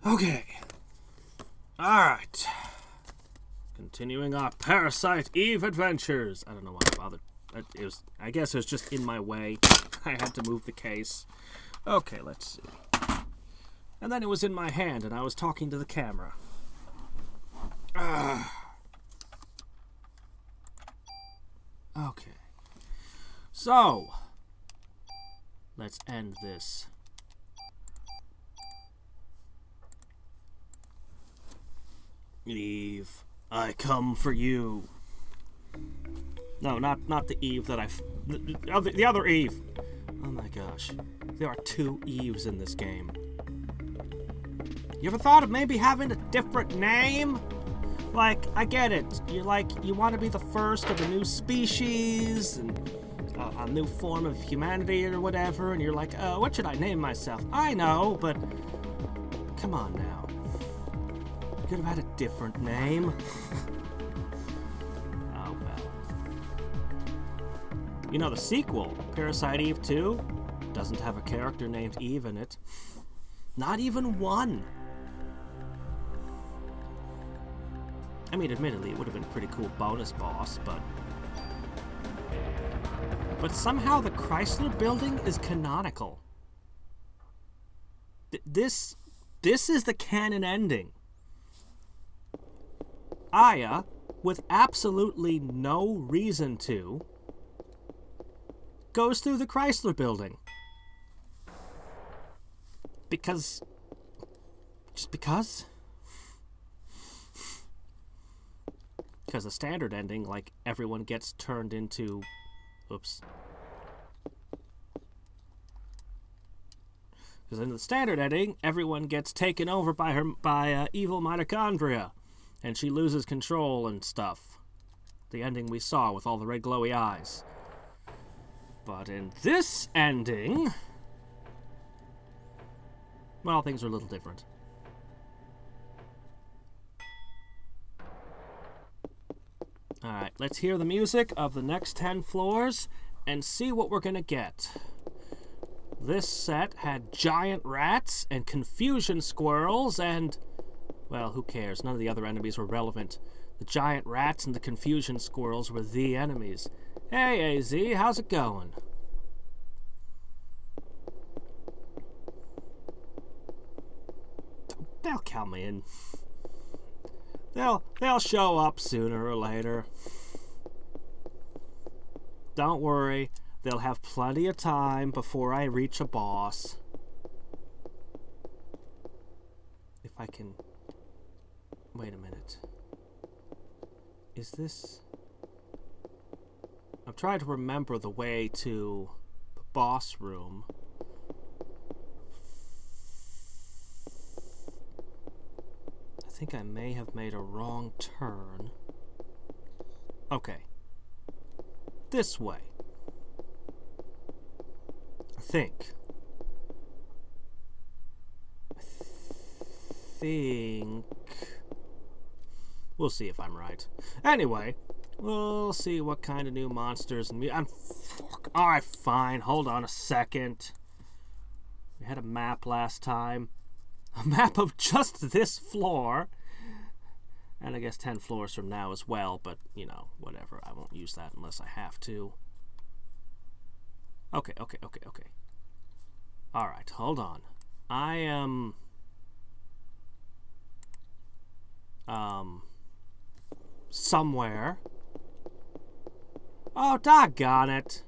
Okay. Alright. Continuing our Parasite Eve adventures. I don't know why I bothered. I guess it was just in my way. I had to move the case. Okay, let's see. And then it was in my hand and I was talking to the camera. Okay. So, let's end this. Eve, I come for you. No, not the Eve that the other Eve. Oh my gosh. There are two Eves in this game. You ever thought of maybe having a different name? Like, I get it. You want to be the first of a new species and a new form of humanity or whatever, and you're like, what should I name myself? I know, but come on now. You could have had a different name. Oh, well. You know, the sequel, Parasite Eve 2, doesn't have a character named Eve in it. Not even one. I mean, admittedly, it would have been a pretty cool bonus boss, but somehow the Chrysler building is canonical. This is the canon ending. Aya, with absolutely no reason to, goes through the Chrysler building. Just because? Because the standard ending, like, everyone gets turned into... Oops. Because in the standard ending, everyone gets taken over by evil mitochondria. And she loses control and stuff. The ending we saw with all the red glowy eyes. But in this ending... well, things are a little different. Alright, let's hear the music of the next 10 floors and see what we're gonna get. This set had giant rats and confusion squirrels and... well, who cares? None of the other enemies were relevant. The giant rats and the confusion squirrels were the enemies. Hey, AZ, how's it going? They'll come in. They'll show up sooner or later. Don't worry, they'll have plenty of time before I reach a boss. If I can... wait a minute. Is this... I'm trying to remember the way to the boss room. I think I may have made a wrong turn. Okay. This way. I think. We'll see if I'm right. Anyway, we'll see what kind of new monsters and alright, fine. Hold on a second. We had a map last time. A map of just this floor. And I guess 10 floors from now as well, but, you know, whatever. I won't use that unless I have to. Okay. Alright, hold on. I am... somewhere. Oh, doggone it.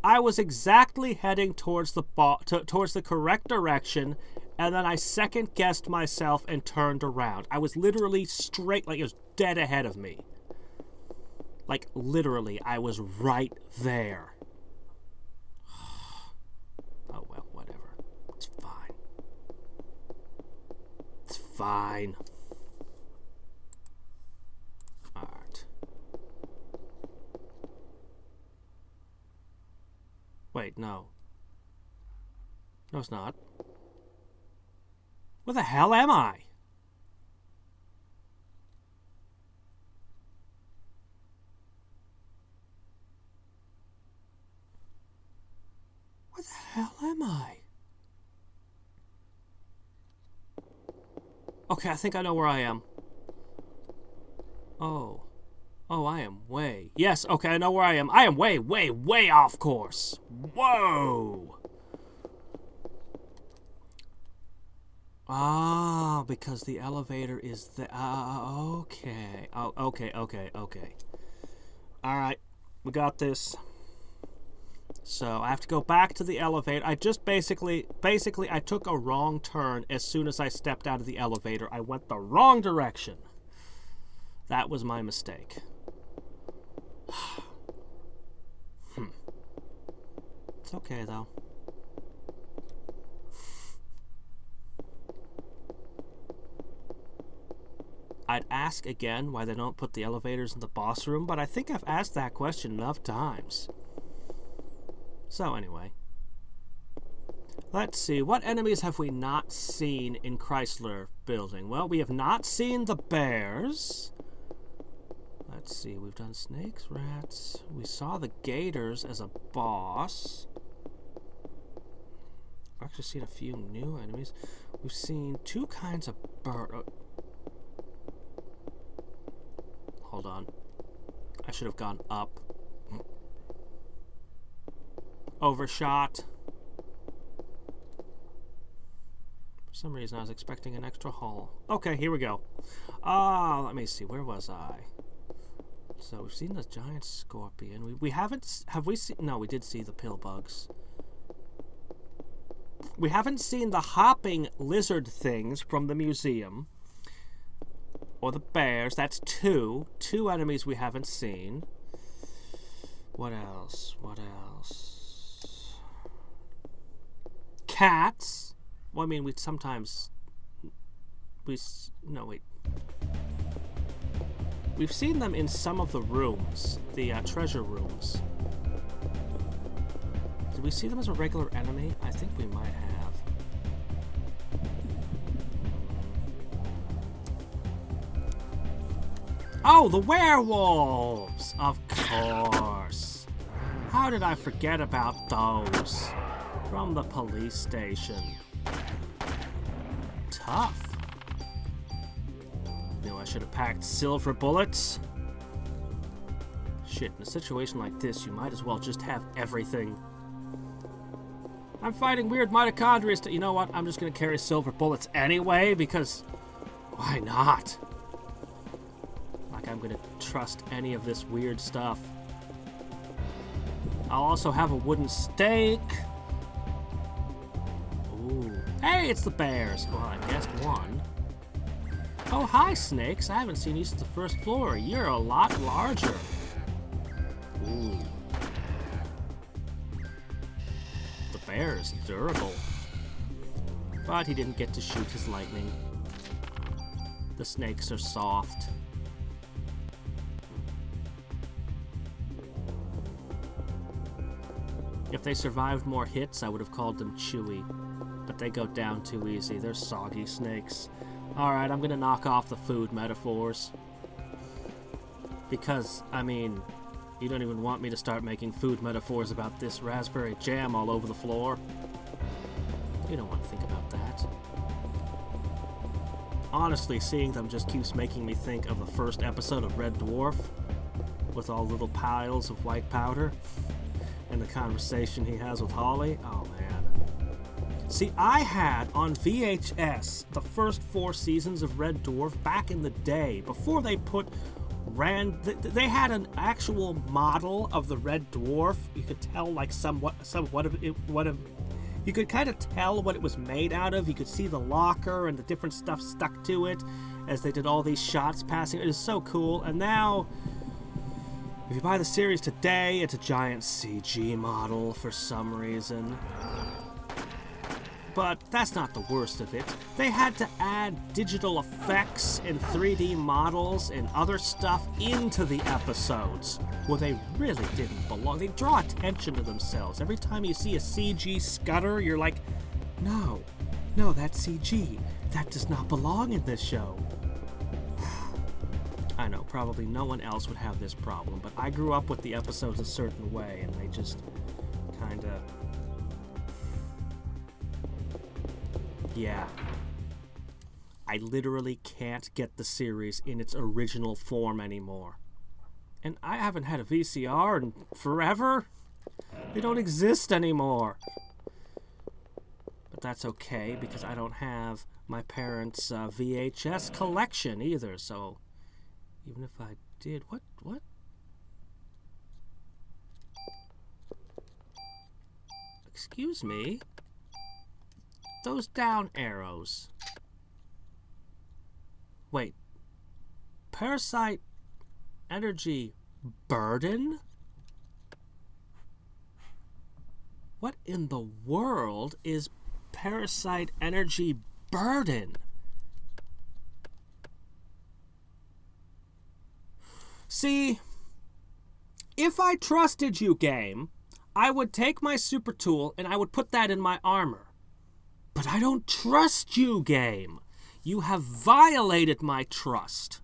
I was exactly heading towards the correct direction, and then I second-guessed myself and turned around. I was literally straight, like it was dead ahead of me. Like, literally, I was right there. Oh, well, whatever. It's fine. It's fine. Alright. Wait, no. No, it's not. Where the hell am I? Where the hell am I? Okay, I think I know where I am. Oh. Oh, I am way... Yes, okay, I know where I am. I am way, way, way off course. Whoa! Ah, because the elevator is the... okay. Oh, okay. Alright, we got this. So, I have to go back to the elevator. I just basically, I took a wrong turn as soon as I stepped out of the elevator. I went the wrong direction. That was my mistake. It's okay, though. I'd ask again why they don't put the elevators in the boss room, but I think I've asked that question enough times. So anyway, let's see. What enemies have we not seen in Chrysler building? Well, we have not seen the bears. Let's see. We've done snakes, rats. We saw the gators as a boss. We've actually seen a few new enemies. We've seen two kinds of bird. Hold on. I should have gone up. Overshot. For some reason, I was expecting an extra hull. Okay, here we go. Let me see. Where was I? So we've seen the giant scorpion. We haven't... Have we seen... No, we did see the pill bugs. We haven't seen the hopping lizard things from the museum. Or the bears. That's two. Two enemies we haven't seen. What else? What else? Cats. Well, I mean, we sometimes... No, wait. We've seen them in some of the rooms. The treasure rooms. Did we see them as a regular enemy? I think we might have. Oh, the werewolves! Of course. How did I forget about those? From the police station. Tough. Knew I should have packed silver bullets. Shit, in a situation like this, you might as well just have everything. I'm fighting weird mitochondria. You know what? I'm just gonna carry silver bullets anyway, because why not? Like I'm gonna trust any of this weird stuff. I'll also have a wooden stake. Ooh. Hey, it's the bears. Well, I guessed one. Oh, hi, snakes. I haven't seen you since the first floor. You're a lot larger. Ooh. The bear is durable. But he didn't get to shoot his lightning. The snakes are soft. If they survived more hits, I would have called them chewy. But they go down too easy. They're soggy snakes. Alright, I'm gonna knock off the food metaphors. Because, I mean, you don't even want me to start making food metaphors about this raspberry jam all over the floor. You don't want to think about that. Honestly, seeing them just keeps making me think of the first episode of Red Dwarf. With all little piles of white powder. And the conversation he has with Holly. Oh, man. See, I had on VHS the first 4 seasons of Red Dwarf back in the day, before they put they had an actual model of the Red Dwarf. You could tell, like, you could kind of tell what it was made out of. You could see the locker and the different stuff stuck to it as they did all these shots passing. It is so cool. And now, if you buy the series today, it's a giant CG model for some reason. But that's not the worst of it. They had to add digital effects and 3D models and other stuff into the episodes where they really didn't belong. They draw attention to themselves. Every time you see a CG scutter, you're like, no, that's CG. That does not belong in this show. I know, probably no one else would have this problem, but I grew up with the episodes a certain way, and they just kinda... Yeah. I literally can't get the series in its original form anymore. And I haven't had a VCR in forever. They don't exist anymore. But that's okay, because I don't have my parents' VHS collection either, so even if I did... What? Excuse me? Those down arrows. Wait. Parasite energy burden? What in the world is parasite energy burden? See, if I trusted you, game, I would take my super tool and I would put that in my armor. But I don't trust you, game. You have violated my trust.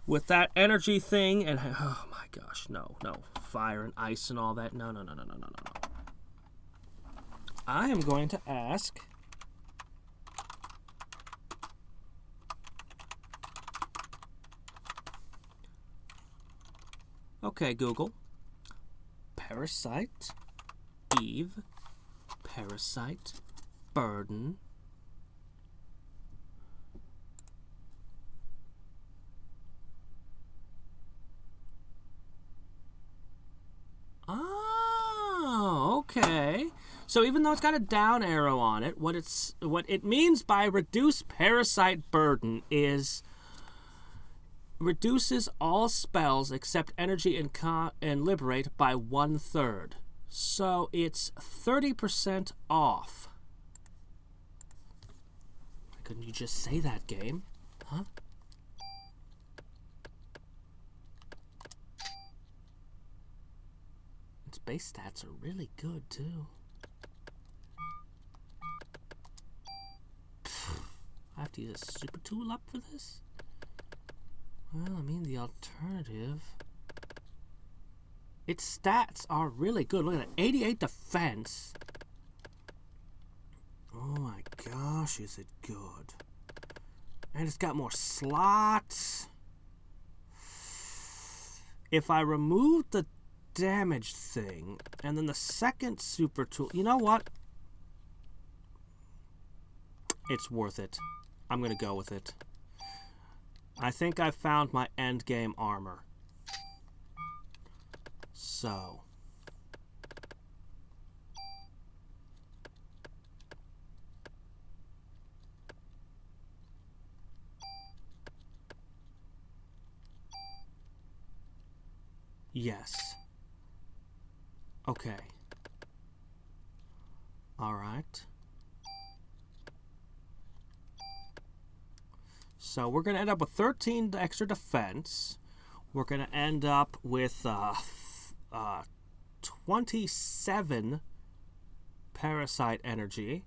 With that energy thing and... Oh my gosh, no. Fire and ice and all that. No. I am going to ask... Okay, Google. Parasite Eve. Parasite burden. Oh, okay. So even though it's got a down arrow on it, what it means by reduce parasite burden is reduces all spells except energy and liberate by 1/3. So it's 30% off. Why couldn't you just say that, game? Huh? Its base stats are really good, too. I have to use a super tool up for this? Well, I mean, the alternative... Its stats are really good. Look at that. 88 defense. Oh my gosh, is it good. And it's got more slots. If I remove the damage thing, and then the second super tool... You know what? It's worth it. I'm going to go with it. I think I found my endgame armor. So. Yes. Okay. All right. So we're going to end up with 13 extra defense. We're going to end up with 27 parasite energy.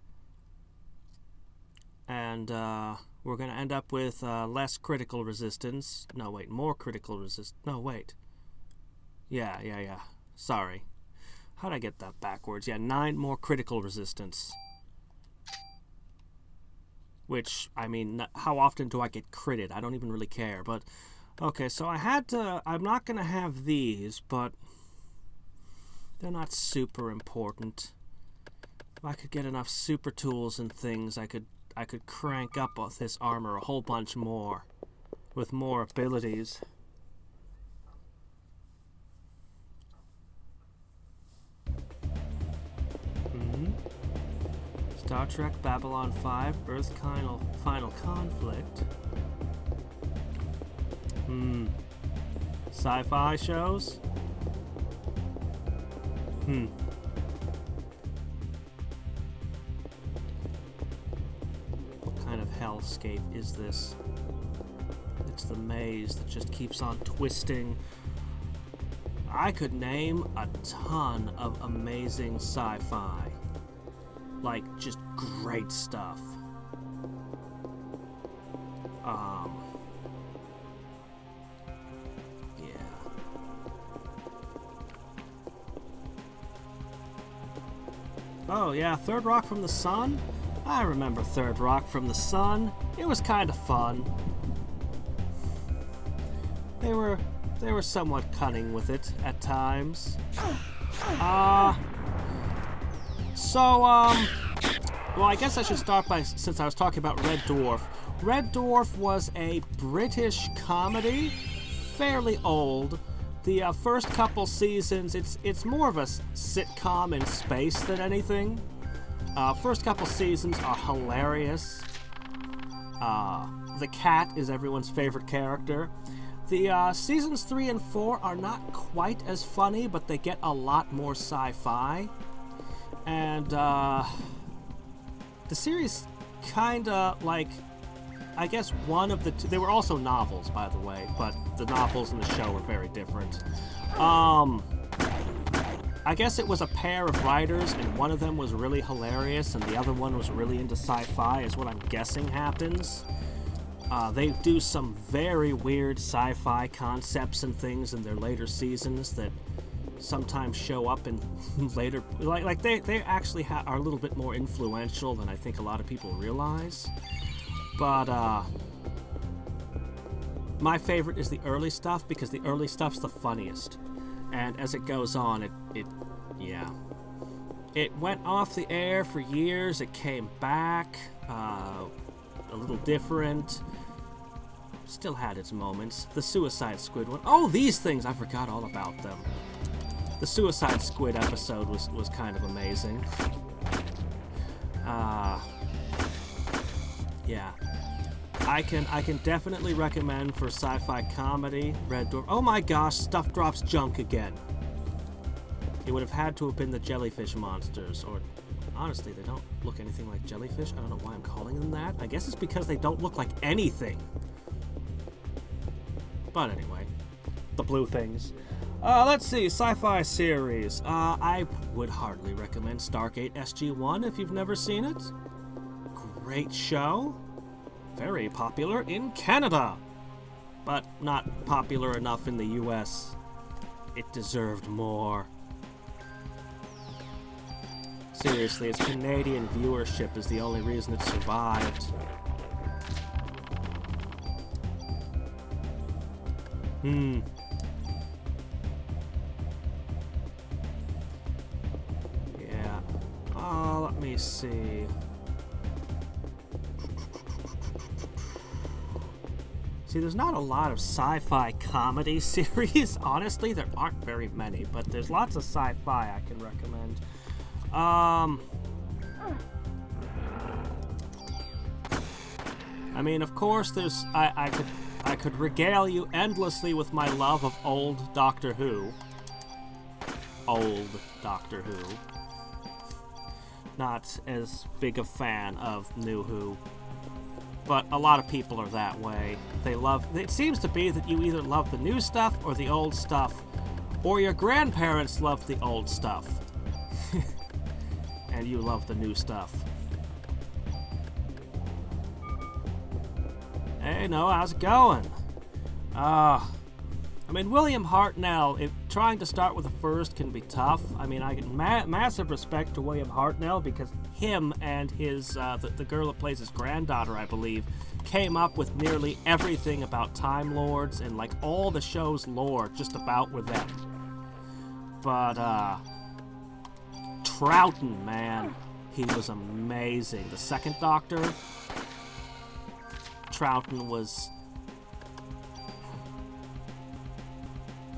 And we're going to end up with less critical resistance. No, wait, more critical resistance. No, wait. Yeah. Sorry. How'd I get that backwards? Yeah, 9 more critical resistance. Which, I mean, how often do I get critted? I don't even really care, but... Okay, so I had to... I'm not going to have these, but... They're not super important. If I could get enough super tools and things, I could crank up this armor a whole bunch more. With more abilities. Star Trek Babylon 5, Earth Final Conflict. Sci-fi shows? What kind of hellscape is this? It's the maze that just keeps on twisting. I could name a ton of amazing sci-fi. Like, just great stuff. Yeah. Oh, yeah, Third Rock from the Sun? I remember Third Rock from the Sun. It was kind of fun. They were somewhat cunning with it at times. Well, I guess I should start by, since I was talking about Red Dwarf. Red Dwarf was a British comedy, fairly old. The first couple seasons, it's more of a sitcom in space than anything. First couple seasons are hilarious. The cat is everyone's favorite character. The seasons 3 and 4 are not quite as funny, but they get a lot more sci-fi. And the series kinda like, I guess one of the two, they were also novels, by the way, but the novels and the show were very different. I guess it was a pair of writers, and one of them was really hilarious, and the other one was really into sci-fi, is what I'm guessing happens. They do some very weird sci-fi concepts and things in their later seasons that sometimes show up in later, like they actually are a little bit more influential than I think a lot of people realize. But my favorite is the early stuff, because the early stuff's the funniest, and as it goes on, it went off the air for years. It came back a little different. Still had its moments. The Suicide Squid one. Oh, these things! I forgot all about them. The Suicide Squid episode was kind of amazing. Yeah. I can definitely recommend for sci-fi comedy, Red Dwarf. Oh my gosh, stuff drops junk again. It would have had to have been the jellyfish monsters, or honestly, they don't look anything like jellyfish. I don't know why I'm calling them that. I guess it's because they don't look like anything. But anyway, the blue things. Let's see, sci-fi series. I would hardly recommend Stargate SG-1 if you've never seen it. Great show. Very popular in Canada, but not popular enough in the US. It deserved more. Seriously, its Canadian viewership is the only reason it survived. Yeah. Let me see. See, there's not a lot of sci-fi comedy series. Honestly, there aren't very many, but there's lots of sci-fi I can recommend. I mean, of course, there's I could regale you endlessly with my love of old Doctor Who. Old Doctor Who. Not as big a fan of New Who. But a lot of people are that way. It seems to be that you either love the new stuff or the old stuff, or your grandparents loved the old stuff. And you love the new stuff. Hey, Noah, how's it going? I mean, William Hartnell, trying to start with the first can be tough. I mean, I get massive respect to William Hartnell, because him and his, the girl that plays his granddaughter, I believe, came up with nearly everything about Time Lords, and like all the show's lore just about were them. But, Troughton, man, he was amazing. The second Doctor, Troughton was...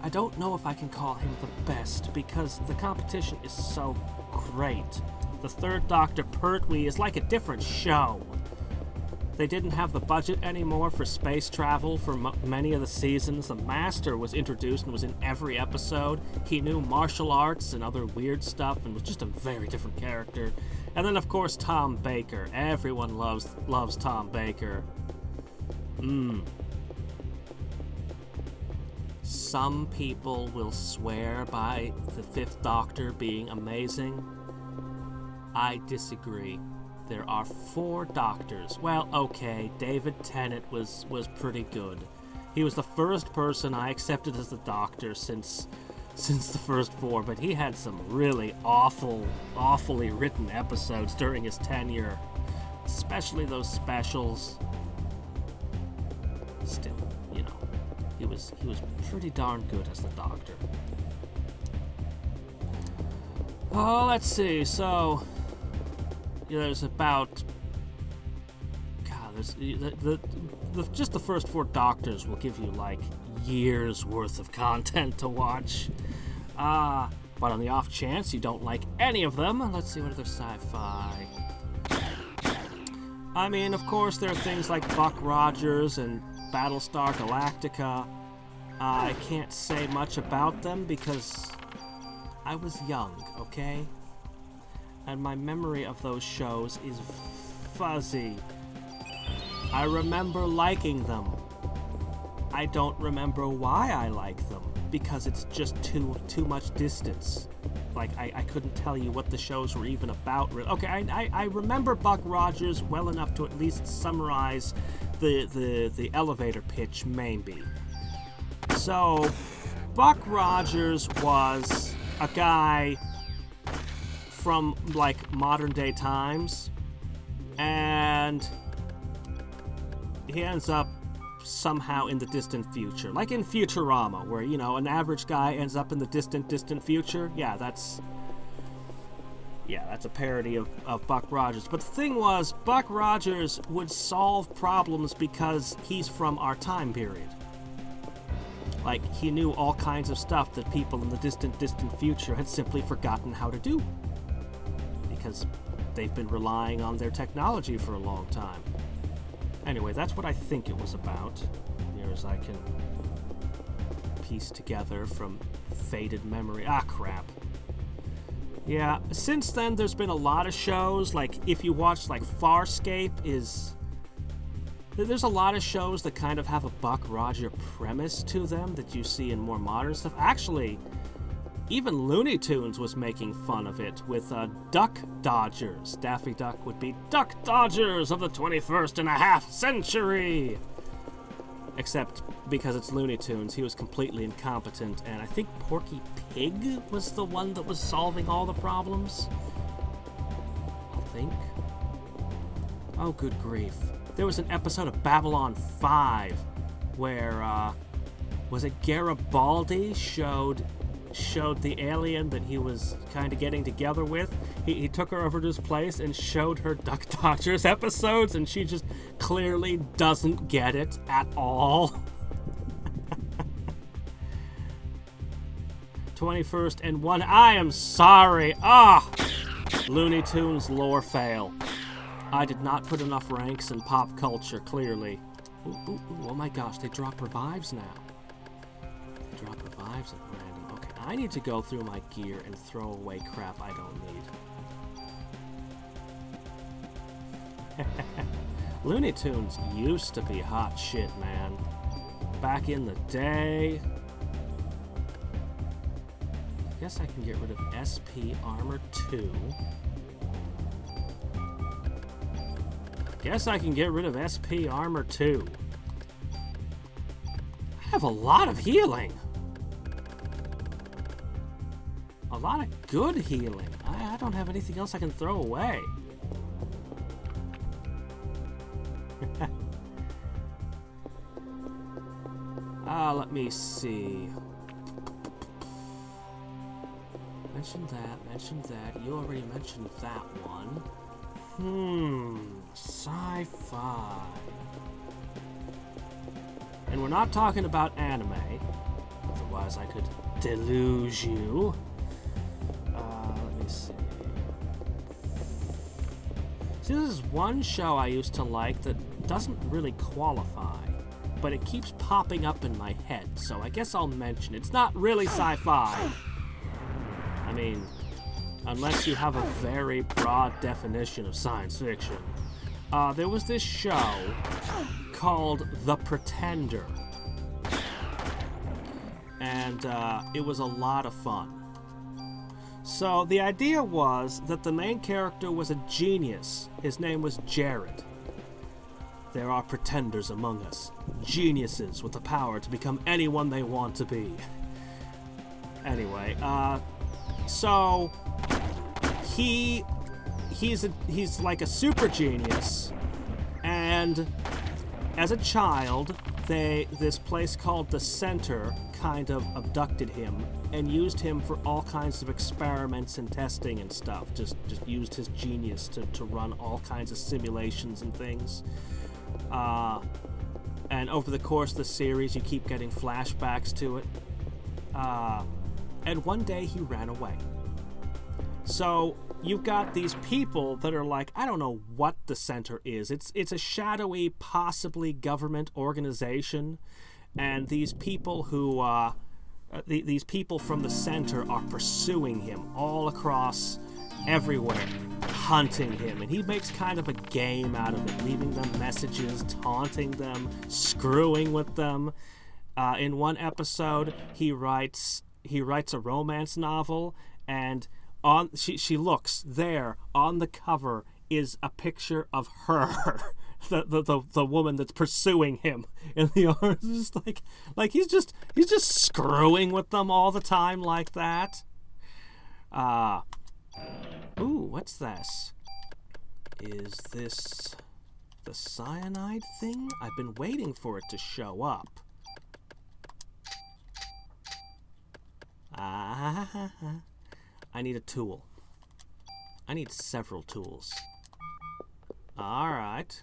I don't know if I can call him the best, because the competition is so great. The third Doctor, Pertwee, is like a different show. They didn't have the budget anymore for space travel for many of the seasons. The Master was introduced and was in every episode. He knew martial arts and other weird stuff and was just a very different character. And then, of course, Tom Baker. Everyone loves Tom Baker. Some people will swear by the Fifth Doctor being amazing. I disagree. There are 4 Doctors. Well, okay, David Tennant was pretty good. He was the first person I accepted as the Doctor since the first 4, but he had some really awfully written episodes during his tenure. especially those specials. Still, you know, he was pretty darn good as the Doctor. Oh, let's see. So, there's about. God, there's just the first 4 Doctors will give you like years worth of content to watch. But on the off chance you don't like any of them, let's see what other sci-fi. I mean, of course, there are things like Buck Rogers and Battlestar Galactica. I can't say much about them because I was young, okay? And my memory of those shows is fuzzy. I remember liking them. I don't remember why I like them, because it's just too much distance. Like, I couldn't tell you what the shows were even about. Okay, I remember Buck Rogers well enough to at least summarize the elevator pitch, maybe. So, Buck Rogers was a guy from, like, modern day times, and he ends up somehow in the distant future. Like in Futurama, where, you know, an average guy ends up in the distant future. Yeah, that's a parody of Buck Rogers. But the thing was, Buck Rogers would solve problems because he's from our time period. Like, he knew all kinds of stuff that people in the distant future had simply forgotten how to do. Because they've been relying on their technology for a long time. Anyway, that's what I think it was about, near as I can piece together from faded memory. Ah, crap. Yeah, since then there's been a lot of shows, like, if you watch, like, Farscape there's a lot of shows that kind of have a Buck Roger premise to them that you see in more modern stuff. Actually, even Looney Tunes was making fun of it with Duck Dodgers. Daffy Duck would be Duck Dodgers of the 21st and a half century! Except because it's Looney Tunes, he was completely incompetent, and I think Porky Pig was the one that was solving all the problems? I think. Oh, good grief. There was an episode of Babylon 5 where, was it Garibaldi showed the alien that he was kind of getting together with. He took her over to his place and showed her Duck Dodgers episodes, and she just clearly doesn't get it at all. 21st and 1. I am sorry. Looney Tunes lore fail. I did not put enough ranks in pop culture, clearly. Ooh, oh my gosh, they drop revives now. They drop revives at random. Okay, I need to go through my gear and throw away crap I don't need. Looney Tunes used to be hot shit, man. Back in the day. I guess I can get rid of SP Armor 2. Guess I can get rid of SP Armor 2. I have a lot of healing. A lot of good healing. I don't have anything else I can throw away. Let me see. Mention that. You already mentioned that one. Sci-fi. And we're not talking about anime. Otherwise I could deluge you. Let me see. See, this is one show I used to like that doesn't really qualify, but it keeps popping up in my head, so I guess I'll mention it. It's not really sci-fi. I mean, unless you have a very broad definition of science fiction. There was this show called The Pretender. And it was a lot of fun. So the idea was that the main character was a genius. His name was Jared. There are pretenders among us. Geniuses with the power to become anyone they want to be. Anyway, so he he's like a super genius, and as a child, this place called the Center kind of abducted him and used him for all kinds of experiments and testing and stuff. Just used his genius to run all kinds of simulations and things. And over the course of the series, you keep getting flashbacks to it. And one day he ran away. So you've got these people that are like, I don't know what the Center is. It's a shadowy, possibly government organization, and these people who these people from the Center are pursuing him all across everywhere, hunting him, and he makes kind of a game out of it, leaving them messages, taunting them, screwing with them. In one episode, he writes a romance novel, and she looks there on the cover is a picture of her, the woman that's pursuing him in the arms. Just like he's just screwing with them all the time like that. Ooh, what's this? Is this the cyanide thing? I've been waiting for it to show up. I need a tool. I need several tools. Alright.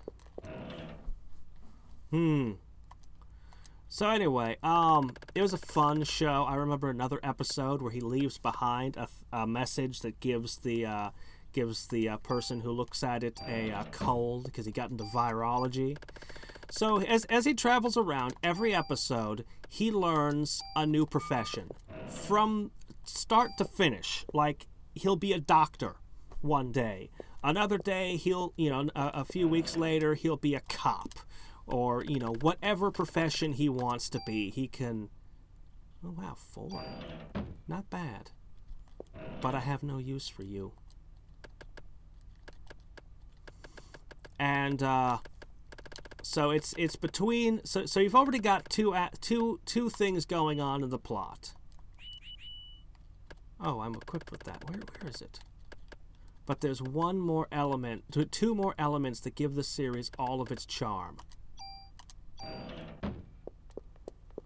So anyway, it was a fun show. I remember another episode where he leaves behind a message that gives the person who looks at it a cold because he got into virology. So as he travels around, every episode, he learns a new profession from start to finish. Like, he'll be a doctor one day. Another day, a few weeks later, he'll be a cop. Or, whatever profession he wants to be, he can... Oh, wow, 4. Not bad. But I have no use for you. And, so it's between... So you've already got two things going on in the plot. Oh, I'm equipped with that. Where is it? But there's one more element, two more elements that give the series all of its charm.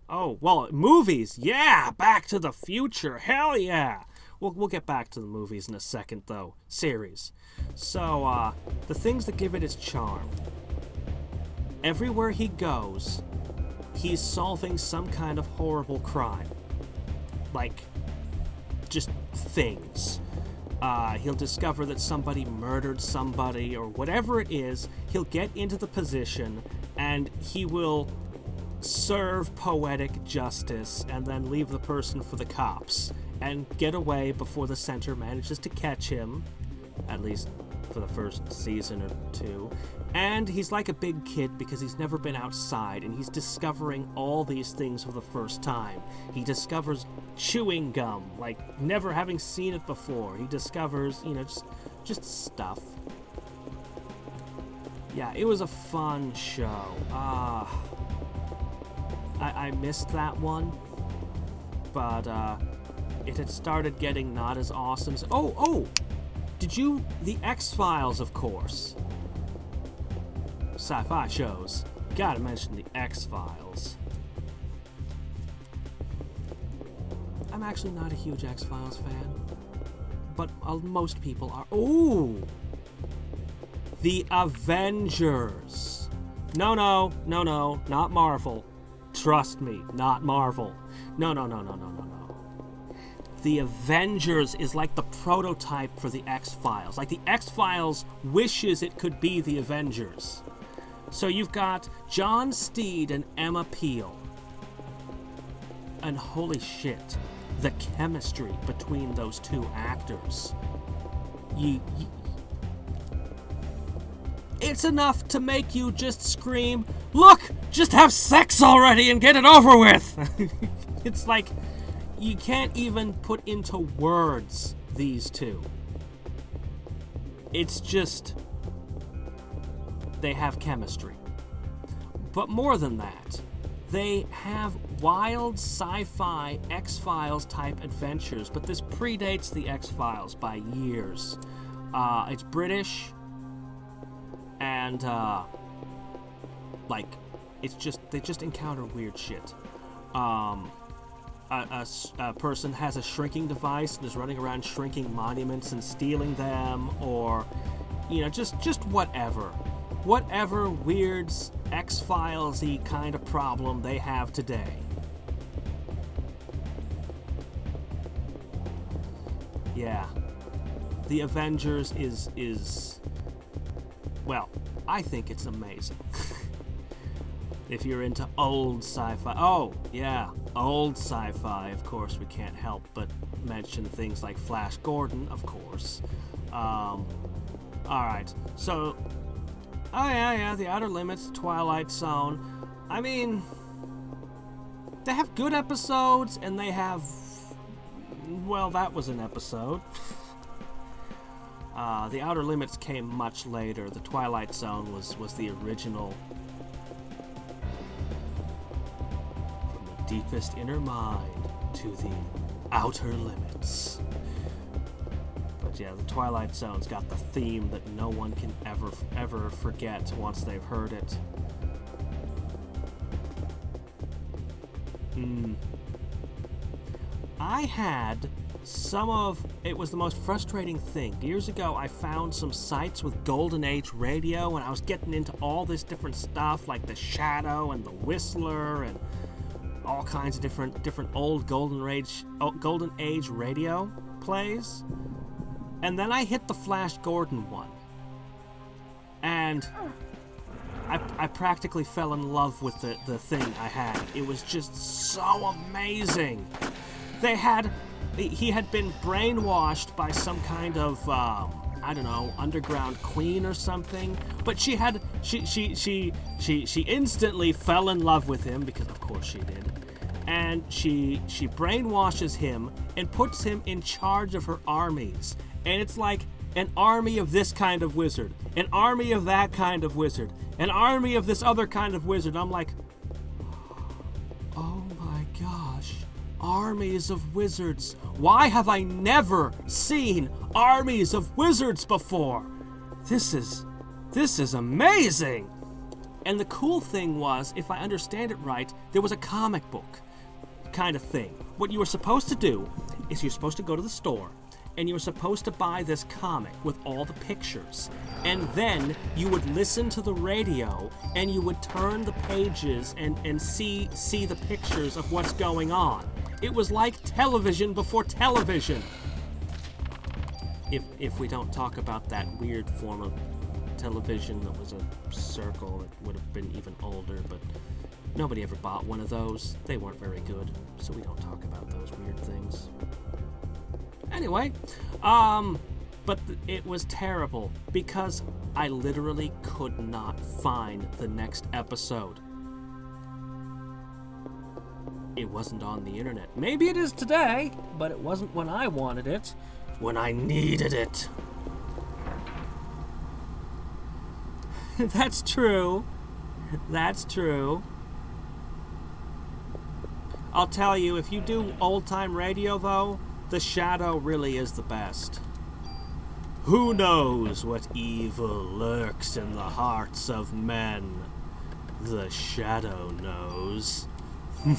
Oh, well, movies. Yeah, Back to the Future. Hell yeah. We'll get back to the movies in a second, though. Series. So, the things that give it its charm. Everywhere he goes, he's solving some kind of horrible crime. Like, just things. He'll discover that somebody murdered somebody or whatever it is. He'll get into the position and he will serve poetic justice and then leave the person for the cops and get away before the Center manages to catch him, at least for the first season or two. And he's like a big kid because he's never been outside and he's discovering all these things for the first time. He discovers chewing gum, like never having seen it before. He discovers, just stuff. Yeah, it was a fun show. I missed that one, but it had started getting not as awesome. The X-Files, of course. Sci-fi shows. Gotta mention the X-Files. I'm actually not a huge X-Files fan, but most people are. Ooh! The Avengers. No, not Marvel. Trust me, not Marvel. No. The Avengers is like the prototype for the X-Files. Like the X-Files wishes it could be the Avengers. So you've got John Steed and Emma Peel. And holy shit, the chemistry between those two actors. It's enough to make you just scream, "Look, just have sex already and get it over with!" It's like, you can't even put into words these two. It's just, they have chemistry. But more than that, they have wild sci-fi X-Files type adventures, but this predates the X-Files by years. It's British, and like, they just encounter weird shit. A person has a shrinking device and is running around shrinking monuments and stealing them, or, you know, just whatever weird X-Files-y kind of problem they have today. Yeah, the Avengers is well, I think it's amazing. If you're into old sci-fi. Oh, yeah, old sci-fi. Of course, we can't help but mention things like Flash Gordon, of course. Alright, so... Oh, yeah, The Outer Limits, Twilight Zone. I mean... They have good episodes, and they have... Well, that was an episode. The Outer Limits came much later. The Twilight Zone was the original... deepest inner mind to the outer limits. But yeah, the Twilight Zone's got the theme that no one can ever forget once they've heard it. I had it was the most frustrating thing. Years ago, I found some sites with Golden Age radio, and I was getting into all this different stuff, like the Shadow and the Whistler, and all kinds of different old Golden Age radio plays. And then I hit the Flash Gordon one. And I practically fell in love with the thing I had. It was just so amazing. He had been brainwashed by some kind of I don't know, underground queen or something, but she instantly fell in love with him, because of course she did, and she brainwashes him and puts him in charge of her armies, and it's like an army of this kind of wizard, an army of that kind of wizard, an army of this other kind of wizard. I'm like, oh my gosh, armies of wizards. Why have I never seen armies of wizards before? This is amazing. And the cool thing was, if I understand it right, there was a comic book kind of thing. What you were supposed to do is you're supposed to go to the store, and you were supposed to buy this comic with all the pictures. And then you would listen to the radio, and you would turn the pages and see the pictures of what's going on. It was like television before television. If we don't talk about that weird form of television that was a circle, it would have been even older, but nobody ever bought one of those. They weren't very good, so we don't talk about those weird things. Anyway, but it was terrible because I literally could not find the next episode. It wasn't on the internet. Maybe it is today, but it wasn't when I wanted it, when I needed it. That's true. That's true. I'll tell you, if you do old-time radio, though, the Shadow really is the best. Who knows what evil lurks in the hearts of men? The Shadow knows.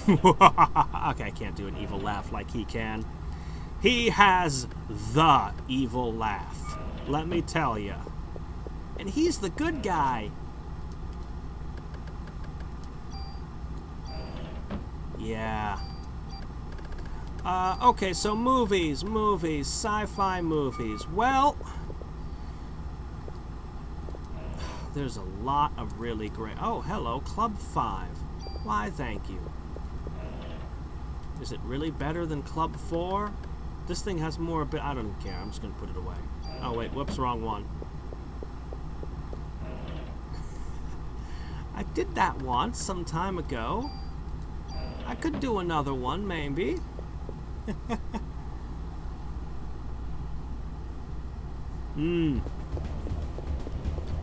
Okay, I can't do an evil laugh like he can. He has the evil laugh, let me tell ya. And he's the good guy. Yeah. Okay, so movies, sci-fi movies. Well, there's a lot of really great... Oh, hello, Club 5. Why, thank you. Is it really better than Club 4? This thing has more... I don't even care. I'm just going to put it away. Oh, wait. Whoops, wrong one. I did that once, some time ago. I could do another one, maybe.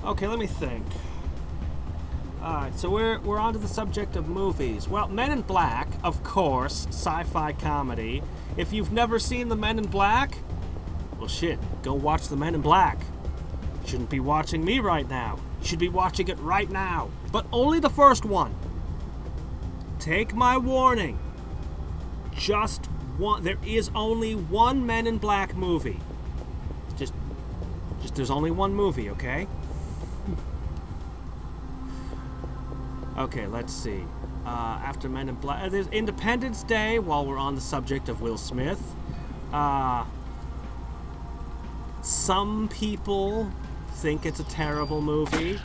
Okay, let me think. Alright, so we're on to the subject of movies. Well, Men in Black, of course, sci-fi comedy. If you've never seen the Men in Black, Well, shit, go watch The Men in Black. You shouldn't be watching me right now. You should be watching it right now. But only the first one. Take my warning. Just one. There is only one Men in Black movie. Just there's only one movie, okay? Okay, let's see. After Men in Black, there's Independence Day. While we're on the subject of Will Smith, some people think it's a terrible movie.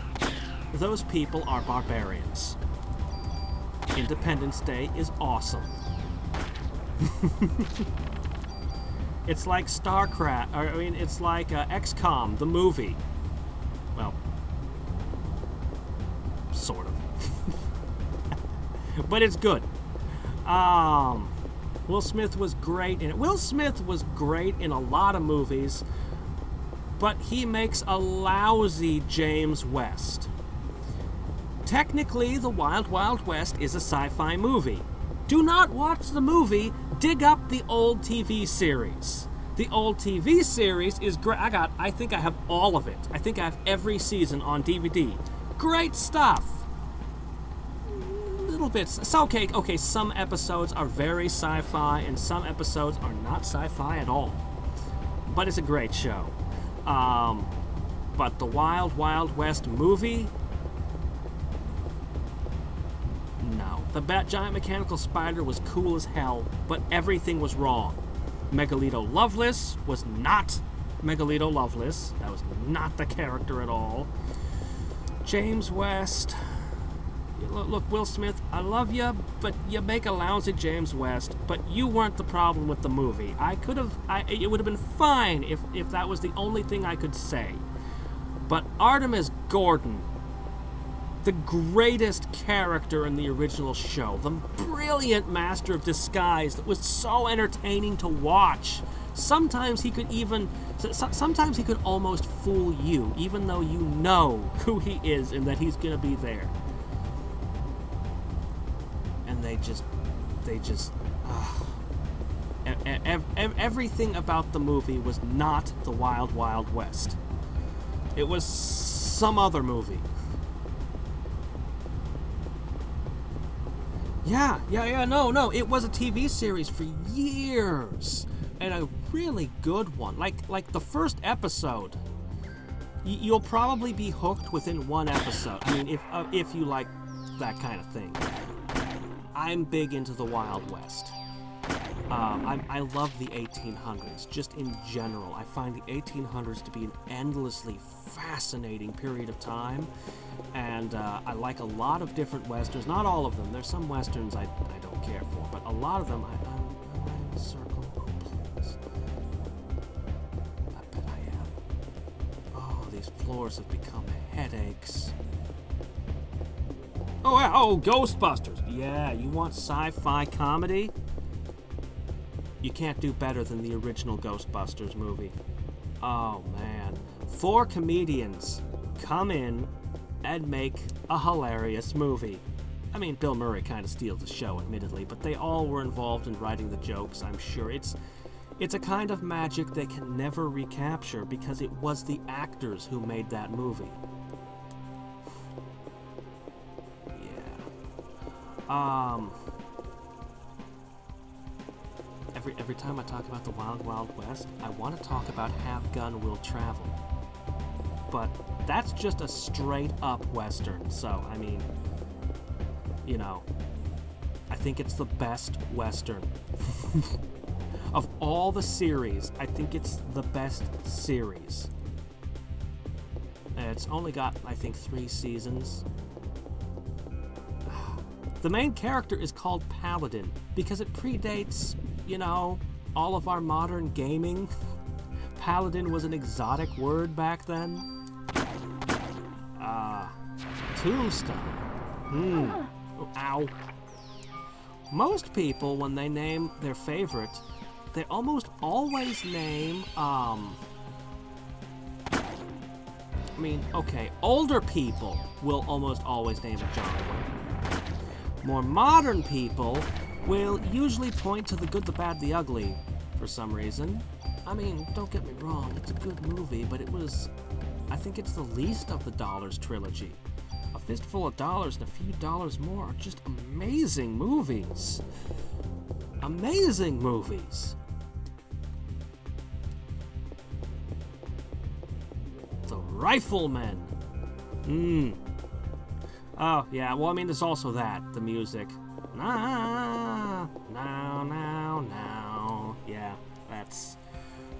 Those people are barbarians. Independence Day is awesome. It's like StarCraft. It's like XCOM, the movie. Well, sort of. But it's good. Will Smith was great in it. Will Smith was great in a lot of movies, but he makes a lousy James West. Technically, The Wild Wild West is a sci-fi movie. Do not watch the movie. Dig up the old TV series. The old TV series is great. I think I have all of it. I think I have every season on DVD. Great stuff. Little bits. So, okay, some episodes are very sci-fi and some episodes are not sci-fi at all. But it's a great show. But the Wild Wild West movie, no. The giant mechanical spider was cool as hell, but everything was wrong. Megalito Loveless was not Megalito Loveless. That was not the character at all. James West. Look, Will Smith, I love you, but you make a lousy James West, but you weren't the problem with the movie. It would have been fine if that was the only thing I could say. But Artemis Gordon, the greatest character in the original show, the brilliant master of disguise that was so entertaining to watch. Sometimes he could almost fool you, even though you know who he is and that he's going to be there. And everything about the movie was not The Wild Wild West. It was some other movie. Yeah, no, it was a TV series for years, and a really good one. Like the first episode, you'll probably be hooked within one episode. I mean, if you like that kind of thing. I'm big into the Wild West. I love the 1800s, just in general. I find the 1800s to be an endlessly fascinating period of time, and I like a lot of different westerns. Not all of them. There's some westerns I don't care for, but a lot of them I'm in a circle. Oh, please. I bet I am. Oh, these floors have become headaches. Oh, Ghostbusters. Yeah, you want sci-fi comedy? You can't do better than the original Ghostbusters movie. Oh, man. 4 comedians come in and make a hilarious movie. I mean, Bill Murray kind of steals the show, admittedly, but they all were involved in writing the jokes, I'm sure. It's a kind of magic they can never recapture because it was the actors who made that movie. Every time I talk about the Wild Wild West, I want to talk about Have Gun Will Travel. But that's just a straight up Western, so, I mean, I think it's the best Western. Of all the series, I think it's the best series. It's only got, I think, 3 seasons. The main character is called Paladin because it predates, all of our modern gaming. Paladin was an exotic word back then. Tombstone. Ow. Most people, when they name their favorite, they almost always name, older people will almost always name a genre. More modern people will usually point to the good, the bad, the ugly, for some reason. I mean, don't get me wrong, it's a good movie, but I think it's the least of the Dollars trilogy. A Fistful of Dollars and A Few Dollars More are just amazing movies. Amazing movies. The Rifleman. Oh, yeah, well, I mean, there's also that, the music. Now. Yeah, that's...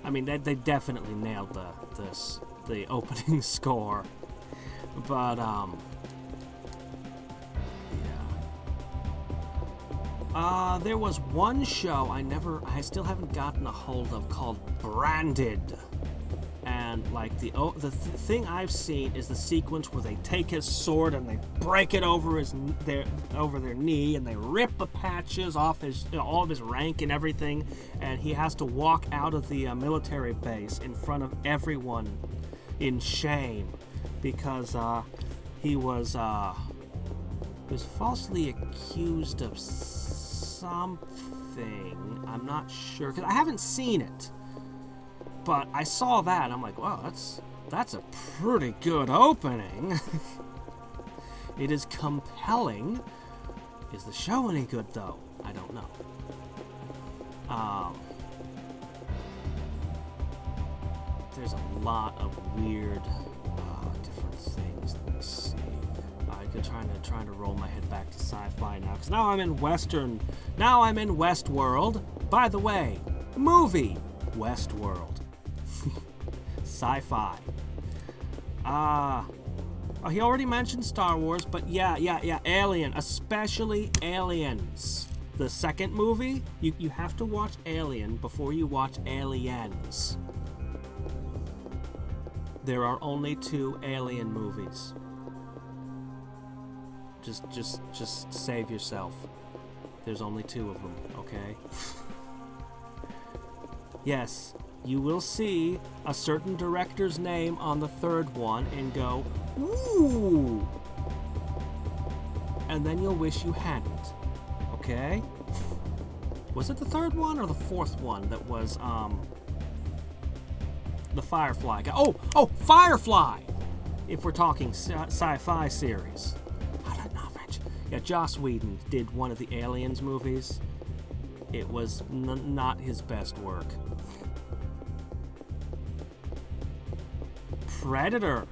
I mean, they definitely nailed the opening score. But, yeah. There was one show I still haven't gotten a hold of called Branded. And, like, the thing I've seen is the sequence where they take his sword and they break it over their knee, and they rip the patches off all of his rank and everything, and he has to walk out of the military base in front of everyone in shame because he was falsely accused of something. I'm not sure, because I haven't seen it. But I saw that, and I'm like, wow, that's a pretty good opening. It is compelling. Is the show any good, though? I don't know. There's a lot of weird, different things. Let me see. I'm trying to roll my head back to sci-fi now, because now I'm in Western. Now I'm in Westworld. By the way, movie Westworld. Sci-fi. He already mentioned Star Wars, but yeah, Alien, especially Aliens. The second movie, you have to watch Alien before you watch Aliens. There are only 2 Alien movies. Just save yourself. There's only 2 of them, okay? Yes. You will see a certain director's name on the 3rd one and go, ooh! And then you'll wish you hadn't. Okay? Was it the 3rd one or the 4th one that was, the Firefly guy? Oh, Firefly! If we're talking sci-fi series. How did I not mention? Yeah, Joss Whedon did one of the Aliens movies. It was not his best work. Predator.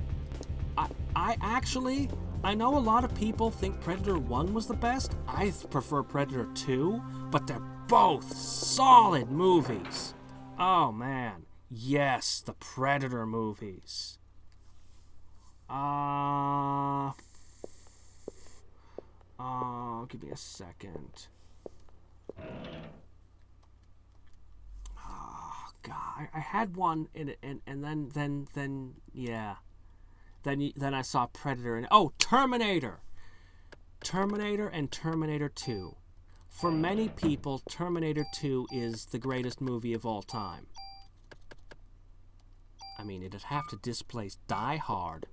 I know a lot of people think Predator 1 was the best. I prefer Predator 2, but they're both solid movies. Oh man, yes, the Predator movies. Give me a second. God, I had one in it, and then yeah, then I saw Predator and Terminator and Terminator 2. For many people, Terminator 2 is the greatest movie of all time. I mean, it'd have to displace Die Hard,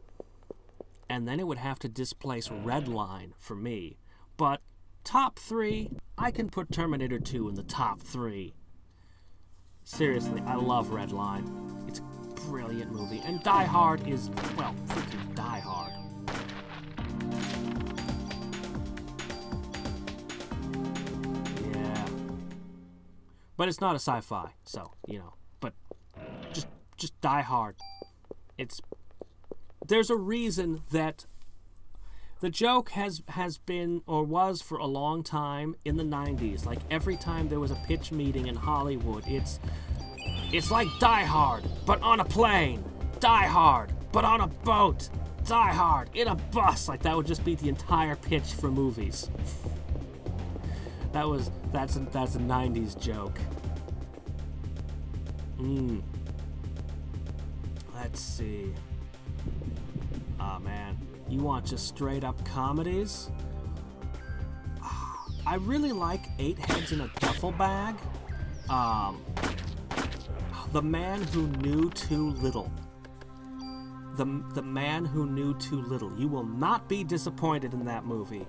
and then it would have to displace Redline for me. But top 3, I can put Terminator 2 in the top 3. Seriously, I love Redline. It's a brilliant movie. And Die Hard is, well, freaking Die Hard. Yeah. But it's not a sci-fi, so, but just Die Hard. There's a reason that the joke has been, or was for a long time in the 90s. Like, every time there was a pitch meeting in Hollywood, it's like Die Hard, but on a plane. Die Hard, but on a boat. Die Hard, in a bus. Like, that would just be the entire pitch for movies. That's a 90s joke. Let's see. Oh, man. You want just straight up comedies? I really like 8 Heads in a Duffel Bag. The Man Who Knew Too Little. The Man Who Knew Too Little. You will not be disappointed in that movie.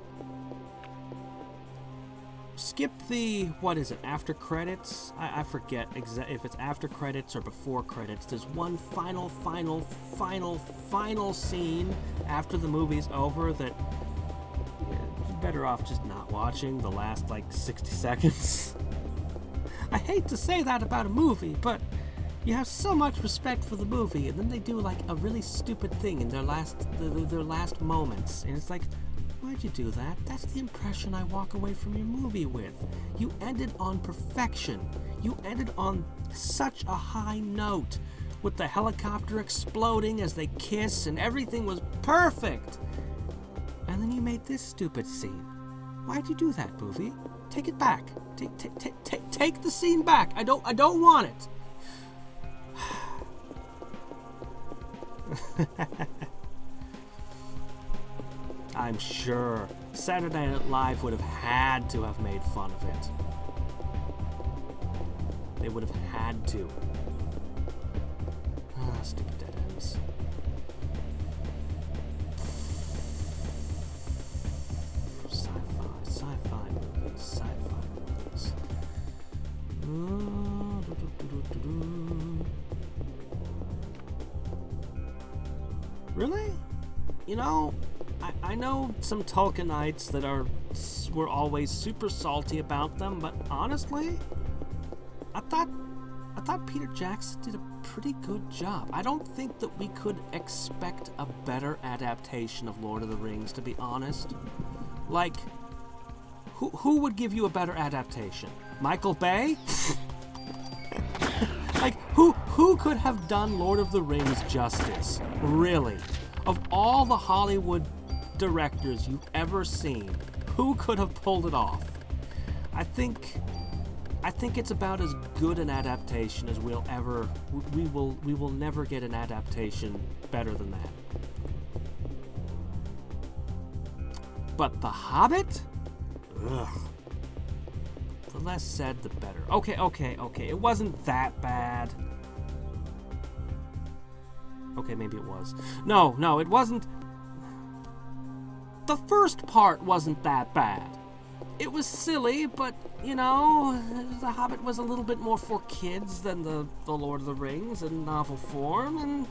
skip the, what is it, after credits? I forget if it's after credits or before credits. There's one final scene after the movie's over that you're better off just not watching the last, 60 seconds. I hate to say that about a movie, but you have so much respect for the movie, and then they do, a really stupid thing in their last moments, and it's like, why'd you do that? That's the impression I walk away from your movie with. You ended on perfection. You ended on such a high note, with the helicopter exploding as they kiss, and everything was perfect. And then you made this stupid scene. Why'd you do that, movie? Take it back. Take the scene back. I don't want it. I'm sure Saturday Night Live would have had to have made fun of it. They would have had to. Stupid dead ends. Sci-fi movies. Really? I know some Tolkienites that were always super salty about them, but honestly, I thought Peter Jackson did a pretty good job. I don't think that we could expect a better adaptation of Lord of the Rings, to be honest. Who would give you a better adaptation? Michael Bay? Who could have done Lord of the Rings justice? Really? Of all the Hollywood directors you've ever seen, who could have pulled it off? I think it's about as good an adaptation as we will never get an adaptation better than that. But The Hobbit? Ugh. The less said, the better. Okay. It wasn't that bad. Okay, maybe it was. No, it wasn't. The first part wasn't that bad. It was silly, but, The Hobbit was a little bit more for kids than the Lord of the Rings in novel form, and,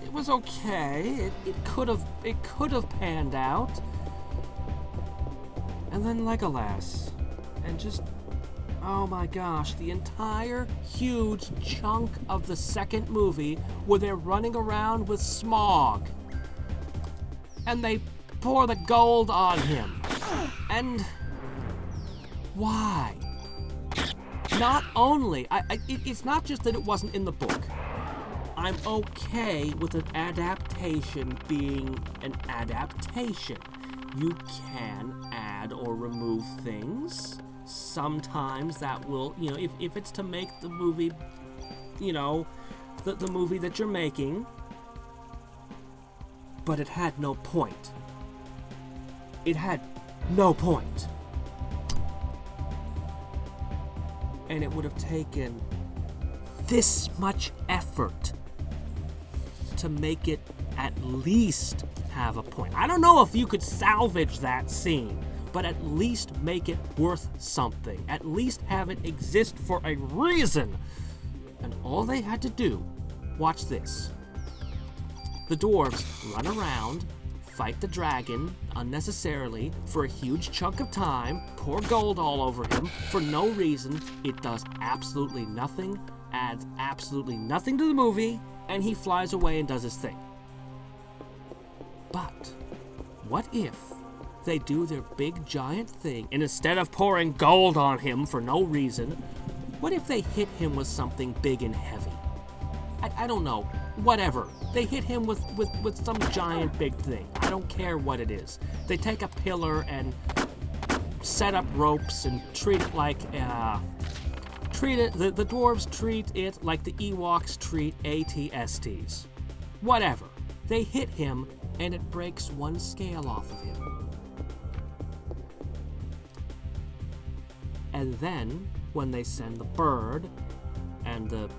it was okay. It could have panned out. And then Legolas. And just, oh my gosh, the entire huge chunk of the second movie where they're running around with Smaug. And they pour the gold on him. And why? Not only, it's not just that it wasn't in the book. I'm okay with an adaptation being an adaptation. You can add or remove things. Sometimes that will, if it's to make the movie, the movie that you're making. But it had no point. It had no point. And it would have taken this much effort to make it at least have a point. I don't know if you could salvage that scene, but at least make it worth something. At least have it exist for a reason. And all they had to do, watch this. The dwarves run around, fight the dragon unnecessarily for a huge chunk of time, pour gold all over him for no reason. It does absolutely nothing, adds absolutely nothing to the movie, and he flies away and does his thing. But what if they do their big giant thing, and instead of pouring gold on him for no reason, what if they hit him with something big and heavy? I don't know. Whatever. They hit him with some giant big thing. I don't care what it is. They take a pillar and set up ropes and treat it like the dwarves treat it like the Ewoks treat AT-STs. Whatever. They hit him and it breaks one scale off of him. And then when they send the bird and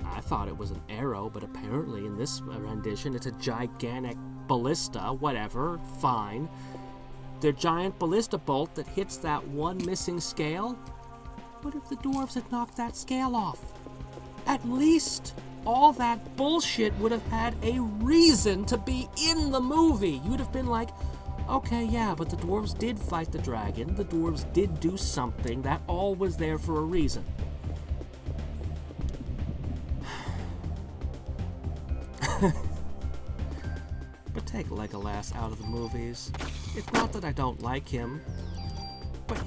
I thought it was an arrow, but apparently in this rendition it's a gigantic ballista, whatever, fine. their giant ballista bolt that hits that one missing scale? What if the dwarves had knocked that scale off? At least all that bullshit would have had a reason to be in the movie. You'd have been like, okay, yeah, but the dwarves did fight the dragon. The dwarves did do something. That all was there for a reason. But take Legolas out of the movies. It's not that I don't like him, but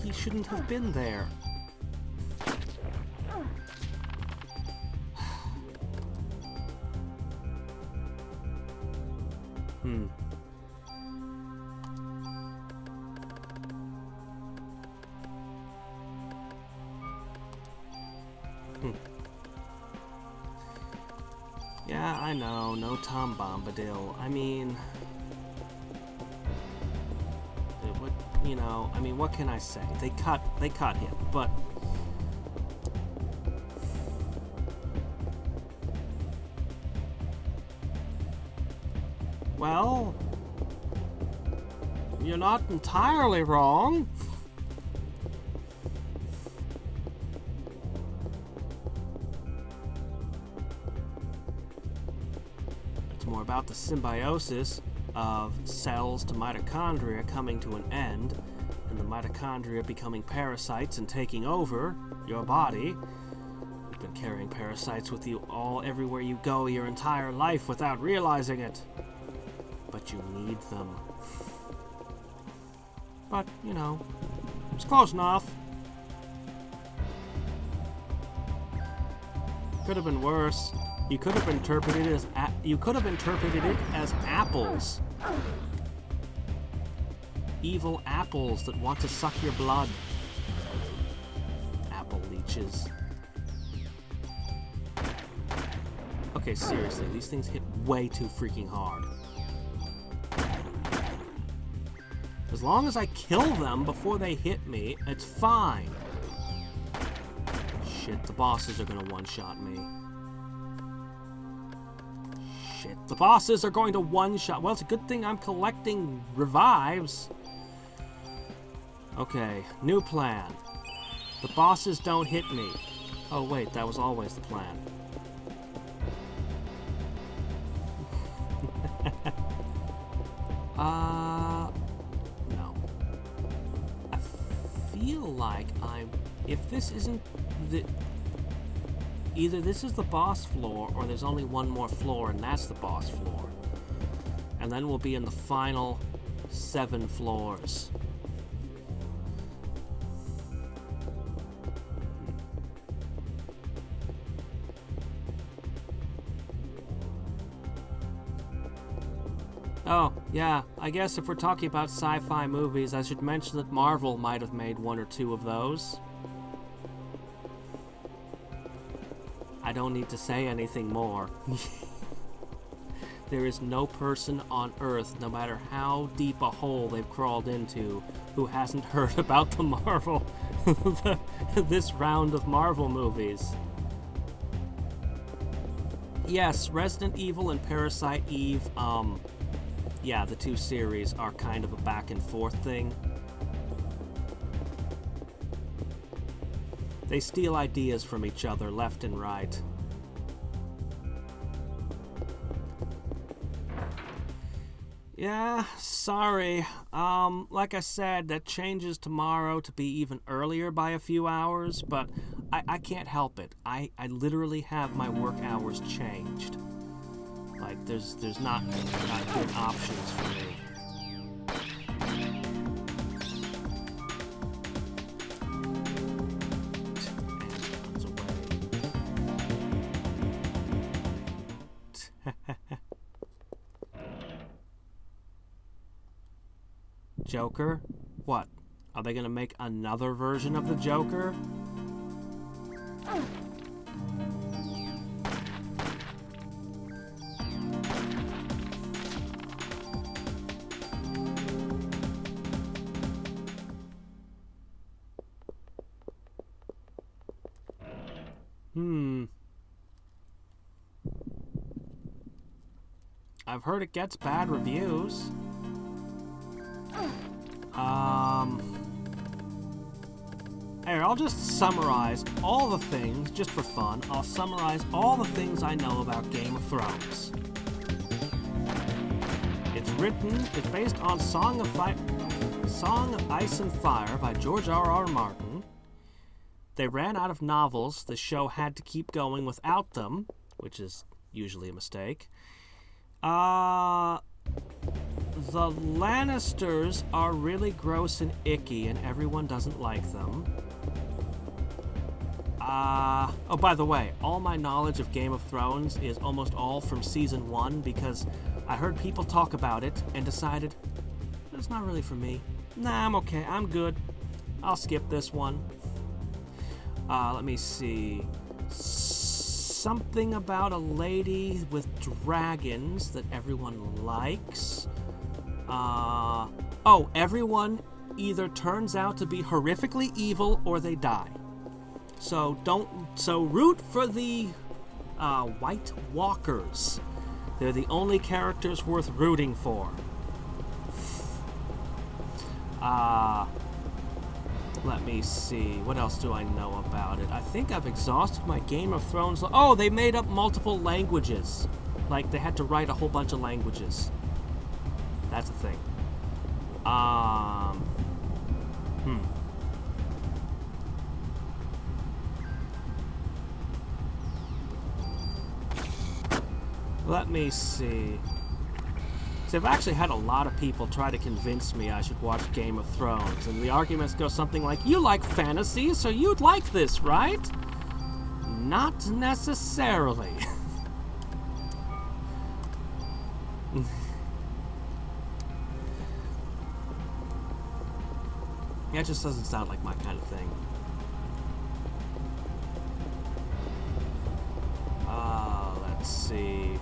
he shouldn't have been there. Yeah, I know, no Tom Bombadil. I mean, what can I say? They cut him, but well, you're not entirely wrong. More about the symbiosis of cells to mitochondria coming to an end, and the mitochondria becoming parasites and taking over your body. You've been carrying parasites with you everywhere you go your entire life without realizing it. But you need them. But, it's close enough. Could have been worse. You could have interpreted it as apples. Evil apples that want to suck your blood. Apple leeches. Okay, seriously, these things hit way too freaking hard. As long as I kill them before they hit me, it's fine. Shit, the bosses are gonna one-shot me. Shit, the bosses are going to one-shot. Well, it's a good thing I'm collecting revives. Okay, new plan. The bosses don't hit me. Oh wait, that was always the plan. No. I feel like if this isn't the... Either this is the boss floor, or there's only one more floor, and that's the boss floor. And then we'll be in the final 7 floors. Oh, yeah, I guess if we're talking about sci-fi movies, I should mention that Marvel might have made 1 or 2 of those. I don't need to say anything more. There is no person on Earth, no matter how deep a hole they've crawled into, who hasn't heard about the Marvel, this round of Marvel movies. Yes, Resident Evil and Parasite Eve, yeah, the 2 series are kind of a back and forth thing. They steal ideas from each other left and right. Yeah, sorry. Like I said, that changes tomorrow to be even earlier by a few hours, but I can't help it. I literally have my work hours changed. Like, there's not good options for me. Joker? What? Are they gonna make another version of the Joker? I've heard it gets bad reviews. I'll just summarize all the things, just for fun. I'll summarize all the things I know about Game of Thrones. It's based on Song of Ice and Fire by George R.R. Martin. They ran out of novels. The show had to keep going without them, which is usually a mistake. The Lannisters are really gross and icky, and everyone doesn't like them. Oh, by the way, all my knowledge of Game of Thrones is almost all from Season 1, because I heard people talk about it and decided, it's not really for me. Nah, I'm okay. I'm good. I'll skip this one. Let me see. Something about a lady with dragons that everyone likes. Oh, everyone either turns out to be horrifically evil or they die. So root for the White Walkers. They're the only characters worth rooting for. Let me see. What else do I know about it? I think I've exhausted my Game of Thrones. Oh, they made up multiple languages. Like, they had to write a whole bunch of languages. That's a thing. Let me see. So I've actually had a lot of people try to convince me I should watch Game of Thrones, and the arguments go something like, you like fantasy, so you'd like this, right? Not necessarily. It just doesn't sound like my kind of thing. Let's see.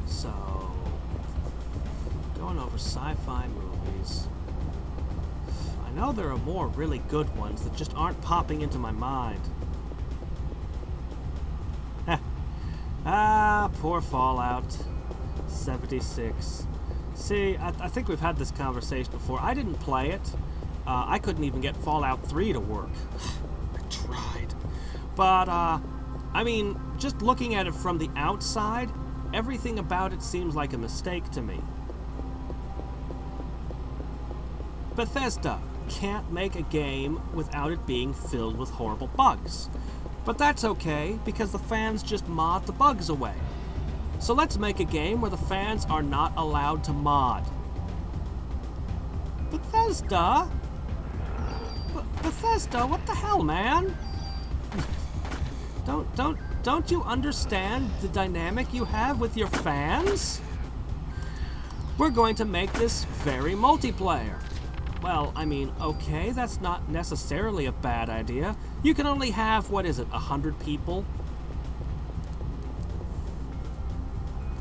So, going over sci-fi movies. I know there are more really good ones that just aren't popping into my mind. Poor Fallout 76. See, I think we've had this conversation before. I didn't play it. I couldn't even get Fallout 3 to work. I tried. But, I mean, just looking at it from the outside, everything about it seems like a mistake to me. Bethesda can't make a game without it being filled with horrible bugs. But that's okay, because the fans just mod the bugs away. So let's make a game where the fans are not allowed to mod. Bethesda? Bethesda, what the hell, man? Don't you understand the dynamic you have with your fans? We're going to make this very multiplayer. Well, I mean, okay, that's not necessarily a bad idea. You can only have, 100 people?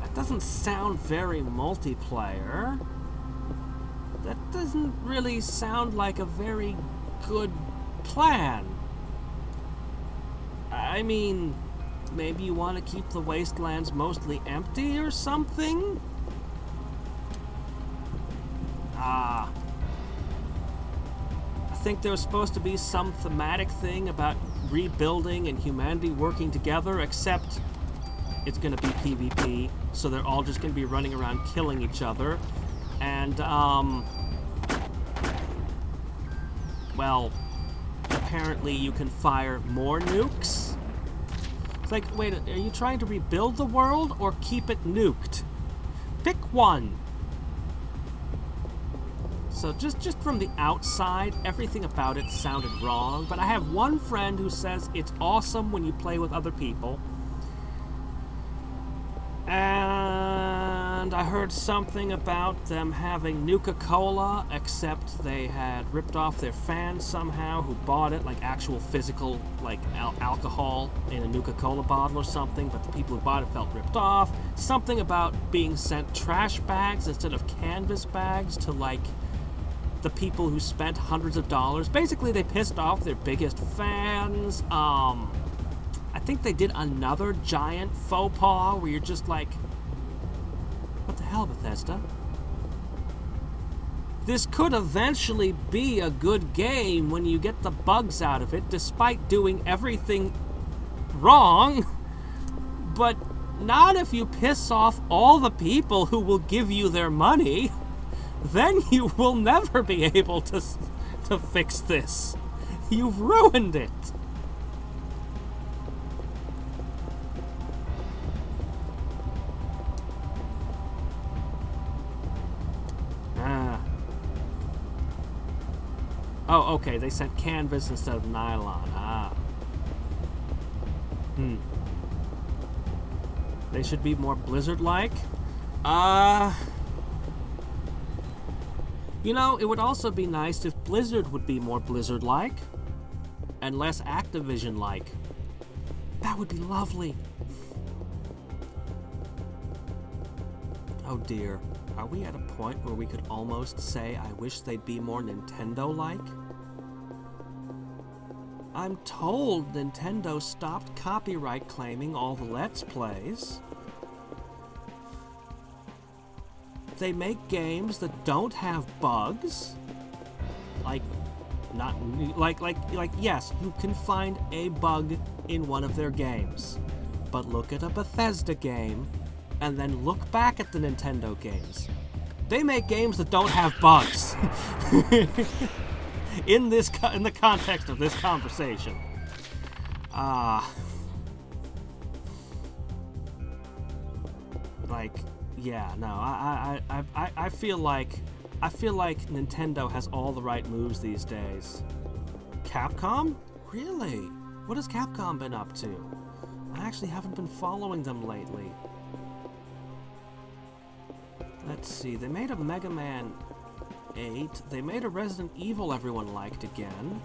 That doesn't sound very multiplayer. That doesn't really sound like a very good plan. I mean, maybe you want to keep the wastelands mostly empty or something? I think there was supposed to be some thematic thing about rebuilding and humanity working together, except it's going to be PvP, so they're all just going to be running around killing each other. And, well, apparently you can fire more nukes? It's like, wait, are you trying to rebuild the world or keep it nuked? Pick one. So just from the outside, everything about it sounded wrong, but I have one friend who says it's awesome when you play with other people. And I heard something about them having Nuka-Cola, except they had ripped off their fans somehow who bought it, like actual physical, like alcohol in a Nuka-Cola bottle or something, but the people who bought it felt ripped off. Something about being sent trash bags instead of canvas bags to, like, the people who spent hundreds of dollars. Basically, they pissed off their biggest fans. I think they did another giant faux pas where you're just like, what the hell, Bethesda? This could eventually be a good game when you get the bugs out of it, despite doing everything wrong. But not if you piss off all the people who will give you their money. Then you will never be able to fix this. You've ruined it. Oh, okay, they sent canvas instead of nylon. They should be more Blizzard-like. You know, it would also be nice if Blizzard would be more Blizzard-like and less Activision-like. That would be lovely. Oh dear. Are we at a point where we could almost say, I wish they'd be more Nintendo-like? I'm told Nintendo stopped copyright claiming all the Let's Plays. They make games that don't have bugs. Yes, you can find a bug in one of their games. But look at a Bethesda game, and then look back at the Nintendo games. They make games that don't have bugs. in the context of this conversation. I feel like Nintendo has all the right moves these days. Capcom? Really? What has Capcom been up to? I actually haven't been following them lately. Let's see, they made a Mega Man 8. They made a Resident Evil everyone liked again.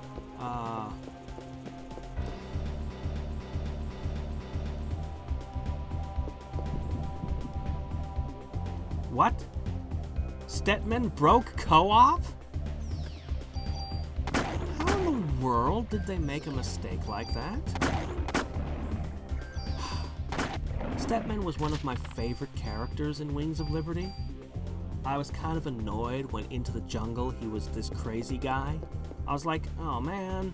What? Stetman broke co-op? How in the world did they make a mistake like that? Stetman was one of my favorite characters in Wings of Liberty. I was kind of annoyed when Into the Jungle he was this crazy guy. I was like, oh man.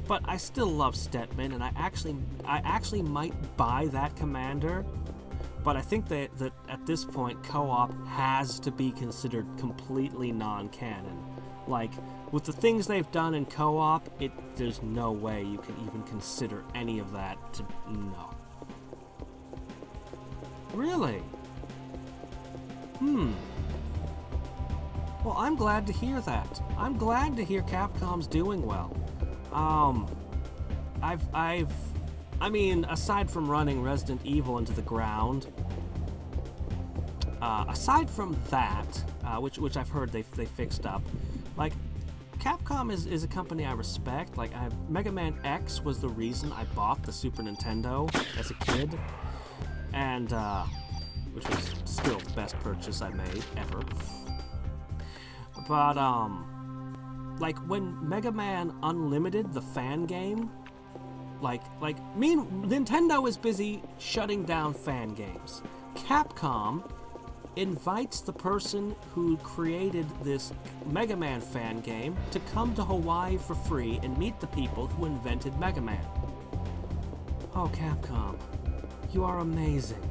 But I still love Stetman, and I actually might buy that commander. But I think that at this point, co-op has to be considered completely non-canon. Like, with the things they've done in co-op, there's no way you can even consider any of that to... no. Really? Well, I'm glad to hear that. I'm glad to hear Capcom's doing well. I mean, aside from running Resident Evil into the ground, aside from that, which I've heard they fixed up, like, Capcom is a company I respect. Like, Mega Man X was the reason I bought the Super Nintendo as a kid, and which was still the best purchase I made ever. But like when Mega Man Unlimited, the fan game, Nintendo is busy shutting down fan games. Capcom invites the person who created this Mega Man fan game to come to Hawaii for free and meet the people who invented Mega Man. Oh, Capcom, you are amazing.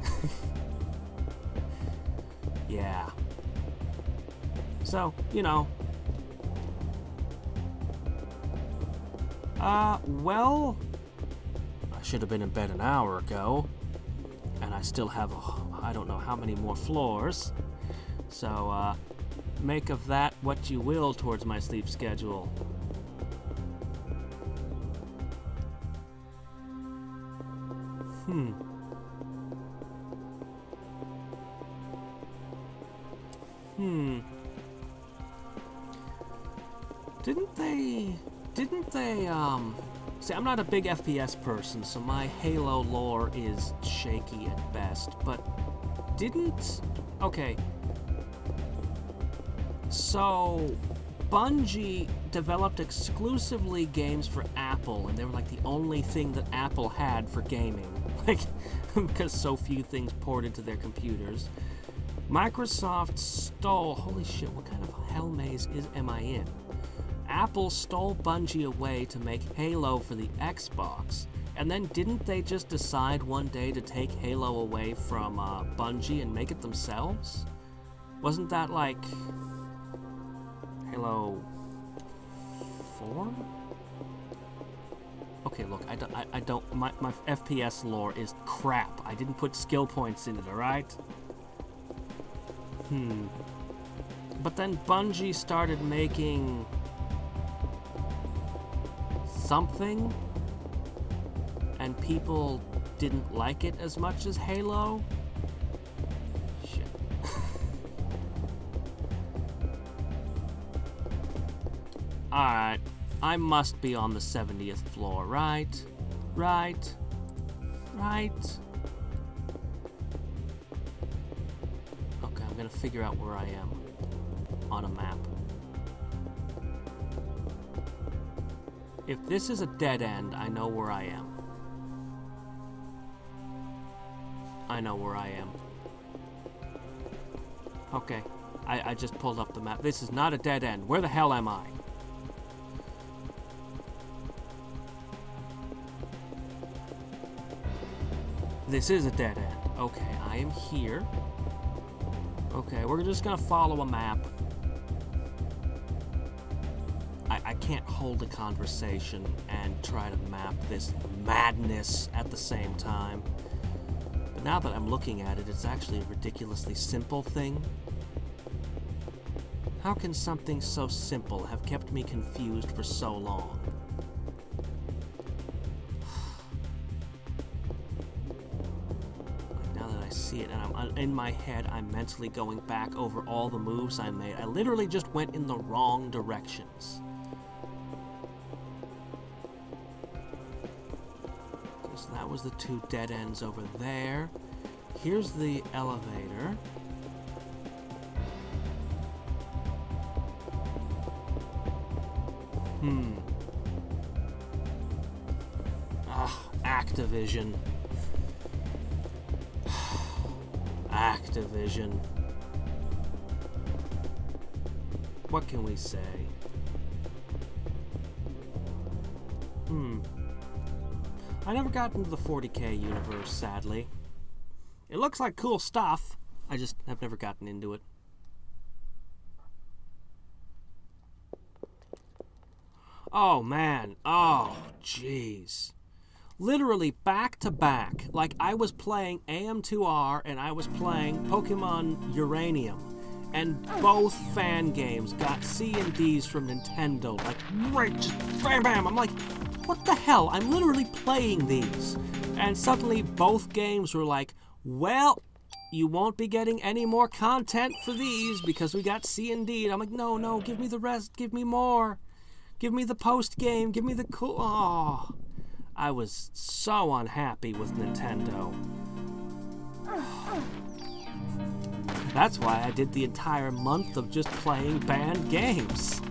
Yeah. So, you know. Well, I should have been in bed an hour ago, and I still have, I don't know how many more floors. So, make of that what you will towards my sleep schedule. Didn't they, see, I'm not a big FPS person, so my Halo lore is shaky at best, but okay, so Bungie developed exclusively games for Apple, and they were like the only thing that Apple had for gaming, like, because so few things ported to their computers. Microsoft stole... Holy shit, what kind of hell maze am I in? Apple stole Bungie away to make Halo for the Xbox. And then didn't they just decide one day to take Halo away from Bungie and make it themselves? Wasn't that like... Halo 4? Okay, look, I don't... My FPS lore is crap. I didn't put skill points in it, alright? But then Bungie started making... something? And people didn't like it as much as Halo? Shit. Alright. I must be on the 70th floor, right? Right? Right? Okay, I'm gonna figure out where I am on a map. If this is a dead end, I know where I am. I know where I am. Okay, I just pulled up the map. This is not a dead end. Where the hell am I? This is a dead end. Okay, I am here. Okay, we're just gonna follow a map. I can't hold a conversation and try to map this madness at the same time. But now that I'm looking at it, it's actually a ridiculously simple thing. How can something so simple have kept me confused for so long? See it, and I'm in my head, I'm mentally going back over all the moves I made. I literally just went in the wrong directions. So that was the two dead ends over there. Here's the elevator. Activision. Activision. What can we say? I never got into the 40K universe, sadly. It looks like cool stuff. I just have never gotten into it. Oh, man. Oh, jeez. Literally back to back. Like, I was playing AM2R and I was playing Pokemon Uranium. And both fan games got C and Ds from Nintendo. Like, right, just bam bam. I'm like, what the hell? I'm literally playing these. And suddenly both games were like, well, you won't be getting any more content for these because we got C and D. And I'm like, no, give me the rest. Give me more. Give me the post game. Give me the cool. Oh. I was so unhappy with Nintendo. That's why I did the entire month of just playing banned games.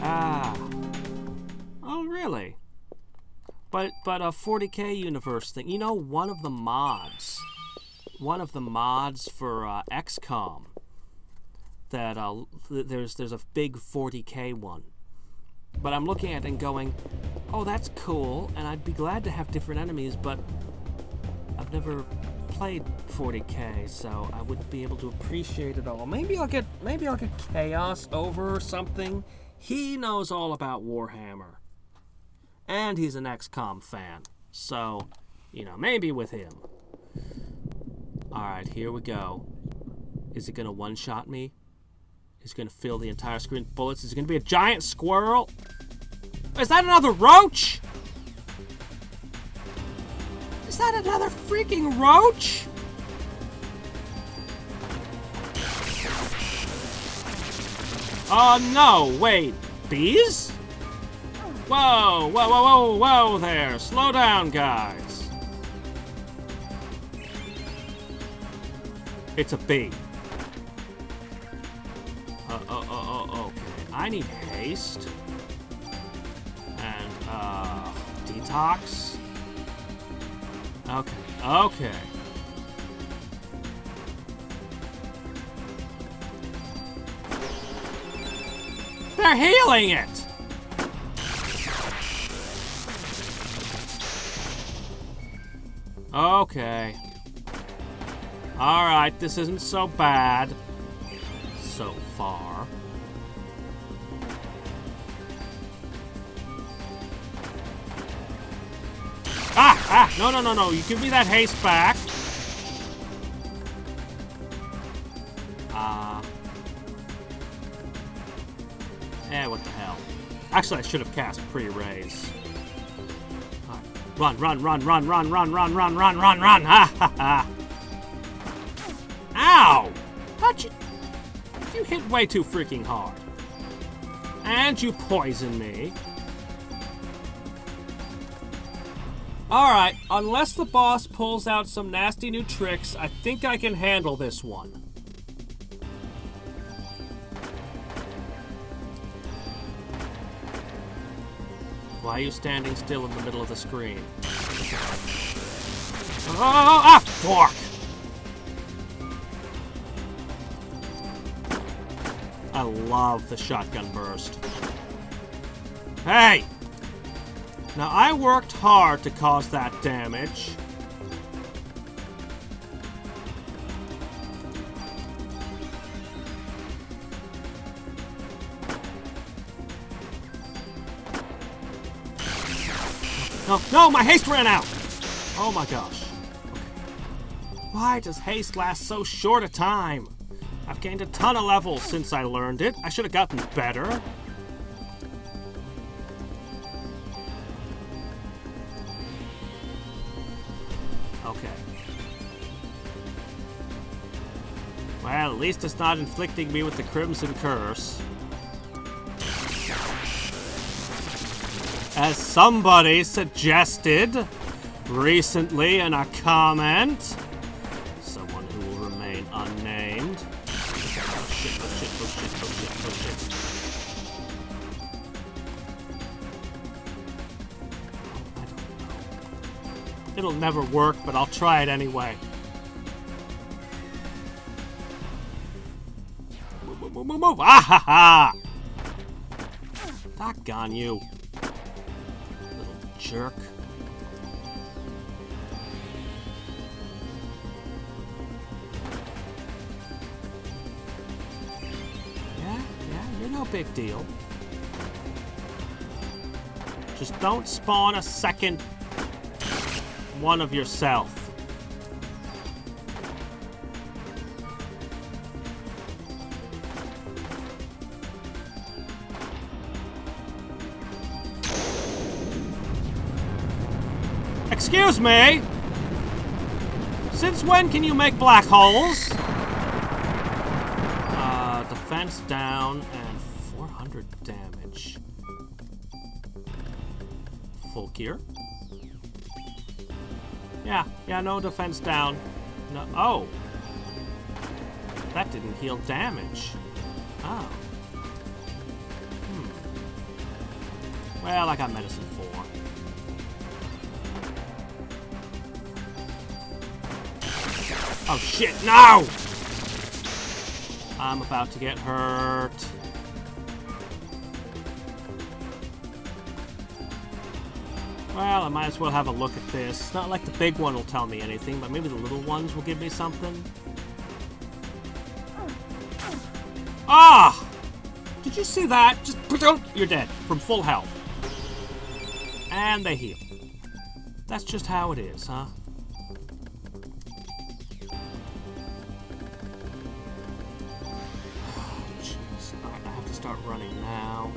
Oh, really? But a 40K universe thing. You know, one of the mods for XCOM, that there's a big 40K one. But I'm looking at it and going, oh, that's cool, and I'd be glad to have different enemies, but I've never played 40K, so I wouldn't be able to appreciate it all. Maybe I'll get Chaos over or something. He knows all about Warhammer. And he's an XCOM fan. So, you know, maybe with him. Alright, here we go. Is it gonna one-shot me? Is it gonna fill the entire screen with bullets? Is it gonna be a giant squirrel? Is that another roach? Is that another freaking roach? Oh no, wait, bees? Whoa, whoa, whoa, whoa, whoa there. Slow down, guys. It's a bee. Okay. I need haste. And, detox. Okay. they're healing it! Okay. Alright, this isn't so bad. So far. Ah! No. You give me that haste back. What the hell? Actually, I should have cast pre-raise. Run! Ha ha ha! Ow! How'd you... You hit way too freaking hard. And you poison me. Alright, unless the boss pulls out some nasty new tricks, I think I can handle this one. Why are you standing still in the middle of the screen? Oh, fork! I love the shotgun burst. Hey! Now, I worked hard to cause that damage. No, my haste ran out! Oh my gosh. Okay. Why does haste last so short a time? I've gained a ton of levels since I learned it. I should have gotten better. Okay. Well, at least it's not inflicting me with the Crimson Curse. As somebody suggested recently in a comment. Someone who will remain unnamed. Oh shit. I don't know. It'll never work, but I'll try it anyway. Move! Ah ha ha! Doggone you. Jerk. Yeah, you're no big deal. Just don't spawn a second one of yourself. Excuse me! Since when can you make black holes? Defense down and 400 damage. Full gear? Yeah, no defense down. No, oh! That didn't heal damage. Oh. Well, I got medicine 4. Oh shit, no! I'm about to get hurt. Well, I might as well have a look at this. It's not like the big one will tell me anything, but maybe the little ones will give me something. Ah! Did you see that? Just, you're dead from full health. And they heal. That's just how it is, huh? Start running now.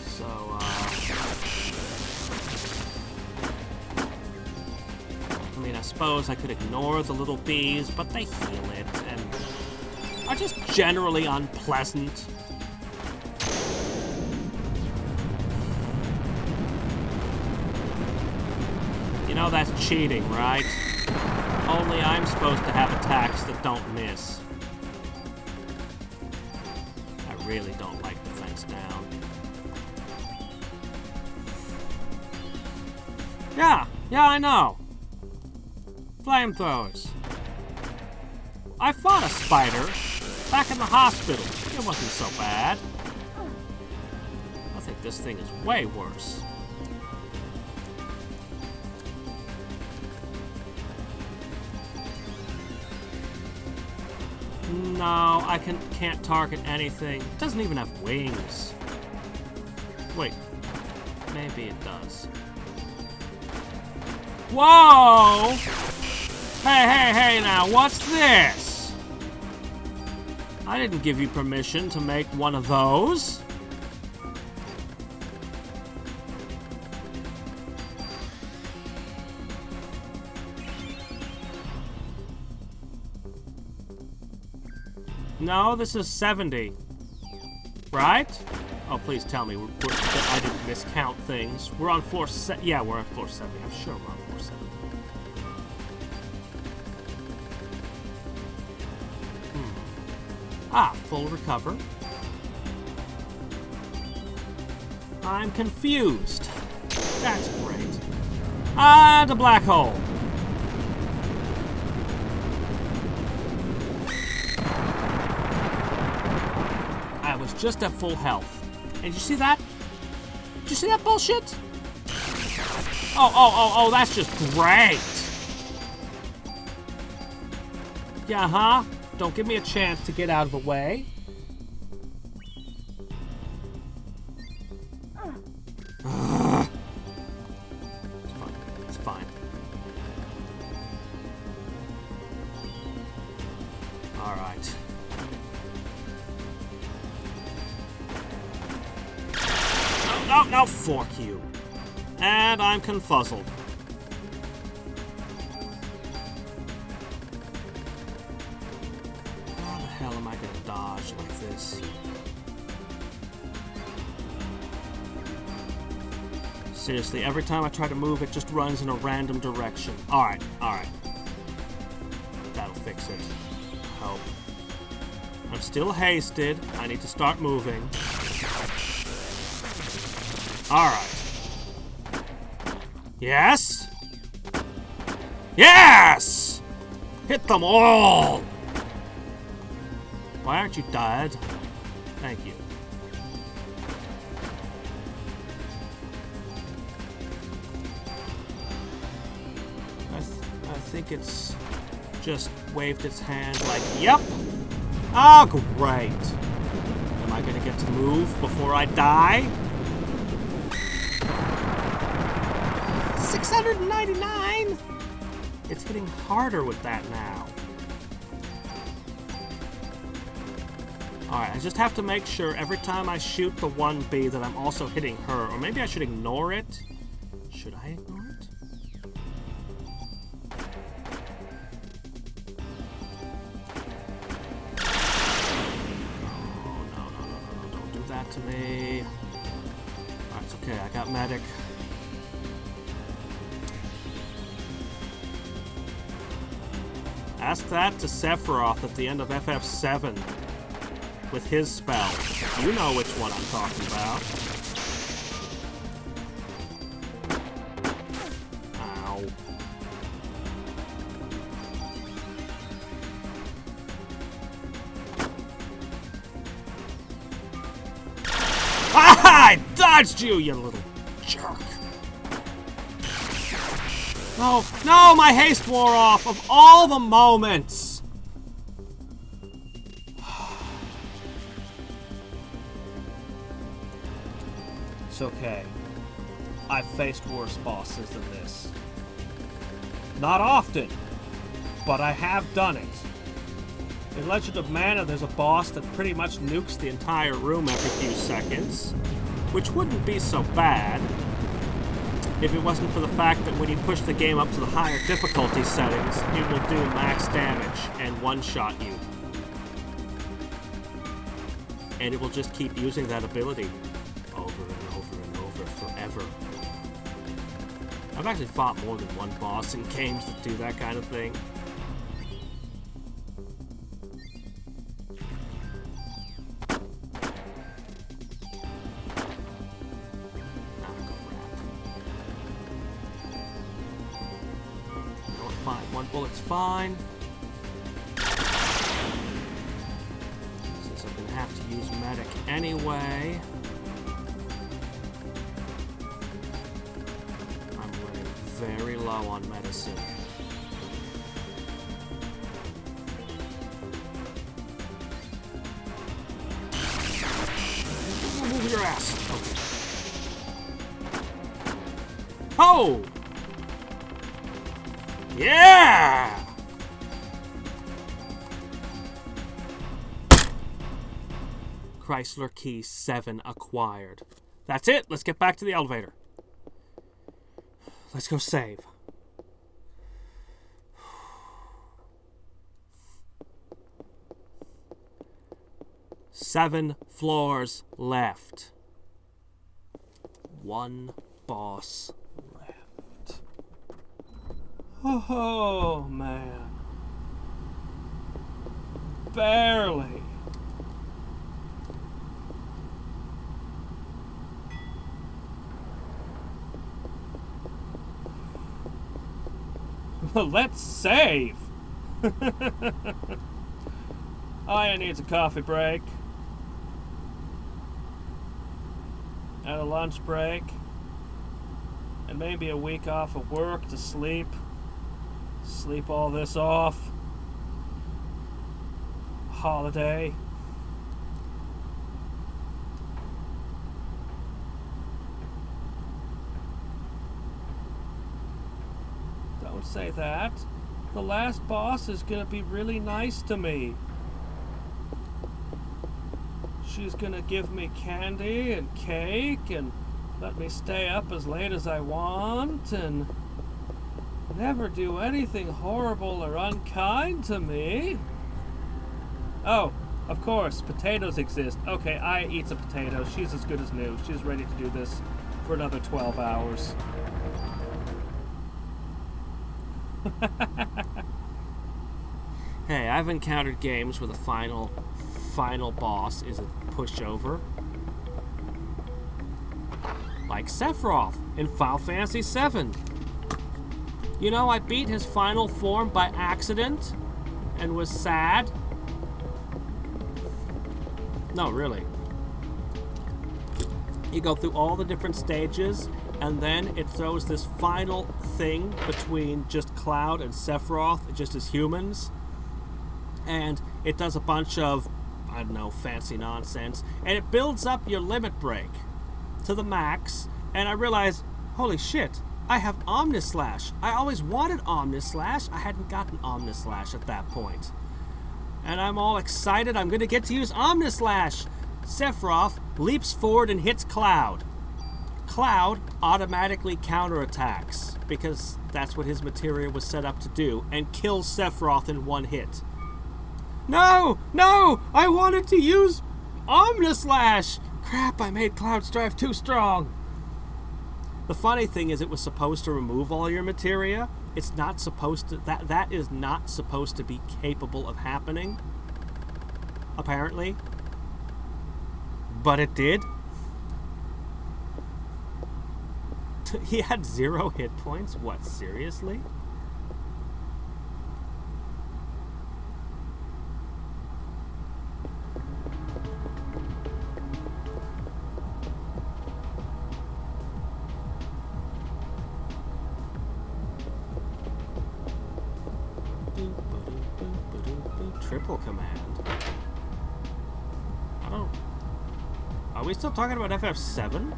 So, I mean, I suppose I could ignore the little bees, but they heal it and are just generally unpleasant. You know, that's cheating, right? Only I'm supposed to have attacks that don't miss. Really don't like defense down. Yeah, I know. Flamethrowers. I fought a spider back in the hospital. It wasn't so bad. think this thing is way worse. No, I can't target anything. It doesn't even have wings. Wait. Maybe it does. Whoa! Hey now, what's this? I didn't give you permission to make one of those. No, this is 70. Right? Oh, please tell me I didn't miscount things. We're on floor yeah, we're on floor 70. I'm sure we're on floor 70. Ah, full recover. I'm confused. That's great. And a black hole. I was just at full health. And you see that? Did you see that bullshit? Oh, that's just great. Yeah, huh? Don't give me a chance to get out of the way. It's fine. All right. No, fork you. And I'm confuzzled. How the hell am I gonna dodge like this? Seriously, every time I try to move, it just runs in a random direction. Alright. That'll fix it. I hope. I'm still hasted. I need to start moving. Alright. Yes? Yes! Hit them all! Why aren't you dead? Thank you. I think it's just waved its hand like, yep! Oh, great! Am I gonna get to move before I die? 699! It's hitting harder with that now. Alright, I just have to make sure every time I shoot the 1B that I'm also hitting her. Or maybe I should ignore it. Should I ignore it? Oh, no. Don't do that to me. Alright, it's okay. I got medic. Ask that to Sephiroth at the end of FF7 with his spell. You know which one I'm talking about. Ow. Ah! I dodged you, you little jerk. No, my haste wore off of all the moments. It's okay. I've faced worse bosses than this. Not often, but I have done it. In Legend of Mana, there's a boss that pretty much nukes the entire room every few seconds, which wouldn't be so bad if it wasn't for the fact that when you push the game up to the higher difficulty settings, it will do max damage and one-shot you. And it will just keep using that ability over and over and over forever. I've actually fought more than one boss in games that do that kind of thing. One bullet's fine. Since I'm gonna have to use medic anyway. low on medicine. Move your ass. Okay. Oh! Yeah! Chrysler Key 7 acquired. That's it. Let's get back to the elevator. Let's go save. Seven floors left. One boss left. Oh, man. Barely. Let's save. I need a coffee break. And a lunch break. And maybe a week off of work to sleep. Sleep all this off. Holiday. Don't say that. The last boss is gonna be really nice to me. She's gonna give me candy and cake and let me stay up as late as I want and never do anything horrible or unkind to me. Oh, of course, potatoes exist. Okay, I eat a potato. She's as good as new. She's ready to do this for another 12 hours. Hey, I've encountered games where the final boss is a pushover. Like Sephiroth in Final Fantasy VII. You know, I beat his final form by accident and was sad. No, really. You go through all the different stages, and then it throws this final thing between just Cloud and Sephiroth, just as humans. And it does a bunch of, I don't know, fancy nonsense. And it builds up your limit break to the max. And I realized, holy shit, I have Omnislash. I always wanted Omnislash. I hadn't gotten Omnislash at that point. And I'm all excited. I'm going to get to use Omnislash. Sephiroth leaps forward and hits Cloud. Cloud automatically counterattacks, because that's what his materia was set up to do, and kills Sephiroth in one hit. No! No! I wanted to use Omnislash! Crap, I made Cloud's drive too strong. The funny thing is, it was supposed to remove all your materia. It's not supposed to... That is not supposed to be capable of happening. Apparently. But it did. He had 0 hit points? What, seriously? Triple command. I don't... Are we still talking about FF7?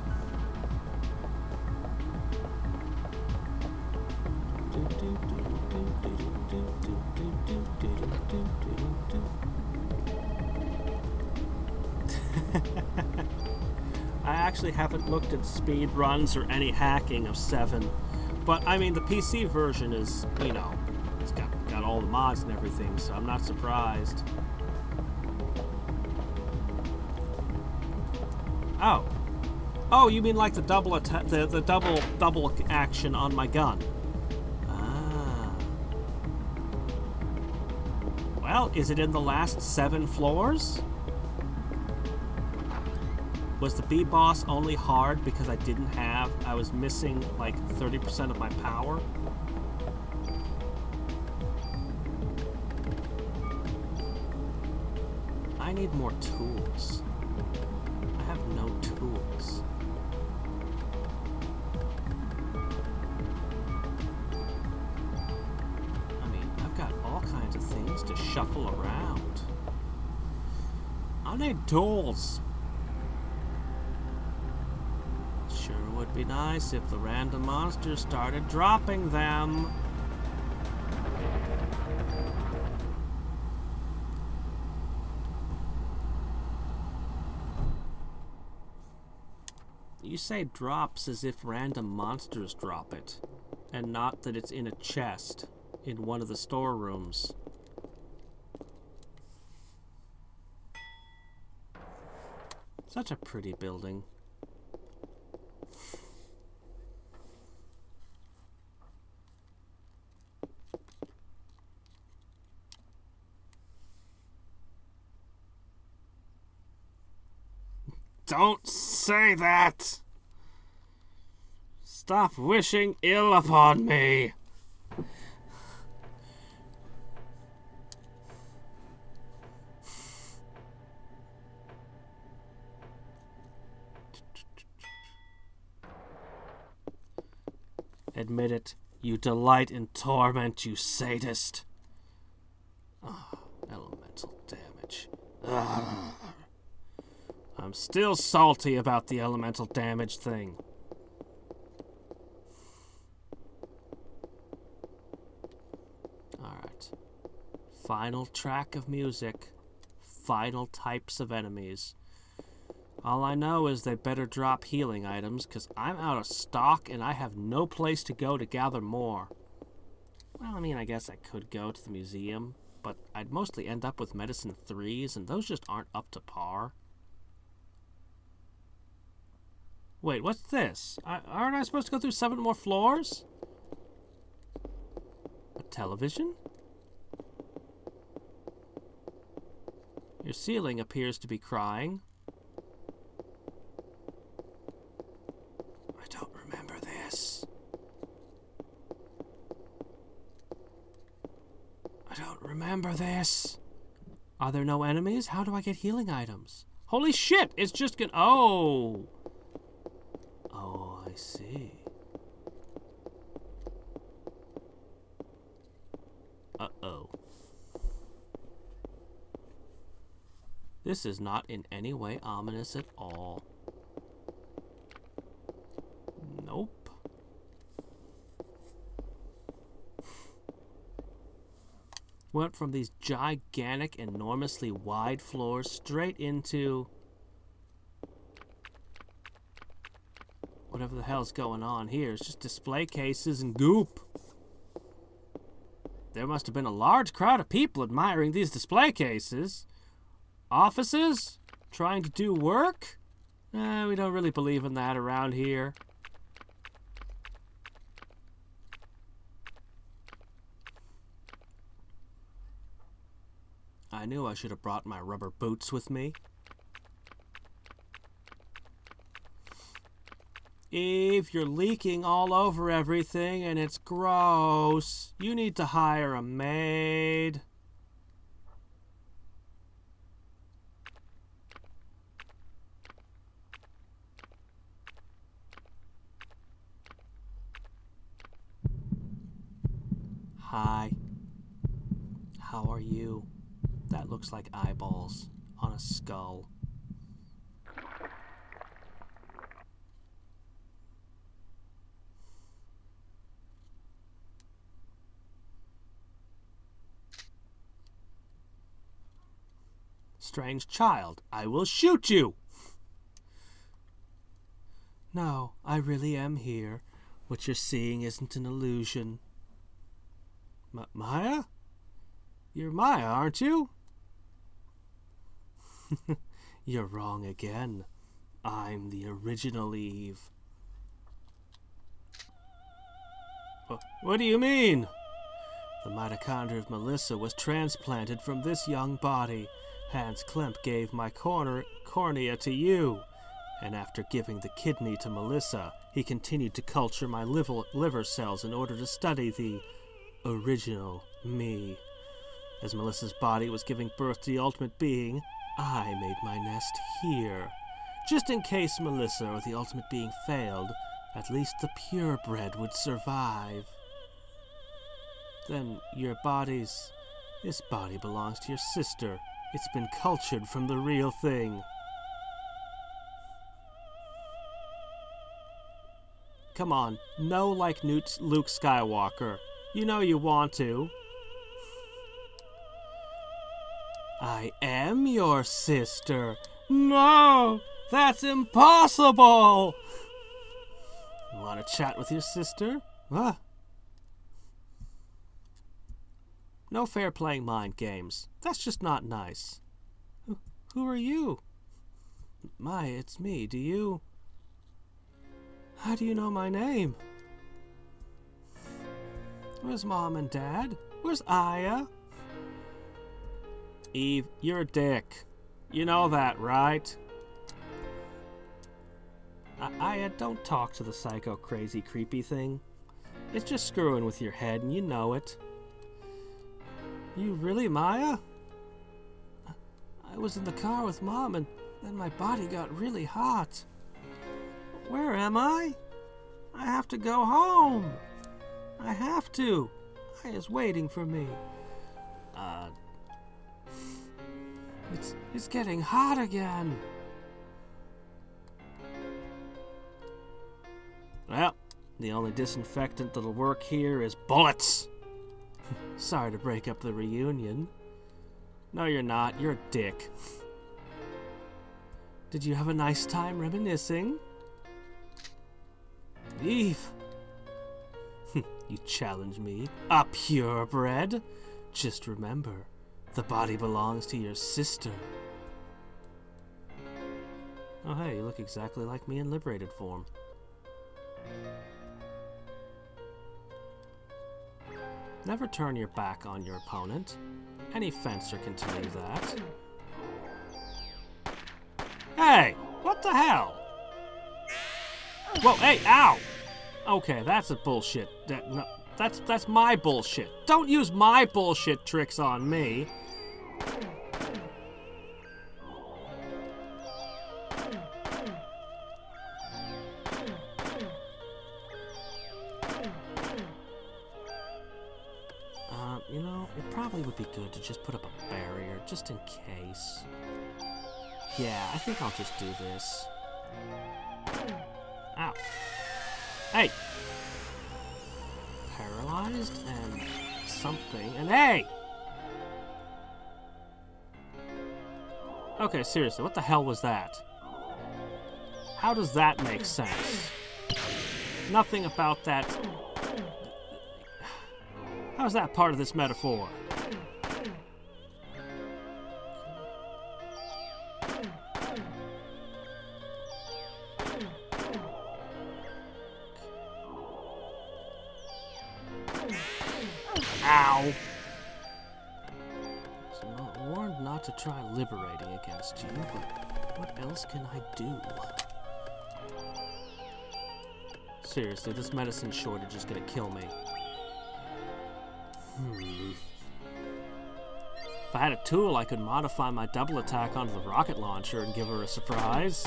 I actually haven't looked at speed runs or any hacking of 7, but I mean the PC version is, you know, it's got all the mods and everything, so I'm not surprised. Oh. Oh, you mean like the double attack, the double action on my gun. Ah. Well, is it in the last 7 floors? Was the B boss only hard because I was missing like 30% of my power? I need more tools. I have no tools. shuffle around. I need tools. Sure would be nice if the random monsters started dropping them. You say drops as if random monsters drop it, and not that it's in a chest in one of the storerooms. Such a pretty building. Don't say that! Stop wishing ill upon me! Admit it, you delight in torment, you sadist. Oh, elemental damage. Ugh. I'm still salty about the elemental damage thing. Alright. Final track of music. Final types of enemies. All I know is they better drop healing items, because I'm out of stock and I have no place to go to gather more. Well, I mean, I guess I could go to the museum, but I'd mostly end up with medicine 3s, and those just aren't up to par. Wait, what's this? Aren't I supposed to go through 7 more floors? A television? Your ceiling appears to be crying. I don't remember this. I don't remember this. Are there no enemies? How do I get healing items? Holy shit! It's just gonna... Oh! Oh, I see. Uh-oh. This is not in any way ominous at all. Nope. Went from these gigantic, enormously wide floors straight into... whatever the hell's going on here. It's just display cases and goop. There must have been a large crowd of people admiring these display cases. Offices? Trying to do work? We don't really believe in that around here. I knew I should have brought my rubber boots with me. Eve, you're leaking all over everything and it's gross. You need to hire a maid. Hi. How are you? That looks like eyeballs on a skull. Strange child, I will shoot you! No, I really am here. What you're seeing isn't an illusion. Maya? You're Maya, aren't you? You're wrong again. I'm the original Eve. What do you mean? The mitochondria of Melissa was transplanted from this young body. Hans Klemp gave my cornea to you, and after giving the kidney to Melissa, he continued to culture my liver cells in order to study the original me. As Melissa's body was giving birth to the ultimate being, I made my nest here. Just in case Melissa or the ultimate being failed, at least the purebred would survive. Then your bodies This body belongs to your sister. It's been cultured from the real thing. Come on, no like Luke Skywalker. You know you want to. I am your sister. No, that's impossible. You want to chat with your sister? Ah. No fair playing mind games. That's just not nice. Who are you? Maya, it's me. Do you... How do you know my name? Where's Mom and Dad? Where's Aya? Eve, you're a dick. You know that, right? Aya, don't talk to the psycho crazy creepy thing. It's just screwing with your head and you know it. You really, Maya? I was in the car with Mom and then my body got really hot. Where am I? I have to go home. I have to. Aya's waiting for me. It's getting hot again. Well, the only disinfectant that'll work here is bullets. Sorry to break up the reunion. No, you're not. You're a dick. Did you have a nice time reminiscing? Eve. You challenge me? A purebred? Just remember, the body belongs to your sister. Oh hey, you look exactly like me in liberated form. Never turn your back on your opponent. Any fencer can tell you that. Hey! What the hell? Whoa, hey, ow! Okay, that's a bullshit. That's my bullshit. Don't use my bullshit tricks on me. You know, it probably would be good to just put up a barrier, just in case. Yeah, I think I'll just do this. Ow. Hey! Paralyzed and something, and hey! Okay, seriously, what the hell was that? How does that make sense? Nothing about that... How's that part of this metaphor? Ow! So I'm warned not to try liberating against you, but what else can I do? Seriously, this medicine shortage is gonna kill me. If I had a tool, I could modify my double attack onto the rocket launcher and give her a surprise.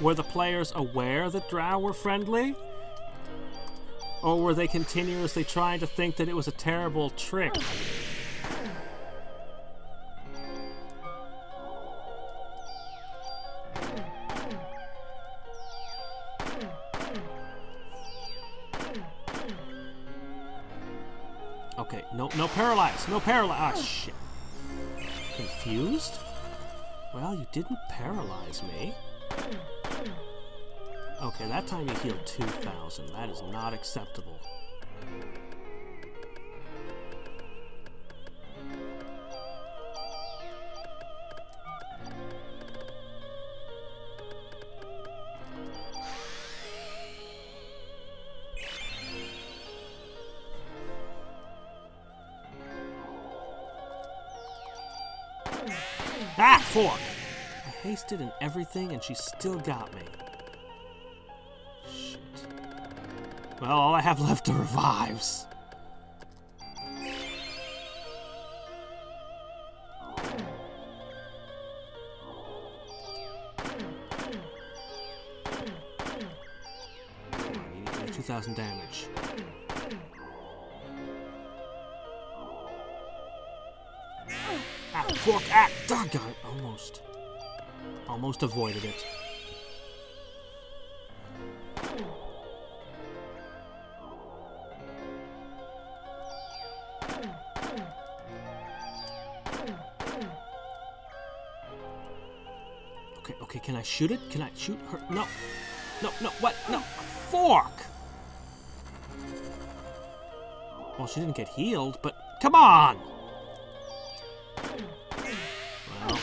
Were the players aware that Drow were friendly? Or were they continuously trying to think that it was a terrible trick? Okay, no paralyze, no paralyze. Ah, shit. Confused? Well, you didn't paralyze me. Okay, that time you healed 2,000. That is not acceptable. Ah, fork! I hasted and everything, and she still got me. Shit. Well, all I have left are revives. 2,000 damage. Ah, fork! Ah! Doggone it! Almost avoided it. Okay, can I shoot it? Can I shoot her? No, what? No, fork! Well, she didn't get healed, but come on! Well,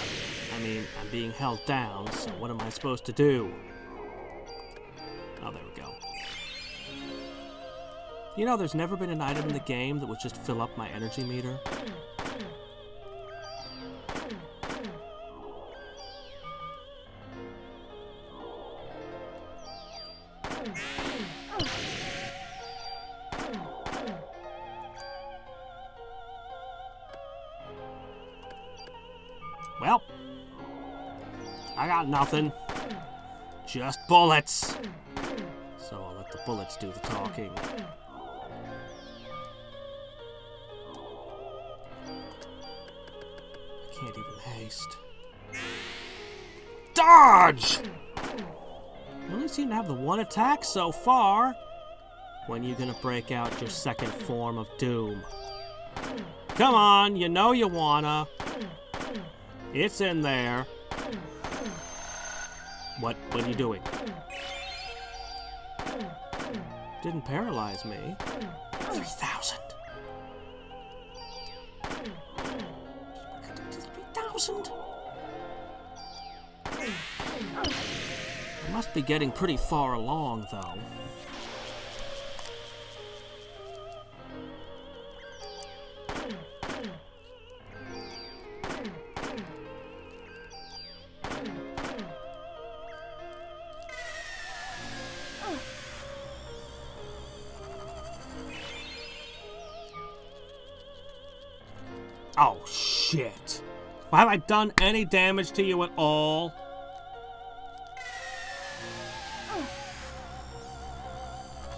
I mean, I'm being held down, so what am I supposed to do? Oh, there we go. You know, there's never been an item in the game that would just fill up my energy meter. Well, I got nothing. Just bullets. So I'll let the bullets do the talking. I can't even haste. Dodge! You only seem to have the one attack so far. When are you gonna break out your second form of doom? Come on, you know you wanna. It's in there. What are you doing? Didn't paralyze me. 3,000. 3,000. I must be getting pretty far along, though. Oh, shit. Well, have I done any damage to you at all?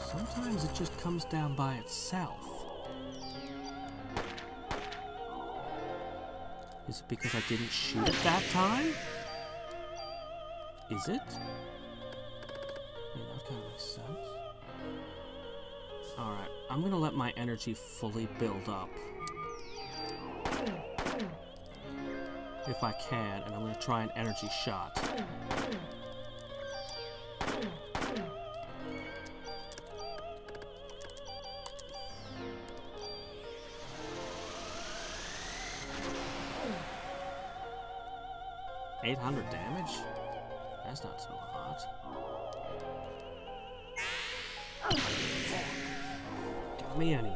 Sometimes it just comes down by itself. Is it because I didn't shoot it that time? Is it? I mean, that kind of makes sense. Alright, I'm gonna let my energy fully build up. If I can, and I'm going to try an energy shot. $800 damage? That's not so hot. Got me anyway.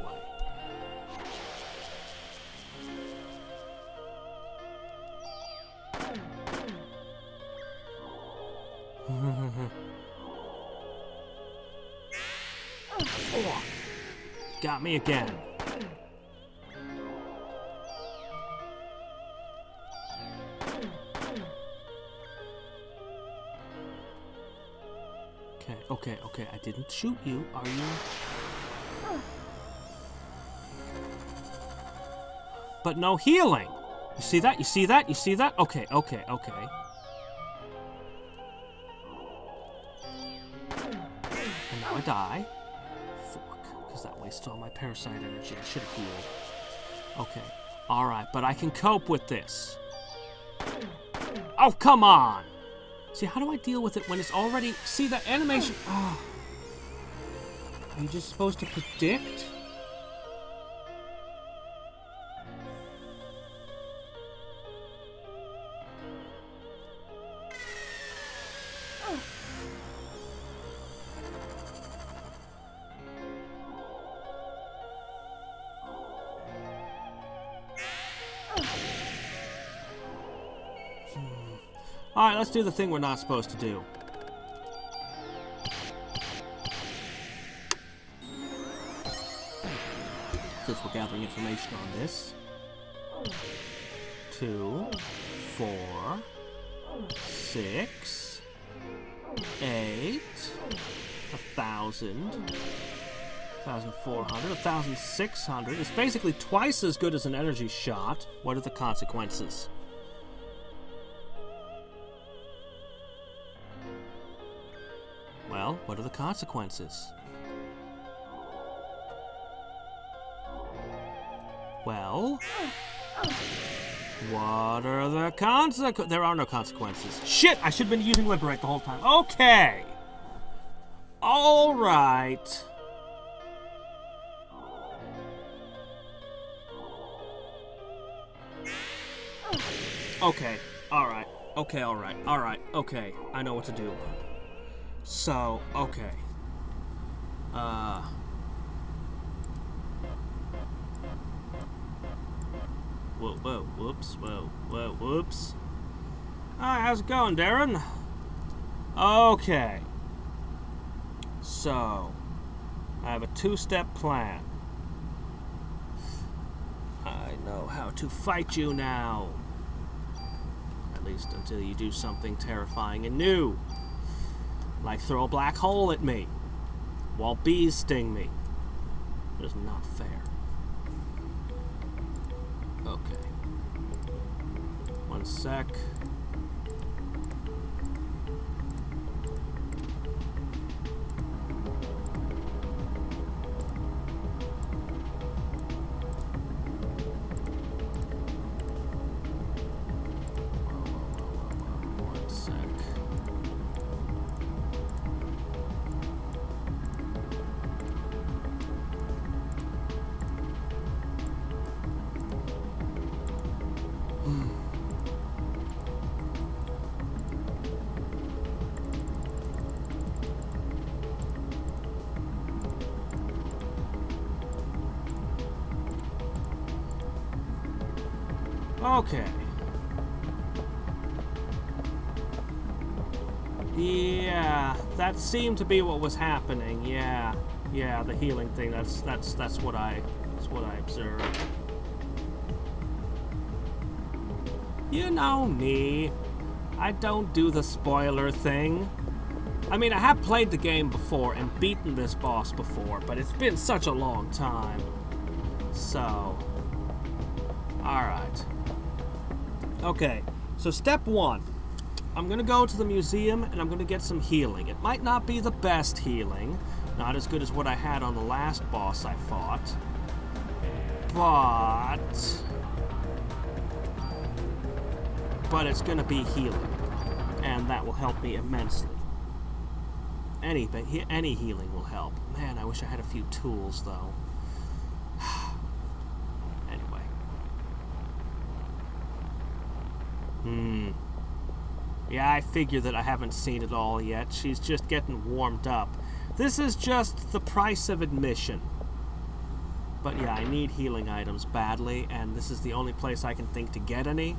Got me again. Okay. I didn't shoot you, are you? But no healing. You see that? You see that? You see that? Okay. And now I die. Fuck, because that wasted all my parasite energy. I should have healed. Okay. Alright, but I can cope with this. Oh, come on! See, how do I deal with it when it's already... See, the animation... Oh. Are you just supposed to predict? Alright, let's do the thing we're not supposed to do. Since we're gathering information on this. 2, 4, 6, 8, 1,000. 1,000. 1,400. 1,600. It's basically twice as good as an energy shot. What are the consequences? Well, what are the consequences? Well, what are the consequences? There are no consequences. Shit! I should have been using Liberate the whole time. Okay! Alright. Okay, alright. Okay, alright. Alright, okay. I know what to do. So, okay. Whoops. Alright, how's it going, Darren? Okay. So, I have a two-step plan. I know how to fight you now. At least until you do something terrifying and new. Like throw a black hole at me while bees sting me. It's not fair. Okay. One sec. One sec. Okay. Yeah, that seemed to be what was happening. Yeah, the healing thing. That's what I observed. You know me. I don't do the spoiler thing. I mean, I have played the game before and beaten this boss before, but it's been such a long time. So, alright. Okay, so step one. I'm gonna go to the museum and I'm gonna get some healing. It might not be the best healing, not as good as what I had on the last boss I fought, but it's gonna be healing, and that will help me immensely. Any healing will help. Man, I wish I had a few tools though. Anyway. Yeah, I figure that I haven't seen it all yet. She's just getting warmed up. This is just the price of admission. But yeah, I need healing items badly, and this is the only place I can think to get any.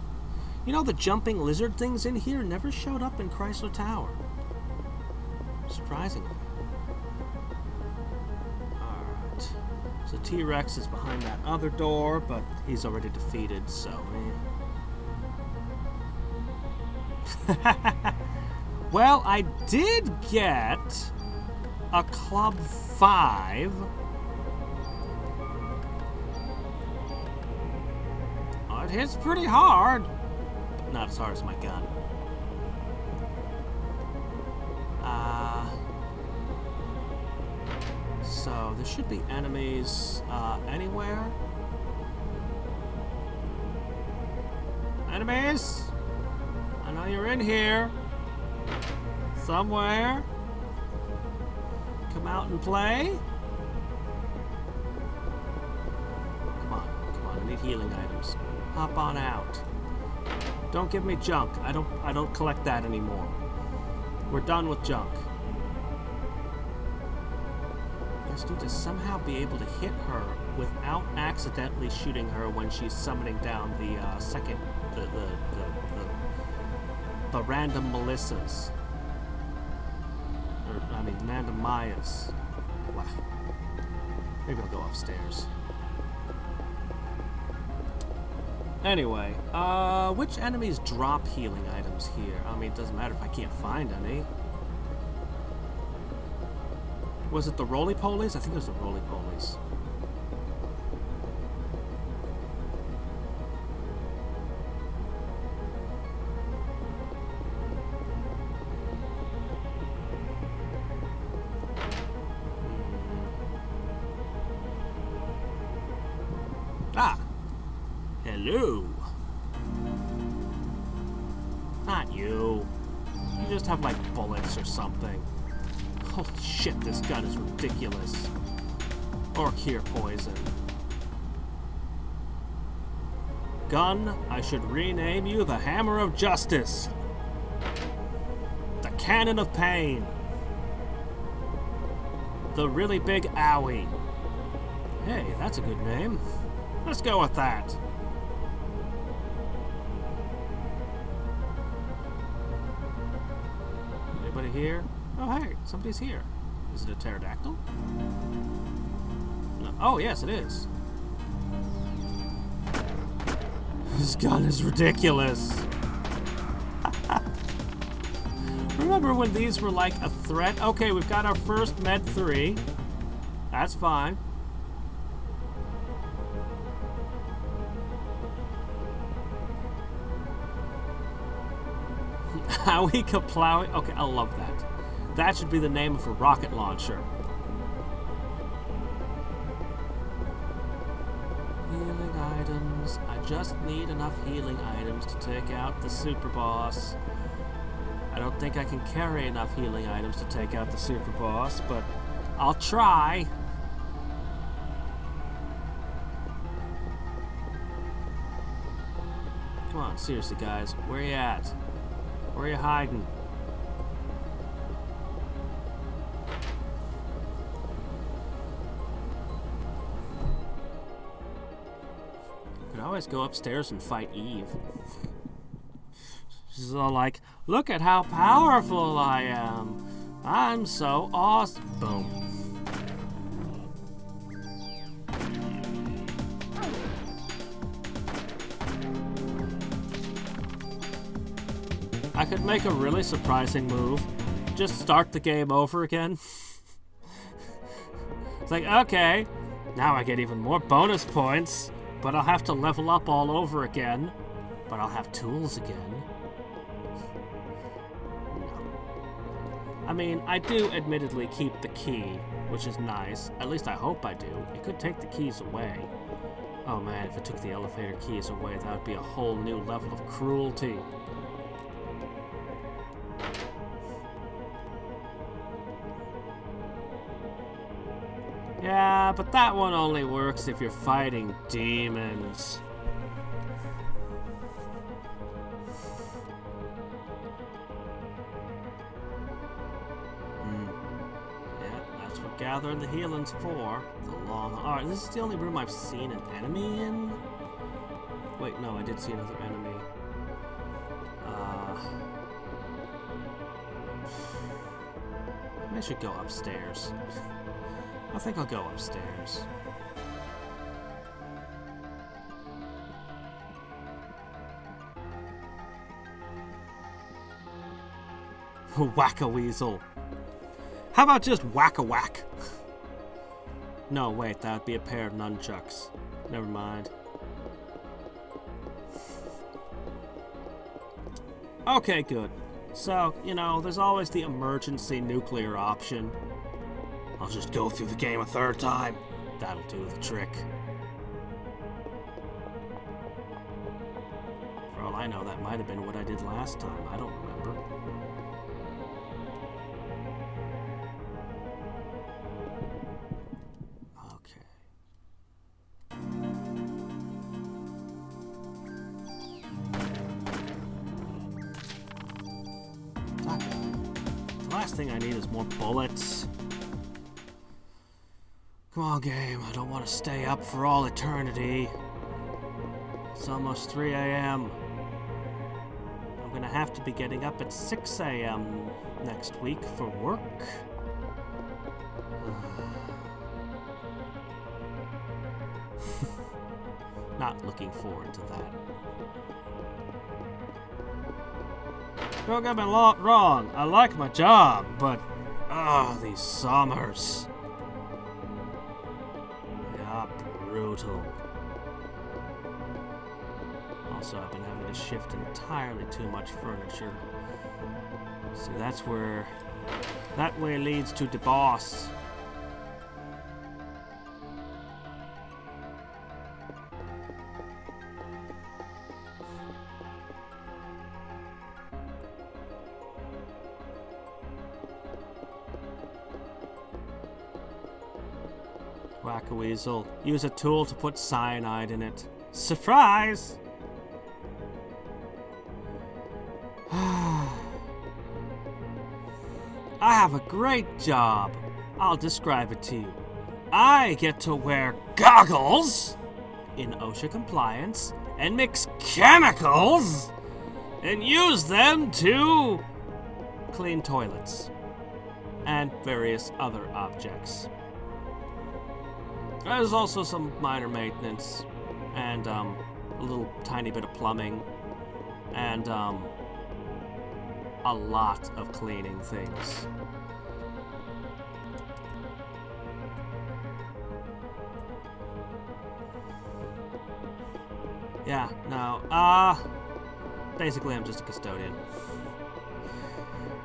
You know, the jumping lizard things in here never showed up in Chrysler Tower. Surprisingly. Alright. So T-Rex is behind that other door, but he's already defeated, so... Well, I did get a Club 5. Oh, it hits pretty hard, but not as hard as my gun. So there should be enemies anywhere. Enemies? I know you're in here. Somewhere. Come out and play. Come on, I need healing items. Hop on out. Don't give me junk. I don't collect that anymore. We're done with junk. I just need to somehow be able to hit her without accidentally shooting her when she's summoning down the the random Melissas. Random Mayas. Wow. Maybe I'll go upstairs. Anyway, which enemies drop healing items here? I mean, it doesn't matter if I can't find any. Was it the roly-polies? I think it was the roly-polies. Ah! Hello! Not you. You just have, like, bullets or something. Holy shit, this gun is ridiculous. Or cure poison. Gun, I should rename you the Hammer of Justice. The Cannon of Pain. The Really Big Owie. Hey, that's a good name. Let's go with that. Anybody here? Oh, hey, somebody's here. Is it a pterodactyl? No. Oh, yes, it is. This gun is ridiculous. Remember when these were like a threat? Okay, we've got our first Med 3. That's fine. Howie Kaplowing. Okay, I love that. That should be the name of a rocket launcher. Healing items. I just need enough healing items to take out the super boss. I don't think I can carry enough healing items to take out the super boss, but I'll try. Come on, seriously, guys. Where you at? Where are you hiding? Could always go upstairs and fight Eve. She's all like, look at how powerful I am. I'm so awesome. Boom. I could make a really surprising move. Just start the game over again. It's like, okay, now I get even more bonus points, but I'll have to level up all over again. But I'll have tools again. No. I mean, I do admittedly keep the key, which is nice. At least I hope I do. It could take the keys away. Oh man, if it took the elevator keys away, that would be a whole new level of cruelty. Yeah, but that one only works if you're fighting demons. Yeah, that's what gathering the healing's for. The long... Alright, this is the only room I've seen an enemy in? Wait, no, I did see another enemy. Maybe I should go upstairs. I think I'll go upstairs. Whack-a-weasel. How about just whack-a-whack? No, wait, that would be a pair of nunchucks. Never mind. Okay, good. So, you know, there's always the emergency nuclear option. I'll just go through the game a third time. That'll do the trick. For all I know, that might have been what I did last time. I don't remember. Okay. The last thing I need is more bullets. Come on, game. I don't want to stay up for all eternity. It's almost 3 a.m. I'm going to have to be getting up at 6 a.m. next week for work. Not looking forward to that. Don't get me wrong. I like my job, but Oh, these summers. Yeah, brutal. Also, I've been having to shift entirely too much furniture. See, that's where... That way leads to the boss. Whack-a-weasel. Use a tool to put cyanide in it. Surprise! I have a great job. I'll describe it to you. I get to wear goggles in OSHA compliance and mix chemicals and use them to clean toilets and various other objects. There's also some minor maintenance and a little tiny bit of plumbing and a lot of cleaning things. Yeah, no, basically I'm just a custodian.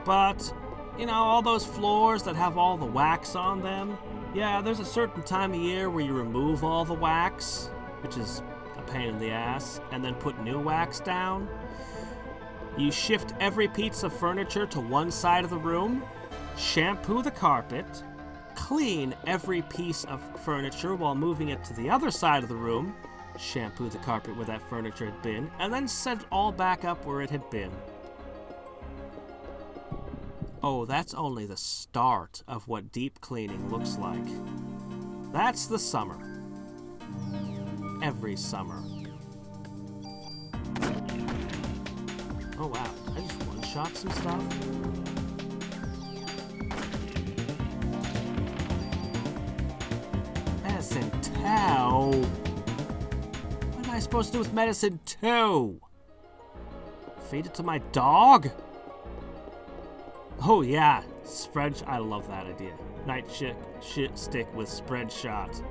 But, you know, all those floors that have all the wax on them, yeah, there's a certain time of year where you remove all the wax, which is a pain in the ass, and then put new wax down. You shift every piece of furniture to one side of the room, shampoo the carpet, clean every piece of furniture while moving it to the other side of the room, shampoo the carpet where that furniture had been, and then set it all back up where it had been. Oh, that's only the start of what deep cleaning looks like. That's the summer. Every summer. Oh wow, I just one-shot some stuff? Medicine 2? What am I supposed to do with medicine 2? Feed it to my dog? Oh yeah, spread... I love that idea. Night shit stick with spread shot.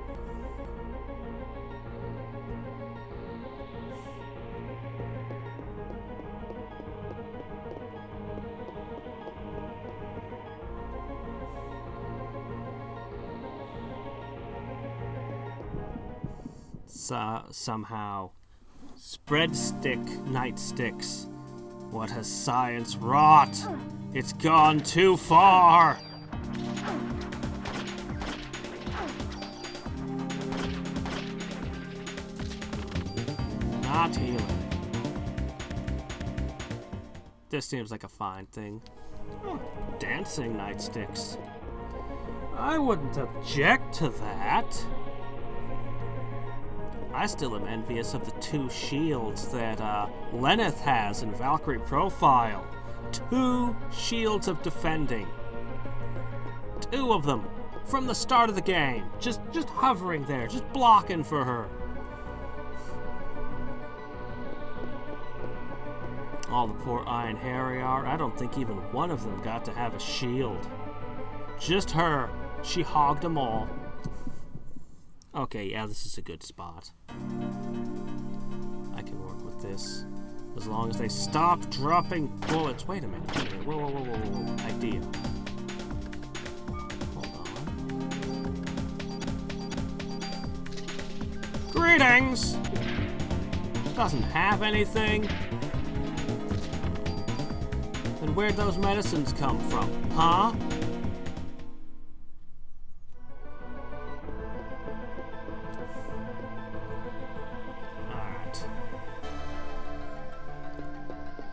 Somehow. Spread stick nightsticks. What has science wrought? It's gone too far! Not healing. This seems like a fine thing. Oh, dancing nightsticks. I wouldn't object to that. I still am envious of the 2 shields that Lenneth has in Valkyrie Profile. 2 shields of defending. 2 of them from the start of the game. Just hovering there, just blocking for her. All the poor Iron Harrier, I don't think even one of them got to have a shield. Just her. She hogged them all. Okay, yeah, this is a good spot. I can work with this. As long as they stop dropping bullets. Wait a minute. Whoa. Idea. Hold on. Greetings! Doesn't have anything. Then where'd those medicines come from? Huh?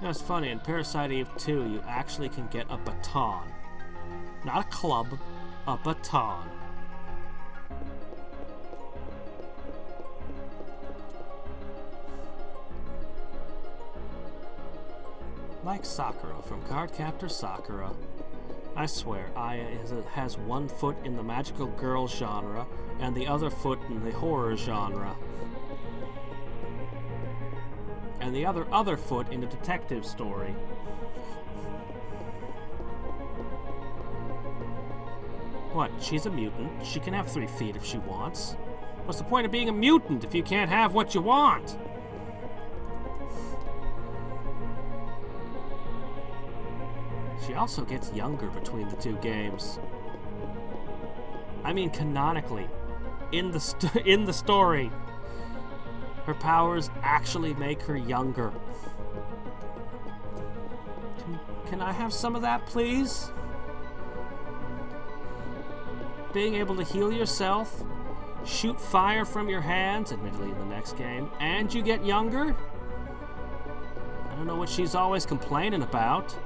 It's funny, in Parasite Eve 2, you actually can get a baton. Not a club, a baton. Like Sakura from Cardcaptor Sakura. I swear, Aya has one foot in the magical girl genre and the other foot in the horror genre. And the other foot in a detective story. What? She's a mutant. She can have 3 feet if she wants. What's the point of being a mutant if you can't have what you want? She also gets younger between the 2 games. I mean, canonically, in the story, her powers actually make her younger. Can I have some of that, please? Being able to heal yourself, shoot fire from your hands, admittedly in the next game, and you get younger? I don't know what she's always complaining about.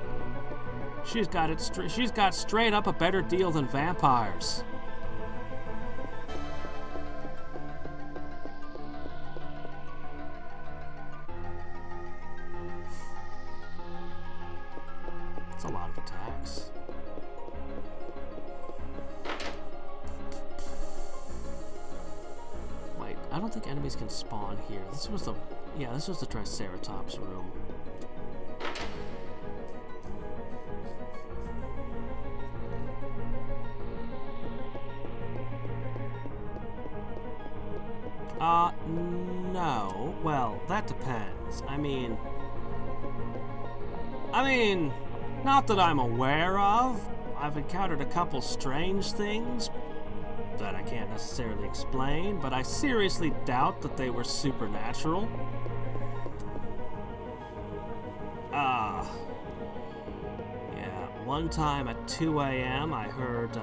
She's got straight up a better deal than vampires. It's a lot of attacks. Wait, I don't think enemies can spawn here. This was the Triceratops room. No. Well, that depends. I mean, not that I'm aware of. I've encountered a couple strange things that I can't necessarily explain, but I seriously doubt that they were supernatural. Yeah, one time at 2 a.m. I heard,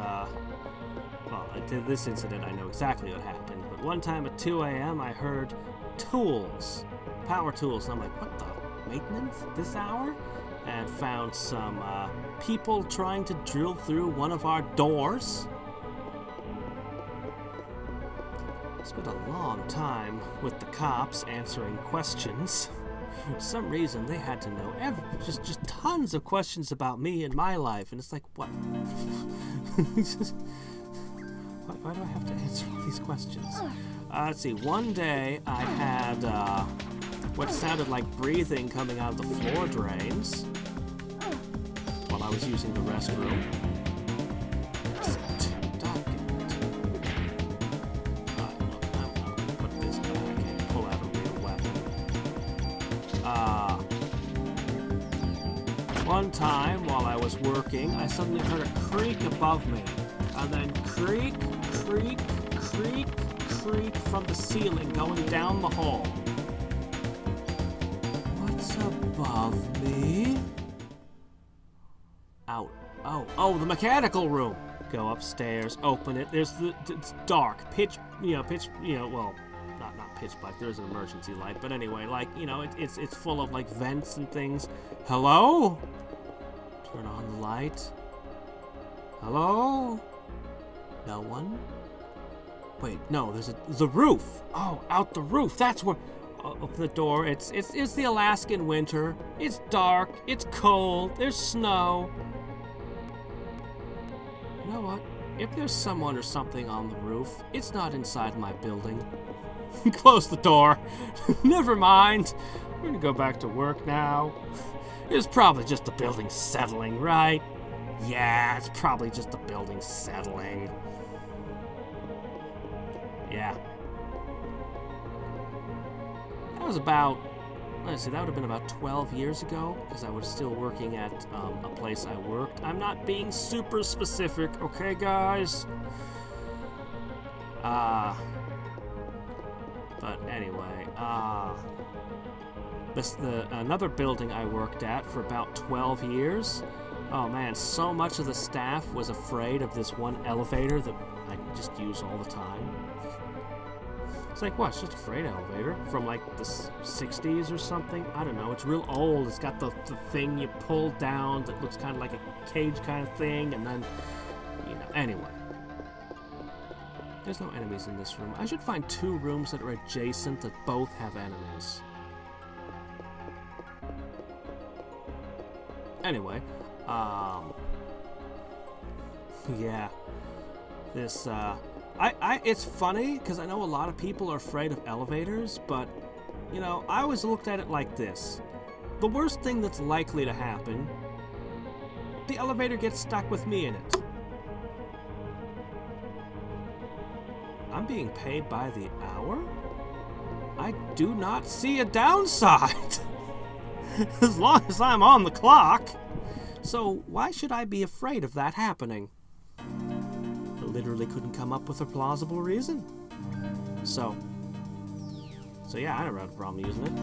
this incident I know exactly what happened, but one time at 2 a.m. I heard tools, power tools, and I'm like, what the, maintenance this hour? And found some people trying to drill through one of our doors. Spent a long time with the cops answering questions. For some reason, they had to know just tons of questions about me and my life, and it's like, what? Why do I have to answer all these questions? Let's see. One day, I had what sounded like breathing coming out of the floor drains while I was using the restroom. One time, while I was working, I suddenly heard a creak above me, and then creak, creak, creak, creak from the ceiling going down the hall. What's above me? Out. Oh, the mechanical room. Go upstairs, open it. It's dark, well, not pitch black. There's an emergency light, but anyway, it's full of vents and things. Hello? Turn on the light. Hello? No one? Wait, no, there's the roof. Oh, out the roof. That's where. Open the door. It's the Alaskan winter. It's dark. It's cold. There's snow. You know what? If there's someone or something on the roof, it's not inside my building. Close the door. Never mind. We're gonna go back to work now. It's probably just the building settling, right? Yeah, it's probably just the building settling. Yeah. That was about, that would have been about 12 years ago, because I was still working at a place I worked. I'm not being super specific, okay, guys? But anyway, another building I worked at for about 12 years. Oh man, so much of the staff was afraid of this one elevator that I just use all the time. It's like, what? It's just a freight elevator from the 60s or something? I don't know. It's real old. It's got the thing you pull down that looks kind of like a cage kind of thing, and then, anyway. There's no enemies in this room. I should find 2 rooms that are adjacent that both have enemies. Anyway, yeah, this, it's funny, because I know a lot of people are afraid of elevators, but, I always looked at it like this. The worst thing that's likely to happen, the elevator gets stuck with me in it. I'm being paid by the hour? I do not see a downside. As long as I'm on the clock. So why should I be afraid of that happening? I literally couldn't come up with a plausible reason. So yeah, I never had a problem using it.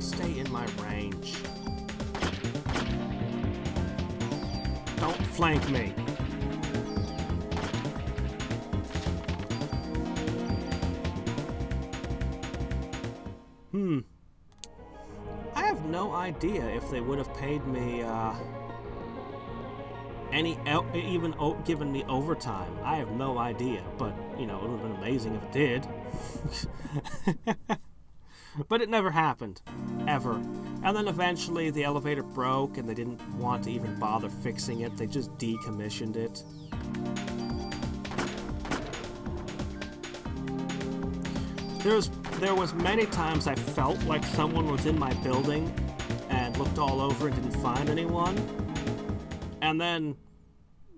Stay in my range. Don't flank me. I have no idea if they would have paid me, given me overtime. I have no idea, but, it would have been amazing if it did. But it never happened. Ever. And then eventually the elevator broke and they didn't want to even bother fixing it. They just decommissioned it. There was many times I felt like someone was in my building and looked all over and didn't find anyone. And then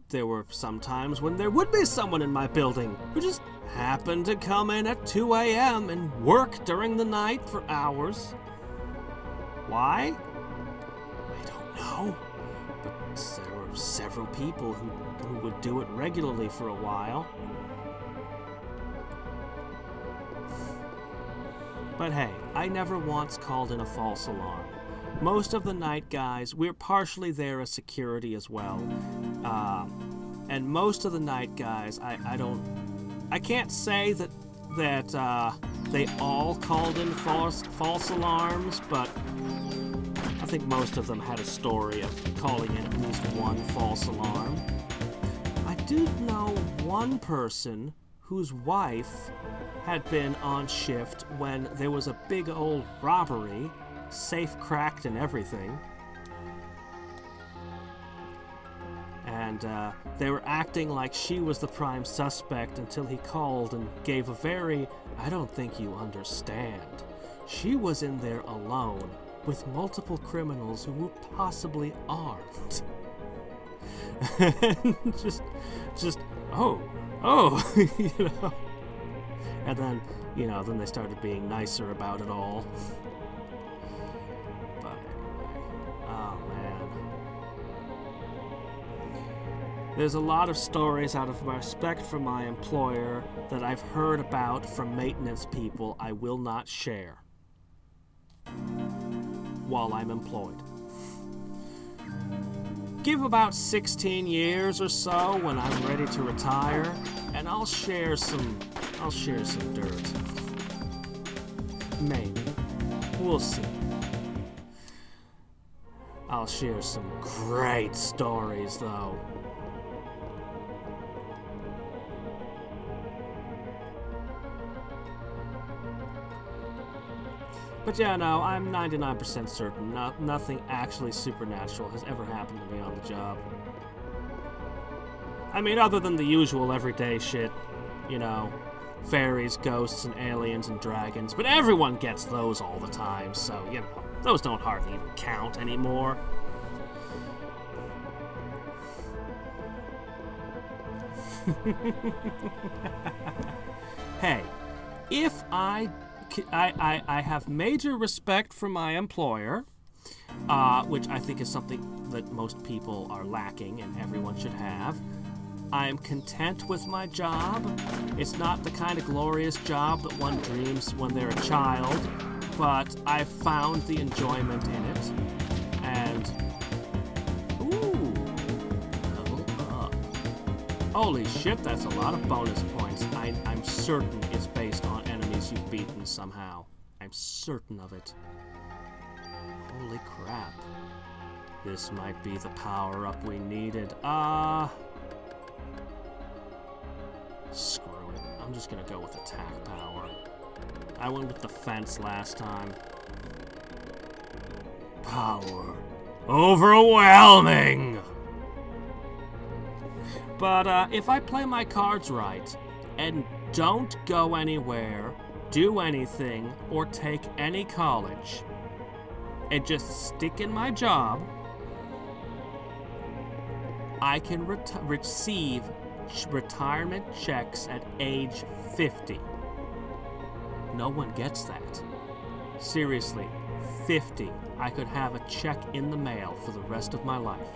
there were some times when there would be someone in my building who just happened to come in at 2 a.m. and work during the night for hours. Why? I don't know. But there were several people who would do it regularly for a while. But hey, I never once called in a false alarm. Most of the night guys, we're partially there as security as well. And most of the night guys, I can't say that they all called in false alarms, but I think most of them had a story of calling in at least one false alarm. I do know one person whose wife had been on shift when there was a big old robbery, safe cracked and everything. And they were acting like she was the prime suspect until he called and gave a very, I don't think you understand. She was in there alone with multiple criminals who were possibly armed. And just, oh, And then, then they started being nicer about it all. But anyway, oh man. There's a lot of stories out of respect for my employer that I've heard about from maintenance people I will not share while I'm employed. Give about 16 years or so when I'm ready to retire, and I'll share some dirt. Maybe. We'll see. I'll share some great stories, though. But yeah, no, I'm 99% certain nothing actually supernatural has ever happened to me on the job. I mean, other than the usual everyday shit, fairies, ghosts, and aliens and dragons, but everyone gets those all the time, so, those don't hardly even count anymore. Hey, if I have major respect for my employer, which I think is something that most people are lacking and everyone should have. I'm content with my job. It's not the kind of glorious job that one dreams when they're a child, but I've found the enjoyment in it. And, ooh, level up. Holy shit, that's a lot of bonus points. I'm certain it's based on enemies you've beaten somehow. I'm certain of it. Holy crap. This might be the power-up we needed. Screw it. I'm just gonna go with attack power. I went with defense last time. Power. Overwhelming! But if I play my cards right, and don't go anywhere, do anything, or take any college, and just stick in my job, I can receive retirement checks at age 50. No one gets that. Seriously, 50. I could have a check in the mail for the rest of my life.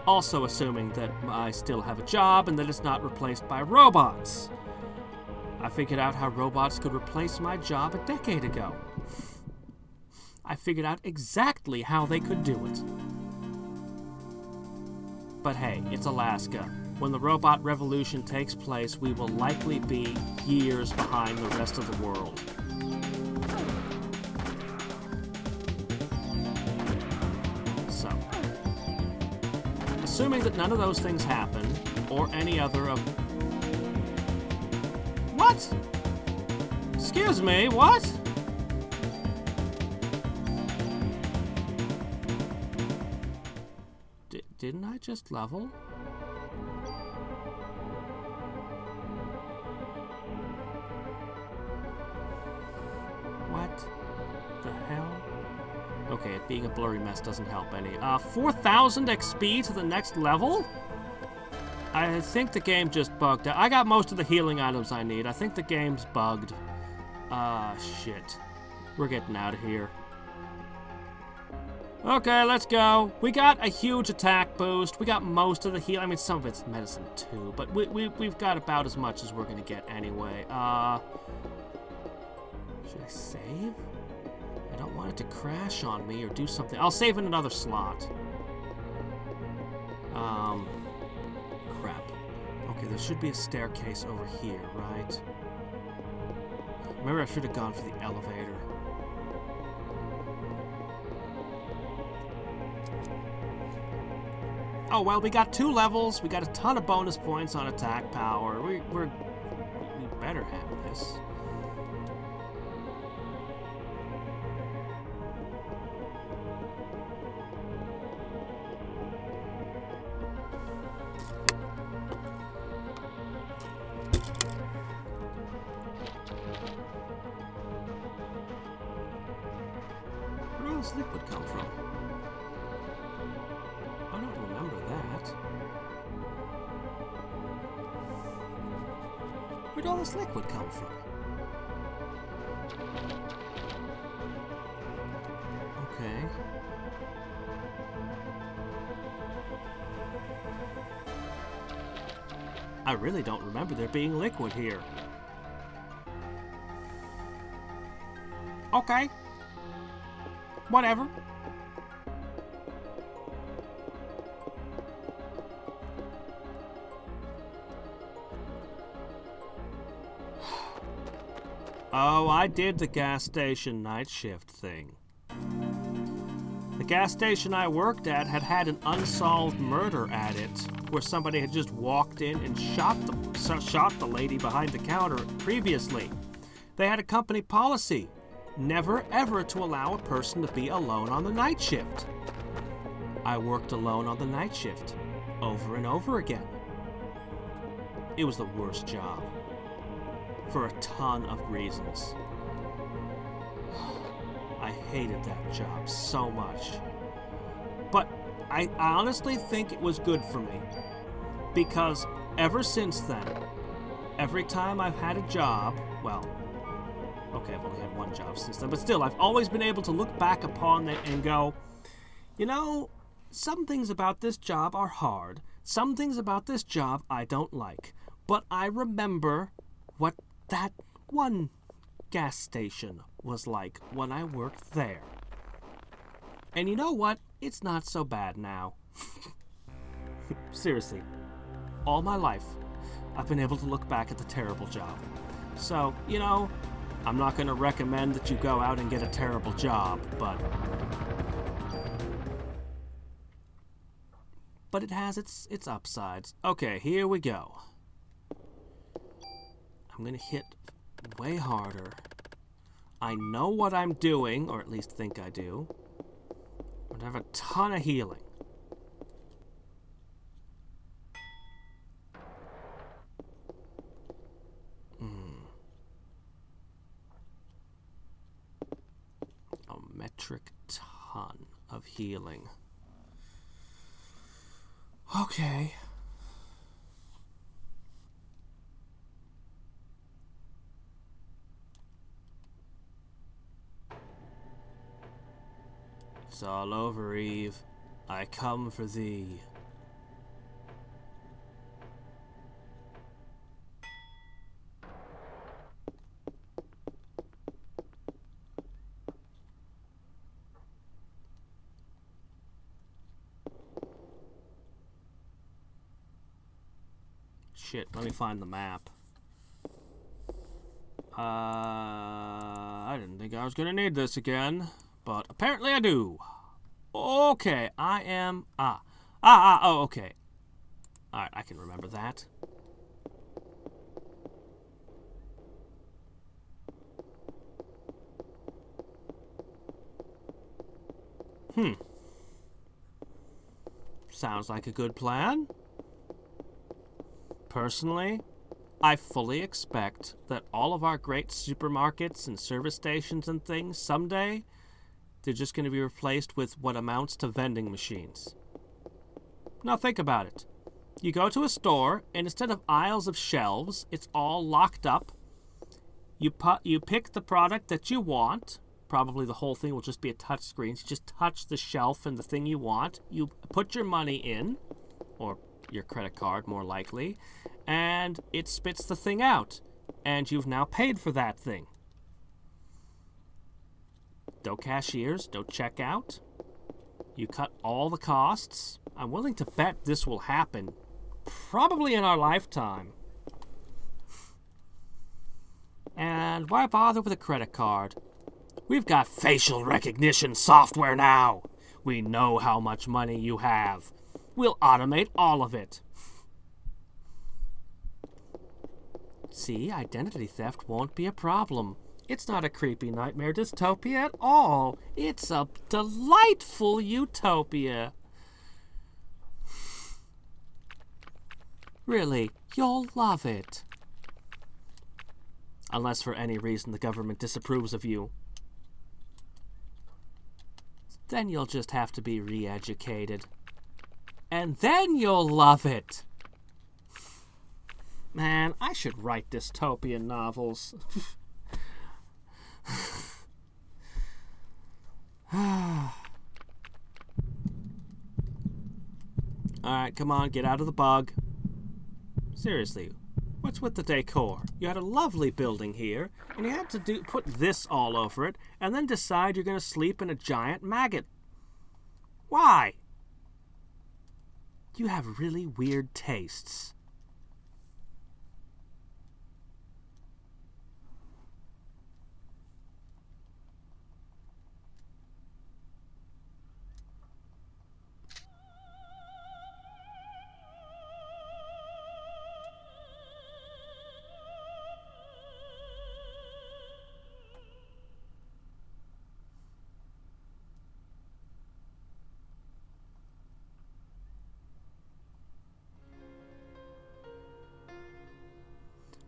Also assuming that I still have a job and that it's not replaced by robots. I figured out how robots could replace my job a decade ago. I figured out exactly how they could do it. But hey, it's Alaska. When the robot revolution takes place, we will likely be years behind the rest of the world. So, assuming that none of those things happen, or any other of... What? Excuse me, what? Didn't I just level? What the hell? Okay, it being a blurry mess doesn't help any. 4,000 XP to the next level? I think the game just bugged out. I got most of the healing items I need. I think the game's bugged. Shit. We're getting out of here. Okay, let's go. We got a huge attack boost. We got most of the heal. I mean, some of it's medicine too, but we've got about as much as we're gonna get anyway. Should I save? I don't want it to crash on me or do something. I'll save in another slot. Crap. Okay, there should be a staircase over here, right? Remember, I should have gone for the elevator. Oh, well, we got 2 levels. We got a ton of bonus points on attack power. We better have this. Where does this liquid come from? I don't remember that. Where'd all this liquid come from? Okay. I really don't remember there being liquid here. Okay. Whatever. Oh, I did the gas station night shift thing. The gas station I worked at had an unsolved murder at it, where somebody had just walked in and shot the lady behind the counter previously. They had a company policy, never ever to allow a person to be alone on the night shift. I worked alone on the night shift, over and over again. It was the worst job. For a ton of reasons. I hated that job so much. But I honestly think it was good for me. Because ever since then, every time I've had a job, well, okay, I've only had one job since then, but still, I've always been able to look back upon it and go, you know, some things about this job are hard. Some things about this job I don't like. But I remember what that one gas station was like when I worked there. And you know what? It's not so bad now. Seriously, all my life, I've been able to look back at the terrible job. So, you know, I'm not going to recommend that you go out and get a terrible job, but it has its upsides. Okay, here we go. I'm gonna hit way harder. I know what I'm doing, or at least think I do. I'm gonna have a ton of healing. A metric ton. ton of healing. Okay. It's all over, Eve. I come for thee. Shit, let me find the map. I didn't think I was gonna need this again, but apparently I do. Okay, I am... oh, okay. Alright, I can remember that. Sounds like a good plan. Personally, I fully expect that all of our great supermarkets and service stations and things, someday, they're just going to be replaced with what amounts to vending machines. Now think about it. You go to a store, and instead of aisles of shelves, it's all locked up. You pick the product that you want. Probably the whole thing will just be a touch screen. So you just touch the shelf and the thing you want. You put your money in, or your credit card more likely, and it spits the thing out. And you've now paid for that thing. No cashiers, no checkout. You cut all the costs. I'm willing to bet this will happen probably in our lifetime. And why bother with a credit card? We've got facial recognition software now. We know how much money you have. We'll automate all of it. See, identity theft won't be a problem. It's not a creepy nightmare dystopia at all. It's a delightful utopia. Really, you'll love it. Unless for any reason the government disapproves of you. Then you'll just have to be re-educated. And then you'll love it. Man, I should write dystopian novels. Alright, come on, get out of the bug. Seriously, what's with the decor? You had a lovely building here, and you had to put this all over it, and then decide you're going to sleep in a giant maggot. Why? You have really weird tastes.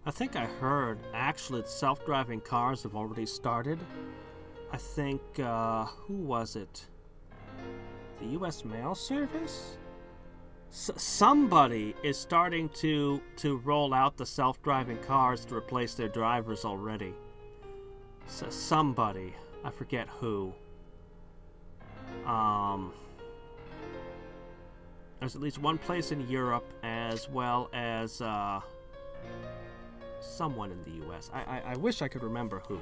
I think I heard, actually, the self-driving cars have already started. I think, who was it? The U.S. Mail Service? Somebody is starting to roll out the self-driving cars to replace their drivers already. Somebody. I forget who. There's at least one place in Europe, as well as, someone in the U.S. I wish I could remember who.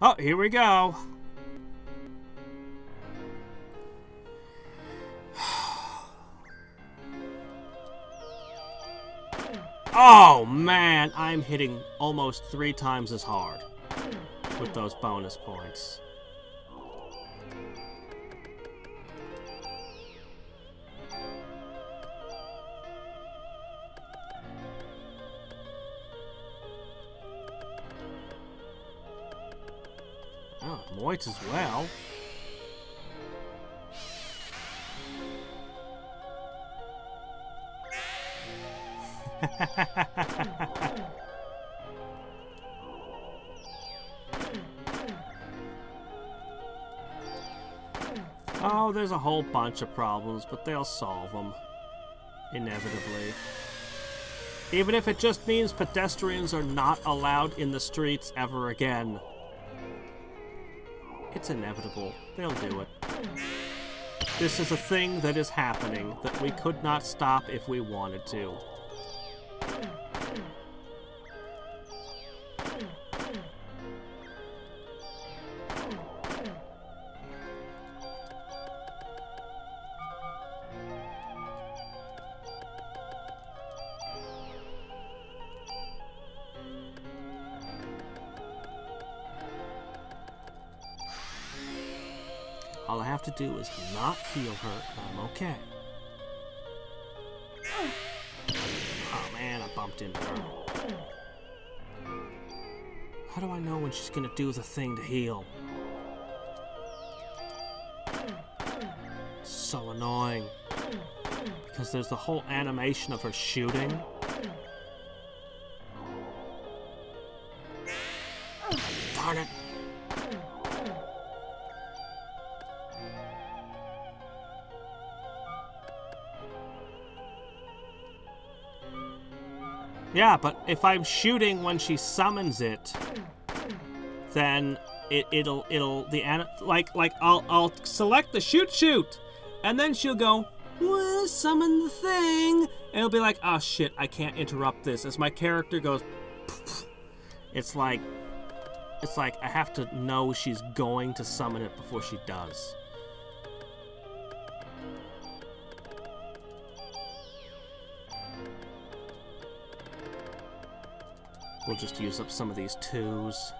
Oh, here we go. Oh, man. I'm hitting almost 3 times as hard with those bonus points. Oh, Moit as well. Oh, there's a whole bunch of problems, but they'll solve them. Inevitably. Even if it just means pedestrians are not allowed in the streets ever again. It's inevitable. They'll do it. This is a thing that is happening that we could not stop if we wanted to. All I have to do is not heal her, and I'm okay. Oh man, I bumped into her. How do I know when she's gonna do the thing to heal? It's so annoying. Because there's the whole animation of her shooting. Darn it! Yeah, but if I'm shooting when she summons it, then I'll select the shoot, and then she'll go, well, summon the thing, and it'll be like, oh shit, I can't interrupt this. As my character goes, it's like I have to know she's going to summon it before she does. We'll just use up some of these 2s.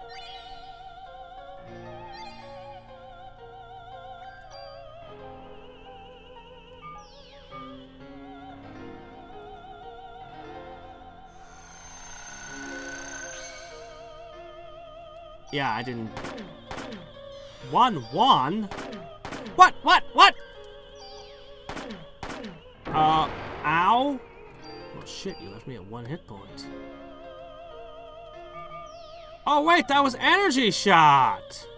Yeah, I didn't... 1-1? What? Ow? Oh shit, you left me at 1 hit point. Oh wait, that was energy shot!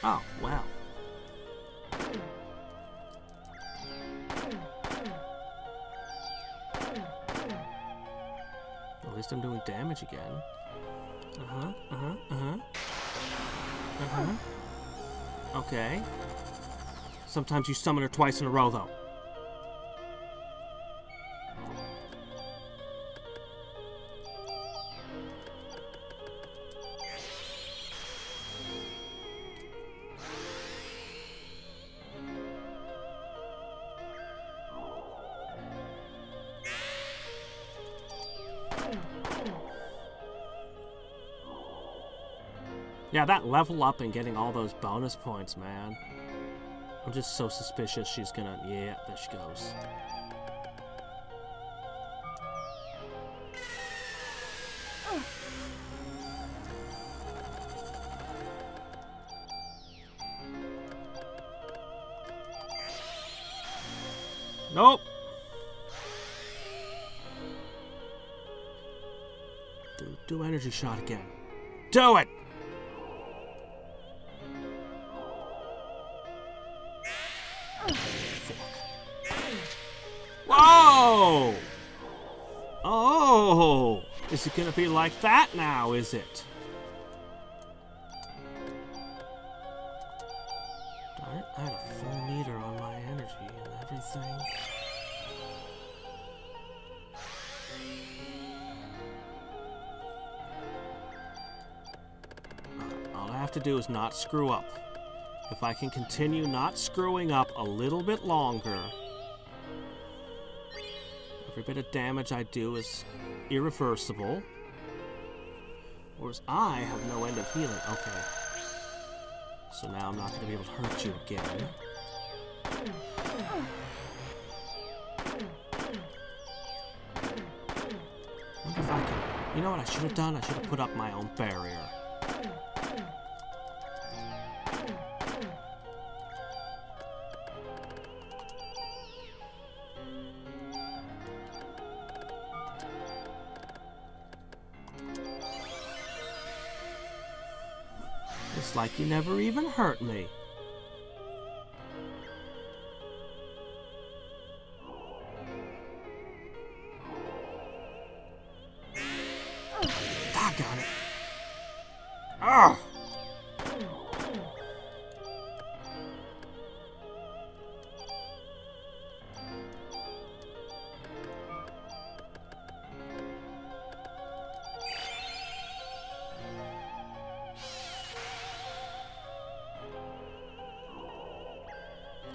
Oh, wow. At least I'm doing damage again. Okay. Sometimes you summon her twice in a row, though. Yeah, that level up and getting all those bonus points, man. I'm just so suspicious she's gonna... Yeah, there she goes. Nope. Do energy shot again. Do it! Whoa! Oh! Is it gonna be like that now, is it? Darn it, I had a full meter on my energy and everything. All I have to do is not screw up. If I can continue not screwing up a little bit longer, every bit of damage I do is irreversible. Whereas I have no end of healing. Okay. So now I'm not going to be able to hurt you again. I wonder if I can... You know what I should have done? I should have put up my own barrier. It's like you never even hurt me. Doggone it. Ugh!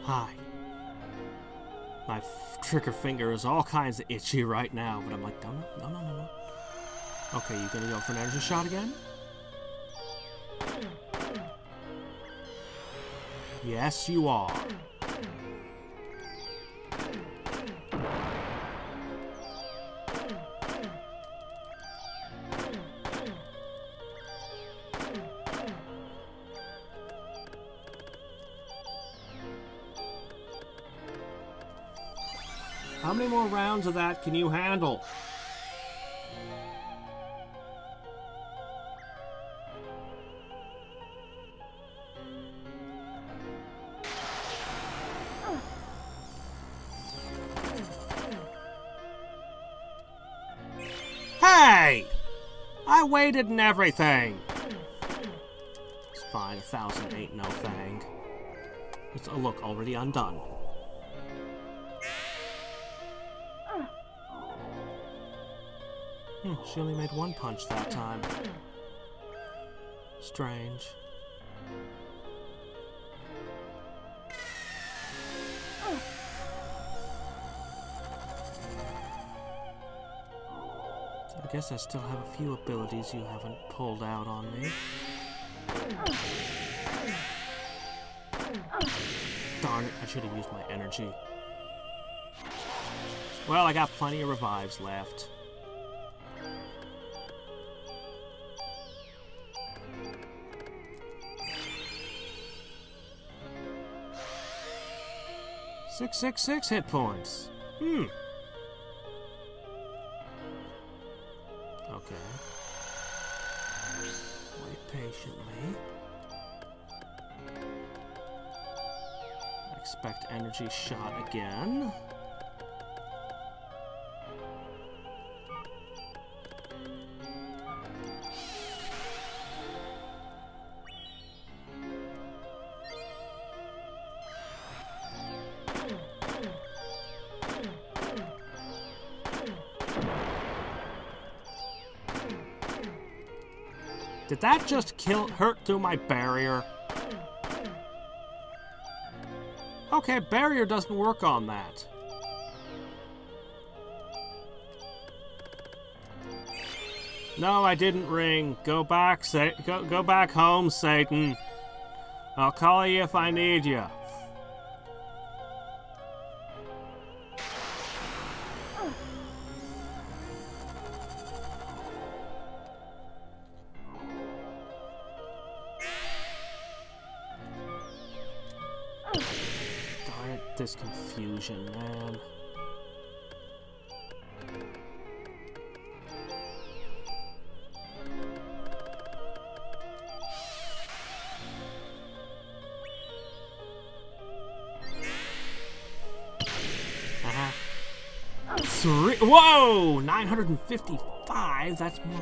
Hi. My trigger finger is all kinds of itchy right now, but I'm like, no. Okay, you gonna go for an energy shot again? Yes, you are. How many more rounds of that can you handle? Hey! I waited and everything. It's fine, 1,000 ain't no thing. It's, oh look, already undone. She only made one punch that time. Strange. I guess I still have a few abilities you haven't pulled out on me. Darn it, I should have used my energy. Well, I got plenty of revives left. Six hit points. Okay. Wait patiently. Expect energy shot again. Did that just hurt through my barrier? Okay, barrier doesn't work on that. No, I didn't ring. Go back, go back home, Satan. I'll call you if I need you. This confusion, man. Whoa! 955? That's more.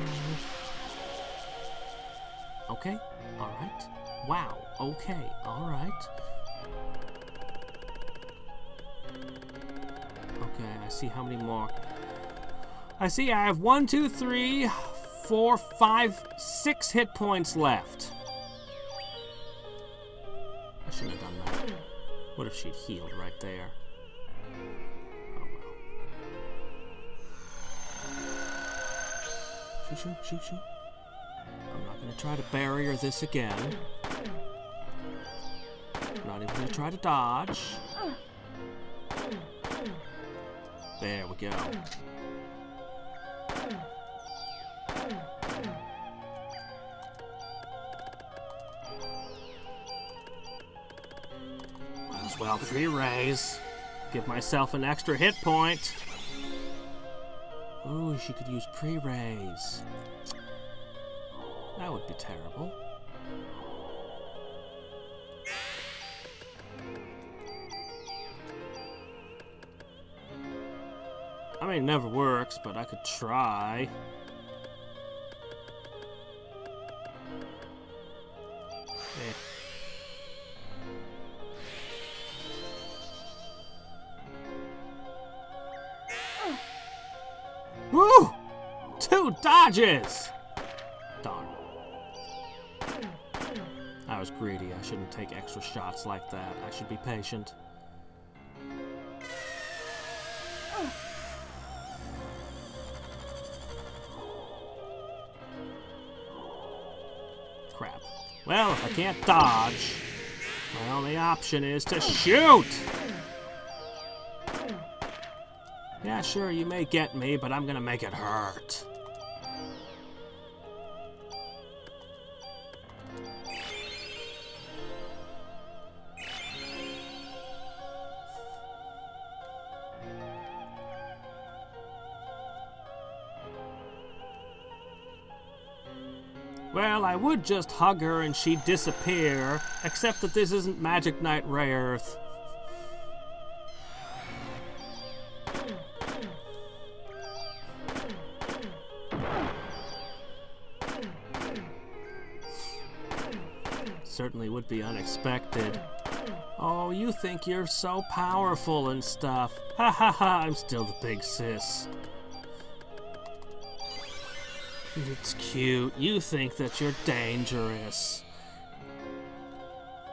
Okay, alright. Wow, okay, alright. Okay, I see how many more. I see I have 1, 2, 3, 4, 5, 6 hit points left. I shouldn't have done that. What if she'd healed right there? Oh well. Shoot. I'm not going to try to barrier this again. I'm not even going to try to dodge. There we go. Might as well pre-raise. Give myself an extra hit point. Ooh, she could use pre-raise. That would be terrible. I mean, it never works, but I could try. Eh. Woo! 2 dodges! Darn. I was greedy. I shouldn't take extra shots like that. I should be patient. Crap. Well, if I can't dodge, my only option is to shoot! Yeah, sure, you may get me, but I'm gonna make it hurt. Well, I would just hug her and she'd disappear, except that this isn't Magic Knight Ray Earth. Certainly would be unexpected. Oh, you think you're so powerful and stuff. Ha ha ha, I'm still the big sis. It's cute. You think that you're dangerous.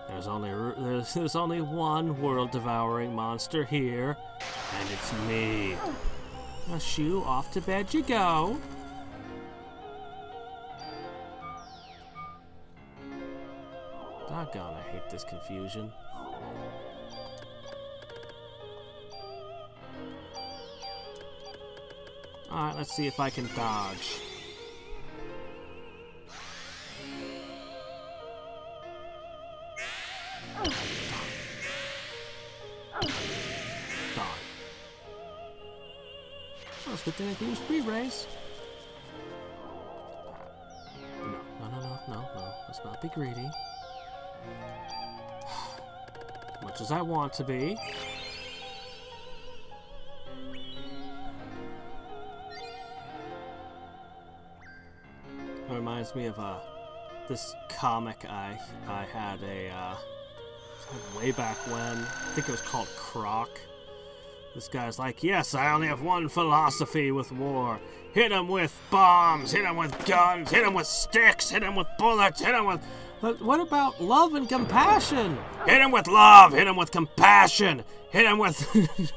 There's only one world-devouring monster here, and it's me. Now, shoo, off to bed you go. Doggone, I hate this confusion. Alright, let's see if I can dodge. Darn. Oh, it's a good thing I can use speed race. No. Let's not be greedy. As much as I want to be. It reminds me of this comic I had way back when. I think it was called Croc. This guy's like, yes, I only have one philosophy with war. Hit him with bombs, hit him with guns, hit him with sticks, hit him with bullets, hit him with... What about love and compassion? Hit him with love, hit him with compassion, hit him with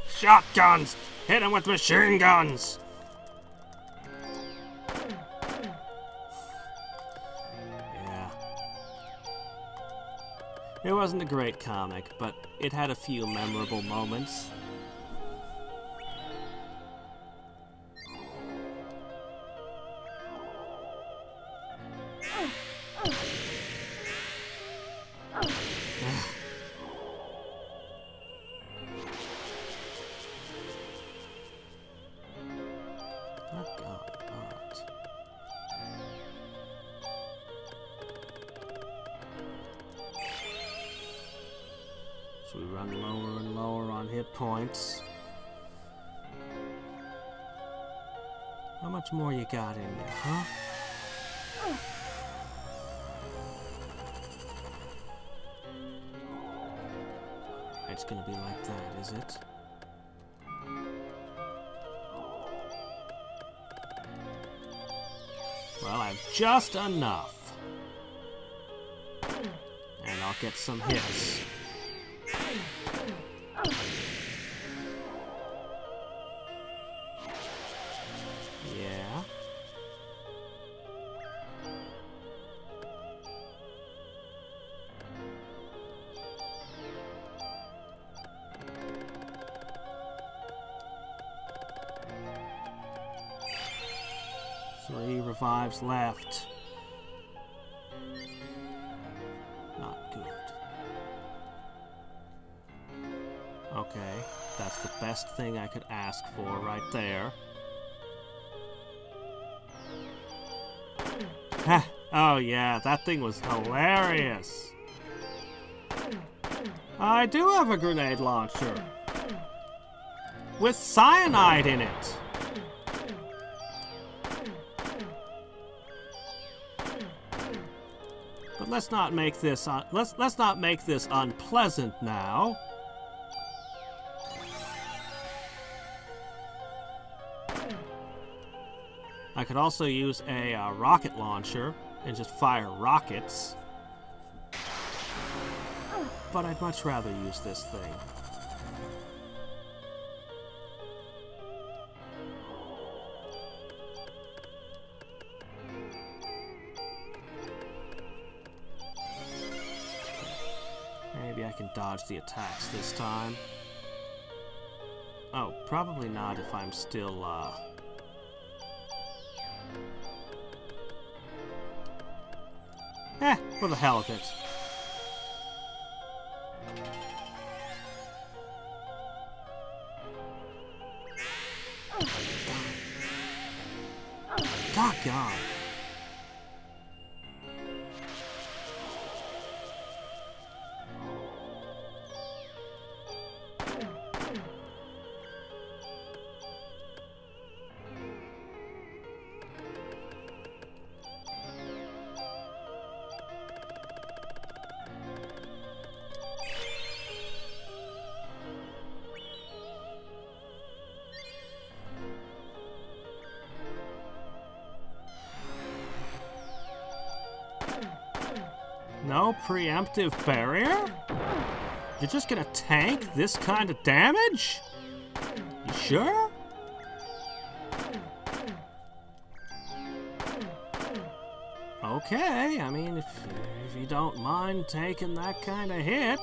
shotguns, hit him with machine guns. Yeah. It wasn't a great comic, but it had a few memorable moments. So we run lower and lower on hit points. How much more you got in you, huh? It's gonna be like that, is it? Well, I've just enough. And I'll get some hits. Yeah. Three revives left. Not good. Okay, that's the best thing I could ask for right there. Oh yeah, that thing was hilarious. I do have a grenade launcher. With cyanide in it. But let's not make this let's not make this unpleasant now. I could also use a rocket launcher and just fire rockets. But I'd much rather use this thing. Maybe I can dodge the attacks this time. Oh, probably not if I'm still, for the hell of it. Doggone. No preemptive barrier? You're just gonna tank this kind of damage? You sure? Okay, I mean, if you don't mind taking that kind of hit.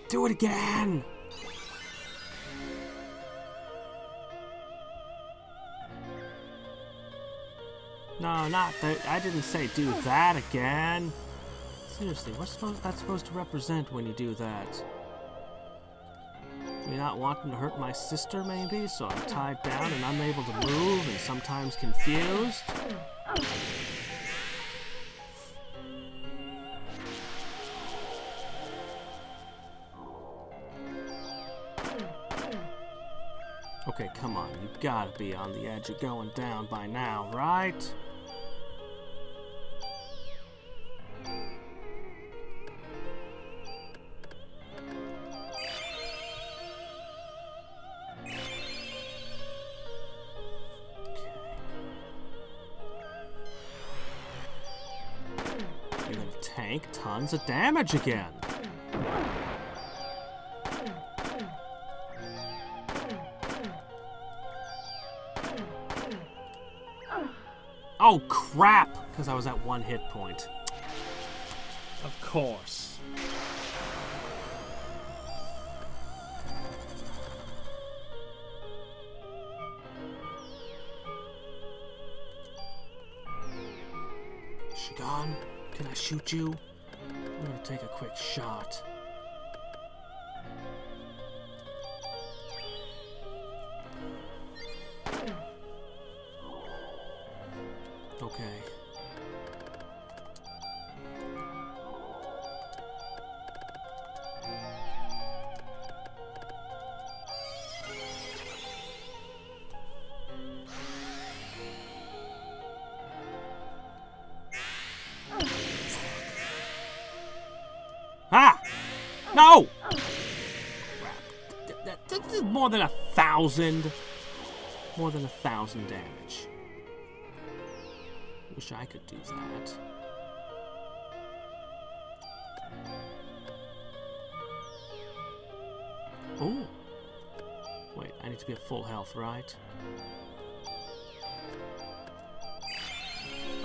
Do it again! No, not that. I didn't say do that again. Seriously, what's that supposed to represent when you do that? You're not wanting to hurt my sister, maybe? So I'm tied down and unable to move and sometimes confused? Okay, come on. You've got to be on the edge of going down by now, right? You're gonna tank tons of damage again. Oh, crap! Because I was at 1 hit point. Of course. Shigan, can I shoot you? I'm gonna take a quick shot. Okay. Ah! No! Crap. This is more than 1,000. More than 1,000 damage. Wish I could do that. Oh. Wait, I need to be at full health, right?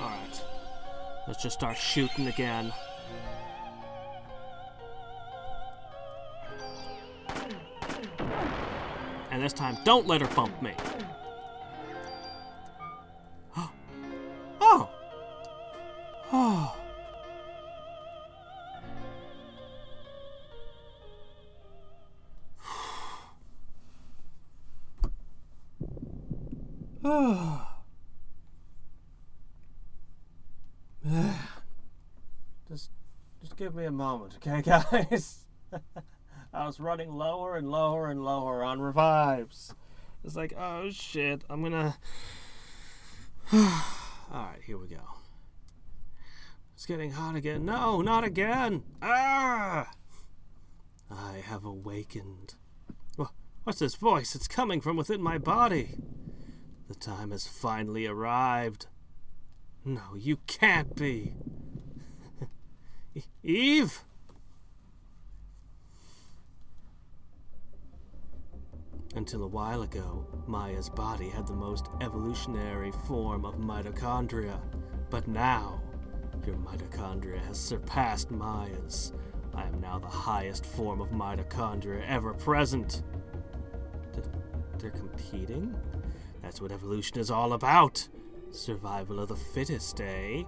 Alright. Let's just start shooting again. And this time, don't let her bump me. Oh. Oh. Oh. Just give me a moment, okay, guys? I was running lower and lower and lower on revives. It's like, oh shit, I'm gonna Alright, here we go. It's getting hot again. No, not again! Ah! I have awakened. What's this voice? It's coming from within my body. The time has finally arrived. No, you can't be. Eve? Until a while ago, Maya's body had the most evolutionary form of mitochondria. But now, your mitochondria has surpassed Maya's. I am now the highest form of mitochondria ever present. They're competing? That's what evolution is all about. Survival of the fittest, eh?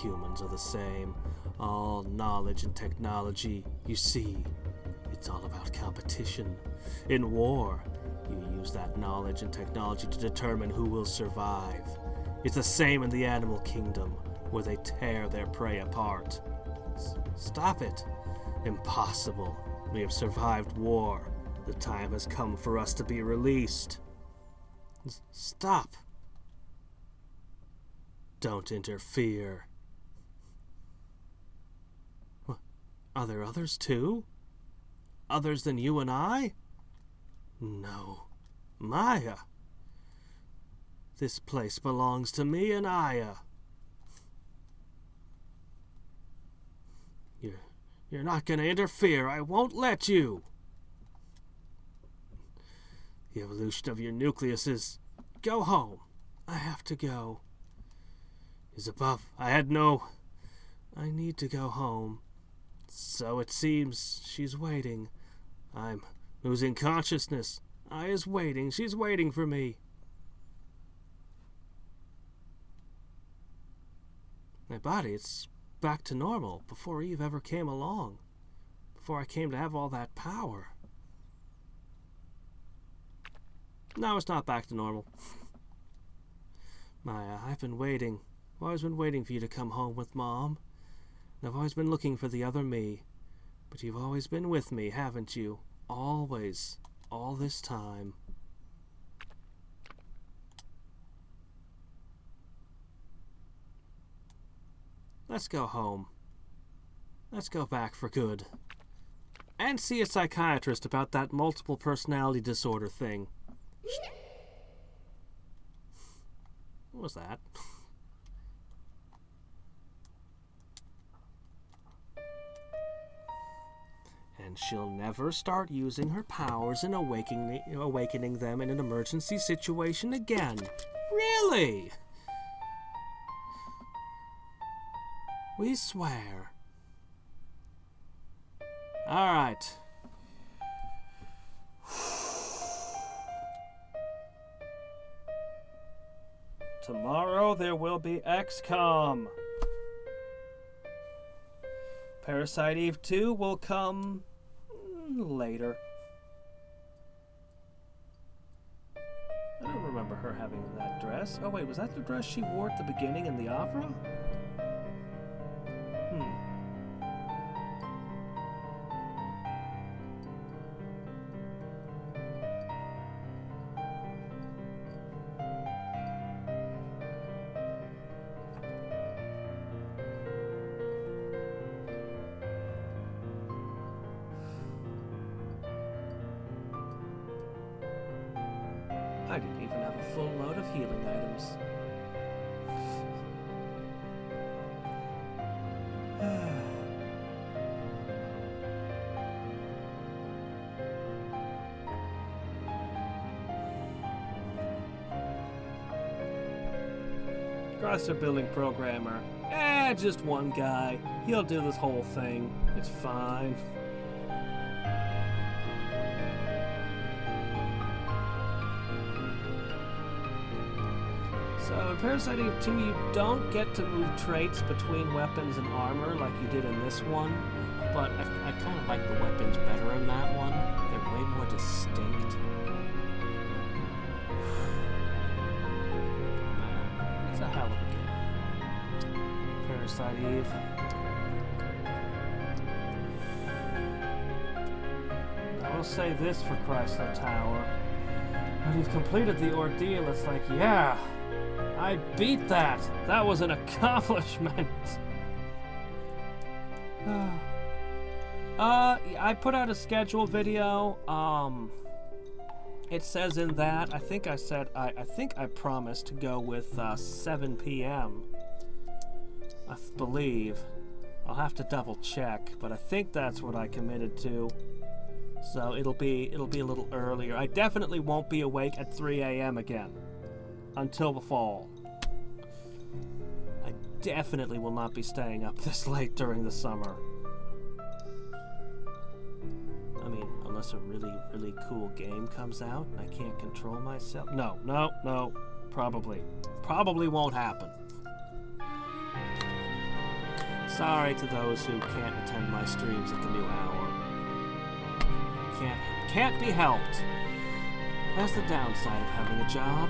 Humans are the same. All knowledge and technology, you see, it's all about competition. In war, you use that knowledge and technology to determine who will survive. It's the same in the animal kingdom, where they tear their prey apart. Stop it. Impossible. We have survived war. The time has come for us to be released. Stop. Don't interfere. Are there others too? Others than you and I? No. Maya. This place belongs to me and Aya. You're not going to interfere. I won't let you. The evolution of your nucleus is... Go home. I have to go. Is above. I need to go home. So it seems she's waiting. I'm losing consciousness. Aya's waiting. She's waiting for me. My body, it's back to normal before Eve ever came along. Before I came to have all that power. No, it's not back to normal. Maya, I've been waiting. I've always been waiting for you to come home with Mom. And I've always been looking for the other me. But you've always been with me, haven't you? Always. All this time. Let's go home. Let's go back for good. And see a psychiatrist about that multiple personality disorder thing. What was that? And she'll never start using her powers and awakening them in an emergency situation again. Really? We swear. All right. Tomorrow there will be XCOM. Parasite Eve 2 will come later. I don't remember her having that dress. Oh wait, was that the dress she wore at the beginning in the opera? I didn't even have a full load of healing items. Chrysler building programmer. Just one guy. He'll do this whole thing. It's fine. So in Parasite Eve 2, you don't get to move traits between weapons and armor like you did in this one, but I kind of like the weapons better in that one. They're way more distinct. It's a hell of a game. Parasite Eve. I will say this for Chrysler Tower. When you've completed the ordeal, it's like, yeah, I beat that. That was an accomplishment. I put out a schedule video. It says in that, I think I promised to go with 7 p.m. I believe. I'll have to double check, but I think that's what I committed to. So it'll be a little earlier. I definitely won't be awake at 3 a.m. again until the fall. I definitely will not be staying up this late during the summer. I mean, unless a really, really cool game comes out and I can't control myself. No. Probably won't happen. Sorry to those who can't attend my streams at the new hour. Can't be helped. That's the downside of having a job.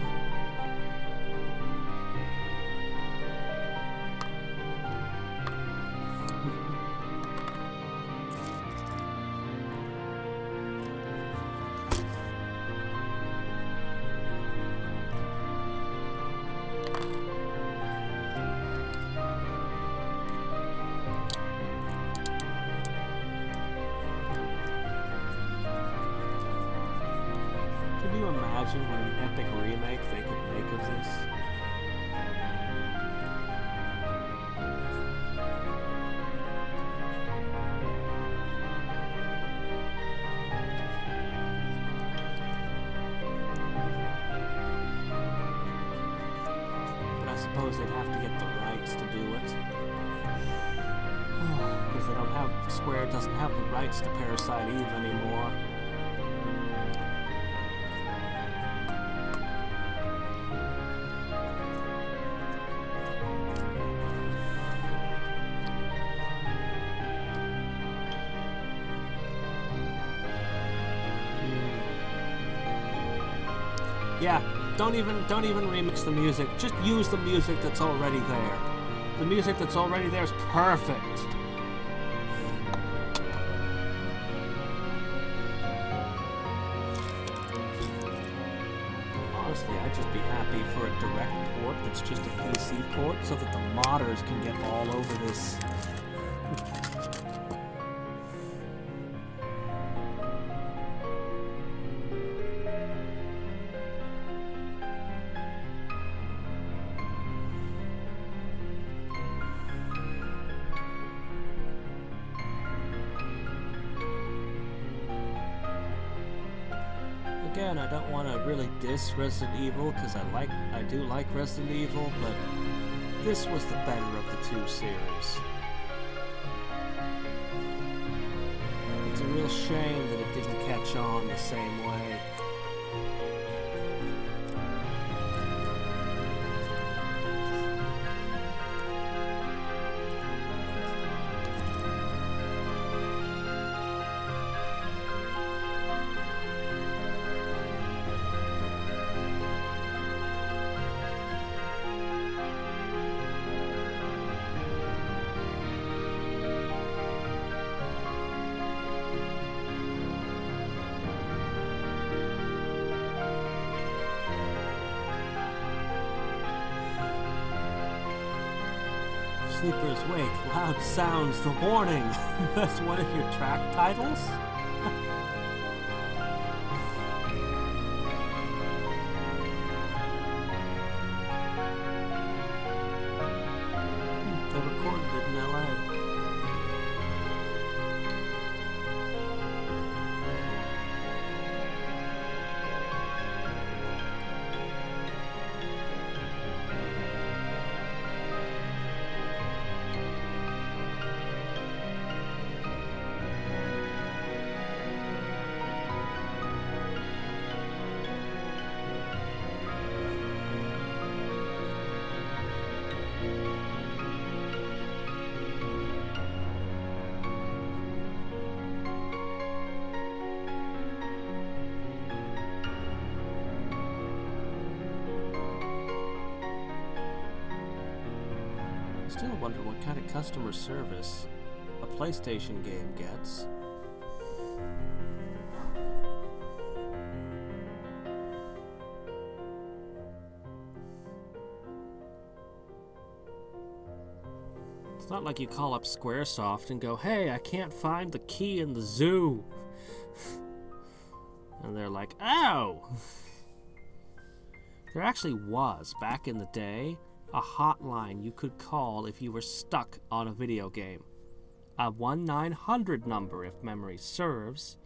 What an epic remake they could make of this. But I suppose they'd have to get the rights to do it. Because Square doesn't have the rights to Parasite Eve anymore. Yeah, don't even remix the music. Just use the music that's already there. The music that's already there is perfect. Honestly, I'd just be happy for a direct port that's just a PC port so that the modders can get all over this. Again, I don't want to really diss Resident Evil because I do like Resident Evil, but this was the better of the two series. It's a real shame that it didn't catch on the same way. Sleepers Wake, loud sounds, the warning. That's one of your track titles? They recorded it in LA. I still wonder what kind of customer service a PlayStation game gets. It's not like you call up Squaresoft and go, hey, I can't find the key in the zoo. And they're like, oh! There actually was, back in the day, a hotline you could call if you were stuck on a video game. A 1-900 number, if memory serves.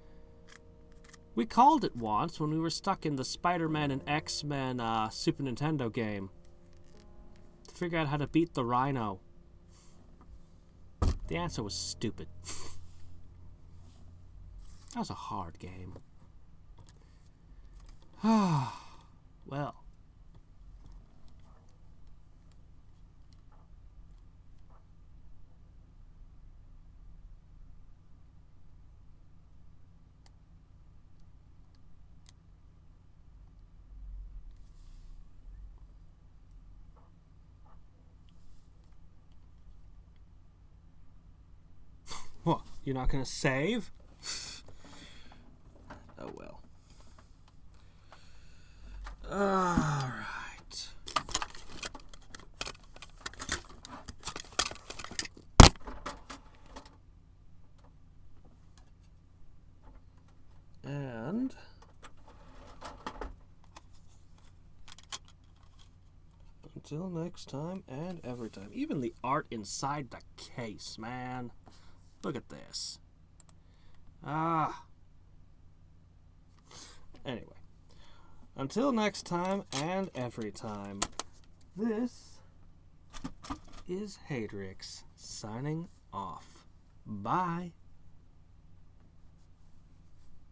We called it once when we were stuck in the Spider-Man and X-Men Super Nintendo game. To figure out how to beat the Rhino. The answer was stupid. That was a hard game. Well. What? You're not gonna save? Oh well. Alright. And until next time and every time. Even the art inside the case, man. Look at this. Anyway. Until next time and every time. This is Hadriex signing off. Bye.